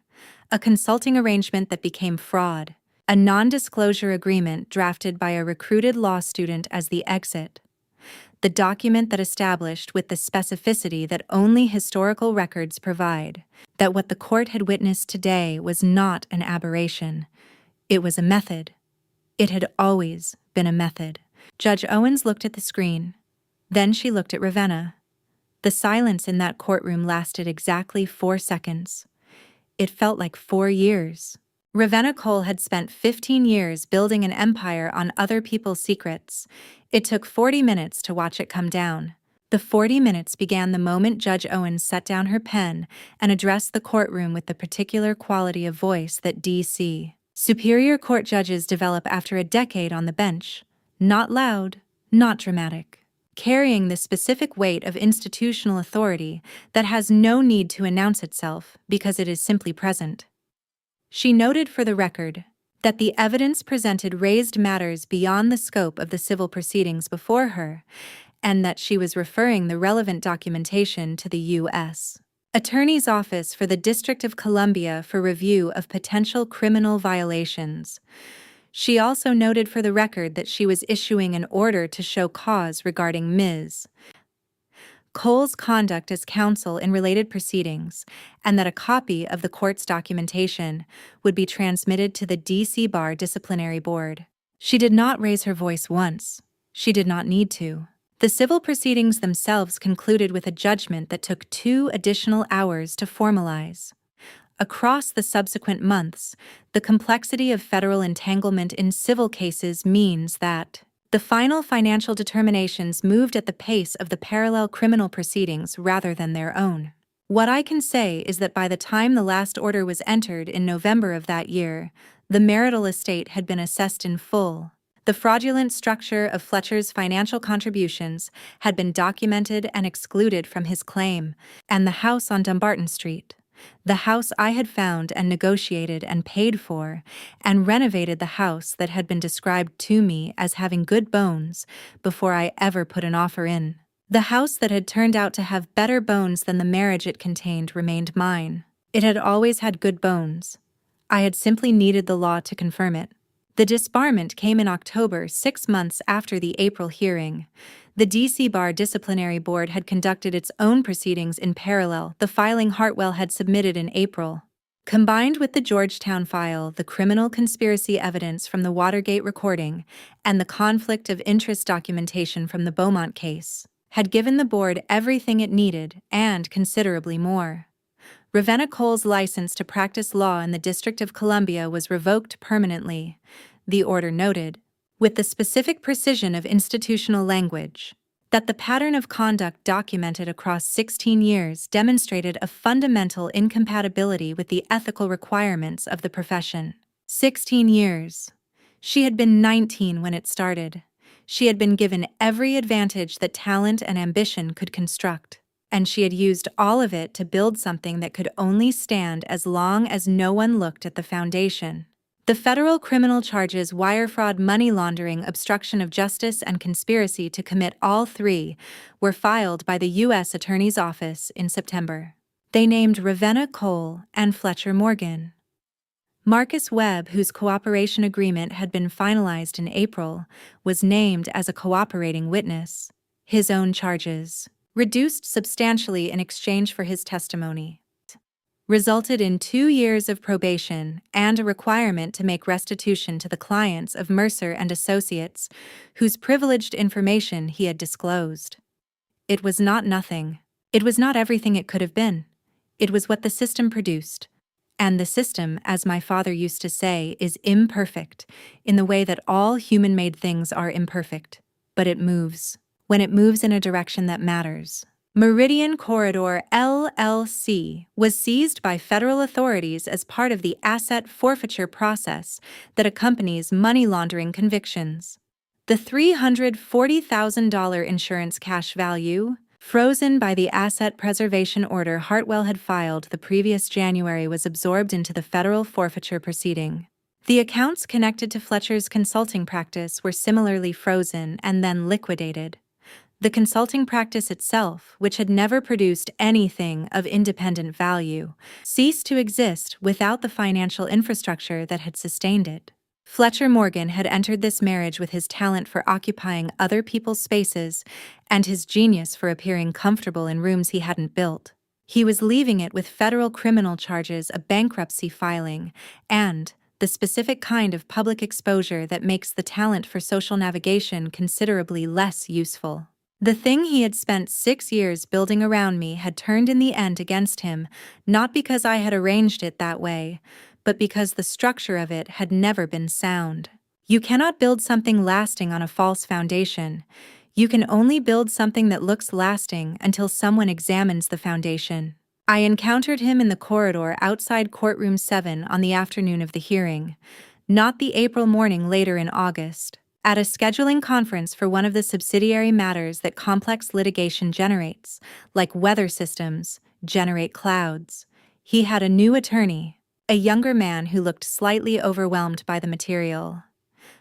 A consulting arrangement that became fraud. A non-disclosure agreement drafted by a recruited law student as the exit. The document that established with the specificity that only historical records provide that what the court had witnessed today was not an aberration. It was a method. It had always been a method. Judge Owens looked at the screen. Then she looked at Ravenna. The silence in that courtroom lasted exactly 4 seconds. It felt like 4 years. Ravenna Cole had spent 15 years building an empire on other people's secrets. It took 40 minutes to watch it come down. The 40 minutes began the moment Judge Owens set down her pen and addressed the courtroom with the particular quality of voice that D.C. Superior Court judges develop after a decade on the bench. Not loud, not dramatic. Carrying the specific weight of institutional authority that has no need to announce itself because it is simply present. She noted for the record that the evidence presented raised matters beyond the scope of the civil proceedings before her, and that she was referring the relevant documentation to the U.S. Attorney's Office for the District of Columbia for review of potential criminal violations. She also noted for the record that she was issuing an order to show cause regarding Ms. Cole's conduct as counsel in related proceedings, and that a copy of the court's documentation would be transmitted to the D.C. Bar Disciplinary Board. She did not raise her voice once. She did not need to. The civil proceedings themselves concluded with a judgment that took 2 additional hours to formalize. Across the subsequent months, the complexity of federal entanglement in civil cases means that the final financial determinations moved at the pace of the parallel criminal proceedings rather than their own. What I can say is that by the time the last order was entered in November of that year, the marital estate had been assessed in full. The fraudulent structure of Fletcher's financial contributions had been documented and excluded from his claim, and the house on Dumbarton Street, the house I had found and negotiated and paid for, and renovated the house that had been described to me as having good bones before I ever put an offer in. The house that had turned out to have better bones than the marriage it contained remained mine. It had always had good bones. I had simply needed the law to confirm it. The disbarment came in October, 6 months after the April hearing. The D.C. Bar Disciplinary Board had conducted its own proceedings in parallel, the filing Hartwell had submitted in April. Combined with the Georgetown file, the criminal conspiracy evidence from the Watergate recording, and the conflict of interest documentation from the Beaumont case, had given the board everything it needed and considerably more. Ravenna Cole's license to practice law in the District of Columbia was revoked permanently, the order noted, with the specific precision of institutional language, that the pattern of conduct documented across 16 years demonstrated a fundamental incompatibility with the ethical requirements of the profession. 16 years. She had been 19 when it started. She had been given every advantage that talent and ambition could construct, and she had used all of it to build something that could only stand as long as no one looked at the foundation. The federal criminal charges wire fraud, money laundering, obstruction of justice, and conspiracy to commit all three were filed by the U.S. Attorney's Office in September. They named Ravenna Cole and Fletcher Morgan. Marcus Webb, whose cooperation agreement had been finalized in April, was named as a cooperating witness. His own charges, reduced substantially in exchange for his testimony, resulted in 2 years of probation and a requirement to make restitution to the clients of Mercer and Associates, whose privileged information he had disclosed. It was not nothing. It was not everything it could have been. It was what the system produced. And the system, as my father used to say, is imperfect, in the way that all human-made things are imperfect. But it moves. When it moves in a direction that matters. Meridian Corridor LLC was seized by federal authorities as part of the asset forfeiture process that accompanies money laundering convictions. The $340,000 insurance cash value, frozen by the asset preservation order Hartwell had filed the previous January, was absorbed into the federal forfeiture proceeding. The accounts connected to Fletcher's consulting practice were similarly frozen and then liquidated. The consulting practice itself, which had never produced anything of independent value, ceased to exist without the financial infrastructure that had sustained it. Fletcher Morgan had entered this marriage with his talent for occupying other people's spaces and his genius for appearing comfortable in rooms he hadn't built. He was leaving it with federal criminal charges, a bankruptcy filing, and the specific kind of public exposure that makes the talent for social navigation considerably less useful. The thing he had spent 6 years building around me had turned in the end against him, not because I had arranged it that way, but because the structure of it had never been sound. You cannot build something lasting on a false foundation. You can only build something that looks lasting until someone examines the foundation. I encountered him in the corridor outside courtroom 7 on the afternoon of the hearing, not the April morning later in August. At a scheduling conference for one of the subsidiary matters that complex litigation generates, like weather systems, generate clouds. He had a new attorney, a younger man who looked slightly overwhelmed by the material.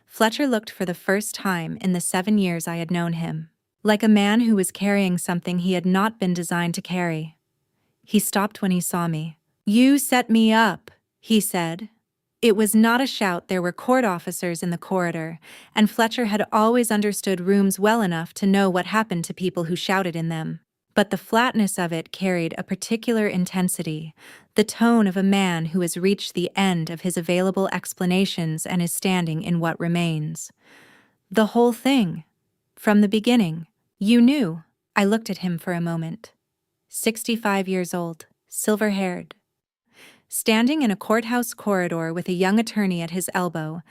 Fletcher looked for the first time in the 7 years I had known him, like a man who was carrying something he had not been designed to carry. He stopped when he saw me. "You set me up," he said. It was not a shout. There were court officers in the corridor, and Fletcher had always understood rooms well enough to know what happened to people who shouted in them. But the flatness of it carried a particular intensity, the tone of a man who has reached the end of his available explanations and is standing in what remains. The whole thing. From the beginning. You knew. I looked at him for a moment. 65 years old, silver-haired, standing in a courthouse corridor with a young attorney at his elbow,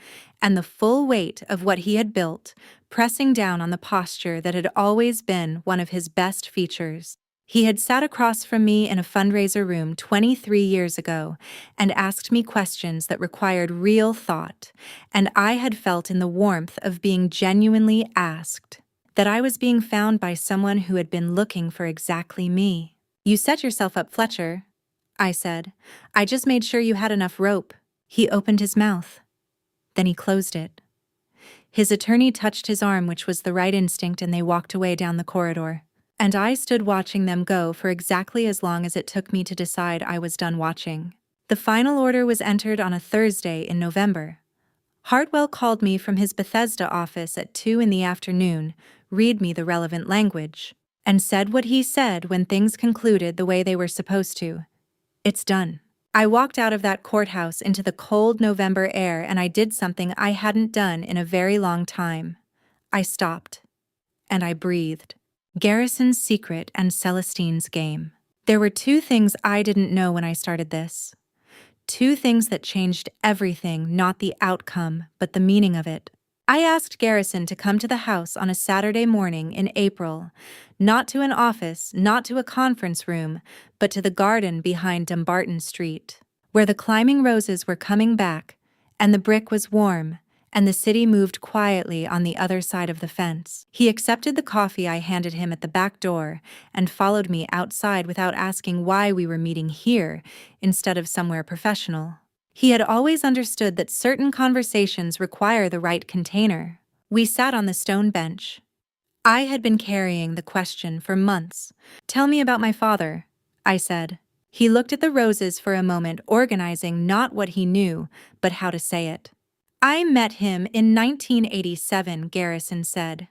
and the full weight of what he had built pressing down on the posture that had always been one of his best features. He had sat across from me in a fundraiser room 23 years ago and asked me questions that required real thought, and I had felt in the warmth of being genuinely asked that I was being found by someone who had been looking for exactly me. "You set yourself up, Fletcher," I said. "I just made sure you had enough rope." He opened his mouth. Then he closed it. His attorney touched his arm, which was the right instinct, and they walked away down the corridor. And I stood watching them go for exactly as long as it took me to decide I was done watching. The final order was entered on a Thursday in November. Hartwell called me from his Bethesda office at 2 in the afternoon, read me the relevant language, and said what he said when things concluded the way they were supposed to. "It's done." I walked out of that courthouse into the cold November air, and I did something I hadn't done in a very long time. I stopped. And I breathed. Garrison's secret and Celestine's game. There were 2 things I didn't know when I started this. 2 things that changed everything, not the outcome, but the meaning of it. I asked Garrison to come to the house on a Saturday morning in April, not to an office, not to a conference room, but to the garden behind Dumbarton Street, where the climbing roses were coming back, and the brick was warm, and the city moved quietly on the other side of the fence. He accepted the coffee I handed him at the back door and followed me outside without asking why we were meeting here instead of somewhere professional. He had always understood that certain conversations require the right container. We sat on the stone bench. I had been carrying the question for months. "Tell me about my father," I said. He looked at the roses for a moment, organizing not what he knew, but how to say it. "I met him in 1987, Garrison said.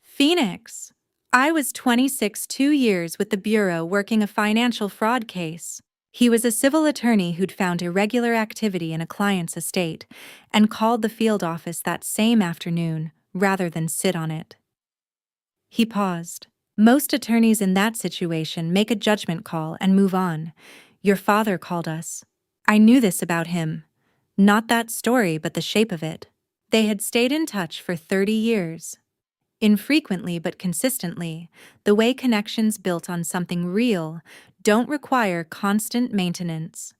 "Phoenix. I was 26, 2 years with the Bureau working a financial fraud case. He was a civil attorney who'd found irregular activity in a client's estate and called the field office that same afternoon rather than sit on it." He paused. "Most attorneys in that situation make a judgment call and move on. Your father called us. I knew this about him. Not that story, but the shape of it. They had stayed in touch for 30 years. Infrequently but consistently, the way connections built on something real don't require constant maintenance.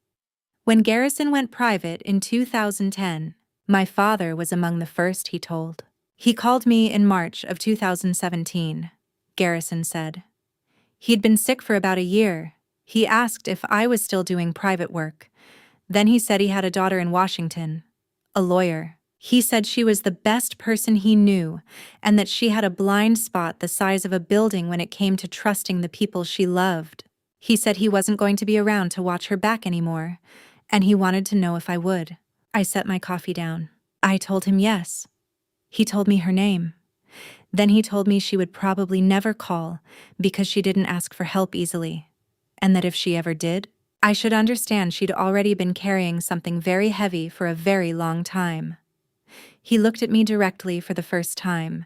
When Garrison went private in 2010, my father was among the first he told. He called me in March of 2017, Garrison said. He'd been sick for about a year. He asked if I was still doing private work. Then he said he had a daughter in Washington, a lawyer. He said she was the best person he knew and that she had a blind spot the size of a building when it came to trusting the people she loved. He said he wasn't going to be around to watch her back anymore, and he wanted to know if I would. I set my coffee down. I told him yes. He told me her name. Then he told me she would probably never call because she didn't ask for help easily, and that if she ever did, I should understand she'd already been carrying something very heavy for a very long time. He looked at me directly for the first time.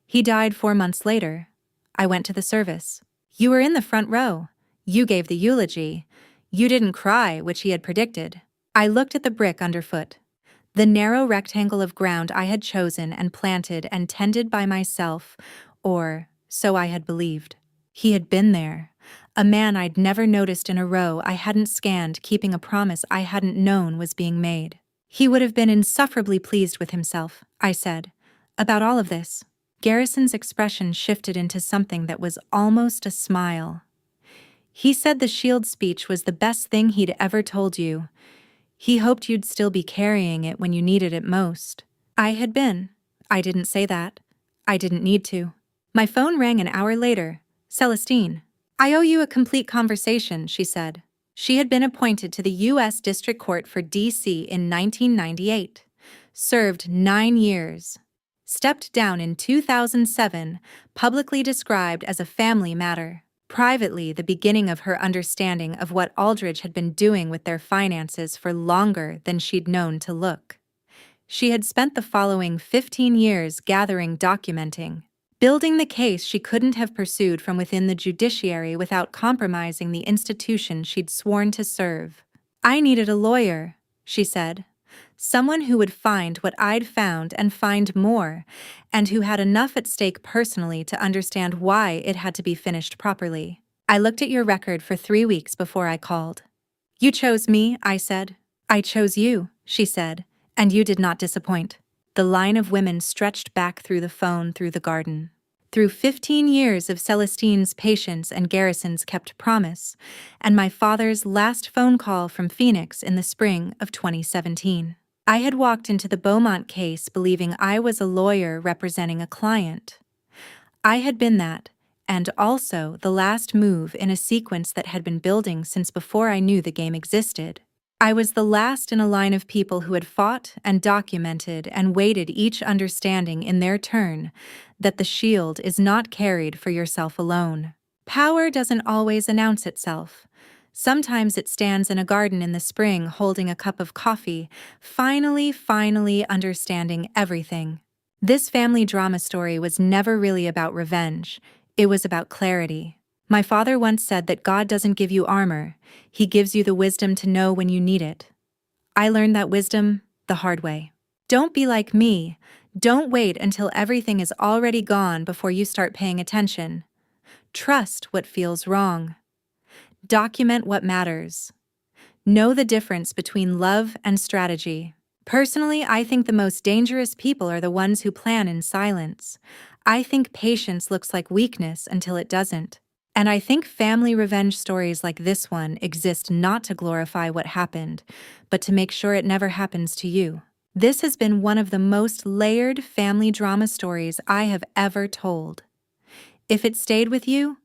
He died 4 months later. I went to the service. You were in the front row. You gave the eulogy. You didn't cry, which he had predicted. I looked at the brick underfoot. The narrow rectangle of ground I had chosen and planted and tended by myself, or so I had believed. He had been there, a man I'd never noticed in a row I hadn't scanned, keeping a promise I hadn't known was being made. He would have been insufferably pleased with himself, I said, about all of this. Garrison's expression shifted into something that was almost a smile. He said the shield speech was the best thing he'd ever told you. He hoped you'd still be carrying it when you needed it most. I had been. I didn't say that. I didn't need to. My phone rang an hour later. "Celestine, I owe you a complete conversation," she said. She had been appointed to the U.S. District Court for D.C. in 1998. Served 9 years. Stepped down in 2007, publicly described as a family matter. Privately, the beginning of her understanding of what Aldridge had been doing with their finances for longer than she'd known to look. She had spent the following 15 years gathering, documenting, building the case she couldn't have pursued from within the judiciary without compromising the institution she'd sworn to serve. "I needed a lawyer," she said. "Someone who would find what I'd found and find more, and who had enough at stake personally to understand why it had to be finished properly. I looked at your record for 3 weeks before I called." "You chose me," I said. "I chose you," she said, "and you did not disappoint." The line of women stretched back through the phone through the garden. Through 15 years of Celestine's patience and Garrison's kept promise, and my father's last phone call from Phoenix in the spring of 2017. I had walked into the Beaumont case believing I was a lawyer representing a client. I had been that, and also the last move in a sequence that had been building since before I knew the game existed. I was the last in a line of people who had fought and documented and waited, each understanding in their turn that the shield is not carried for yourself alone. Power doesn't always announce itself. Sometimes it stands in a garden in the spring holding a cup of coffee, finally understanding everything. This family drama story was never really about revenge. It was about clarity. My father once said that God doesn't give you armor, He gives you the wisdom to know when you need it. I learned that wisdom the hard way. Don't be like me. Don't wait until everything is already gone before you start paying attention. Trust what feels wrong. Document what matters. Know the difference between love and strategy. Personally, I think the most dangerous people are the ones who plan in silence. I think patience looks like weakness until it doesn't. And I think family revenge stories like this one exist not to glorify what happened, but to make sure it never happens to you. This has been one of the most layered family drama stories I have ever told. If it stayed with you,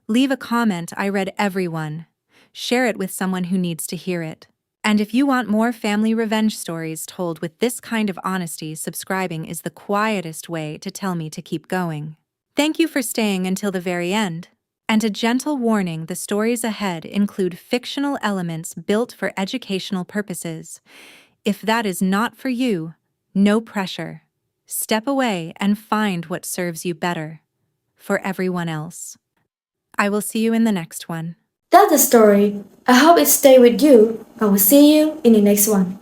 leave a comment. I read every one. Share it with someone who needs to hear it. And if you want more family revenge stories told with this kind of honesty, subscribing is the quietest way to tell me to keep going. Thank you for staying until the very end. And a gentle warning, the stories ahead include fictional elements built for educational purposes. If that is not for you, no pressure. Step away and find what serves you better. For everyone else. I will see you in the next one. That's the story. I hope it stay with you. I will see you in the next one.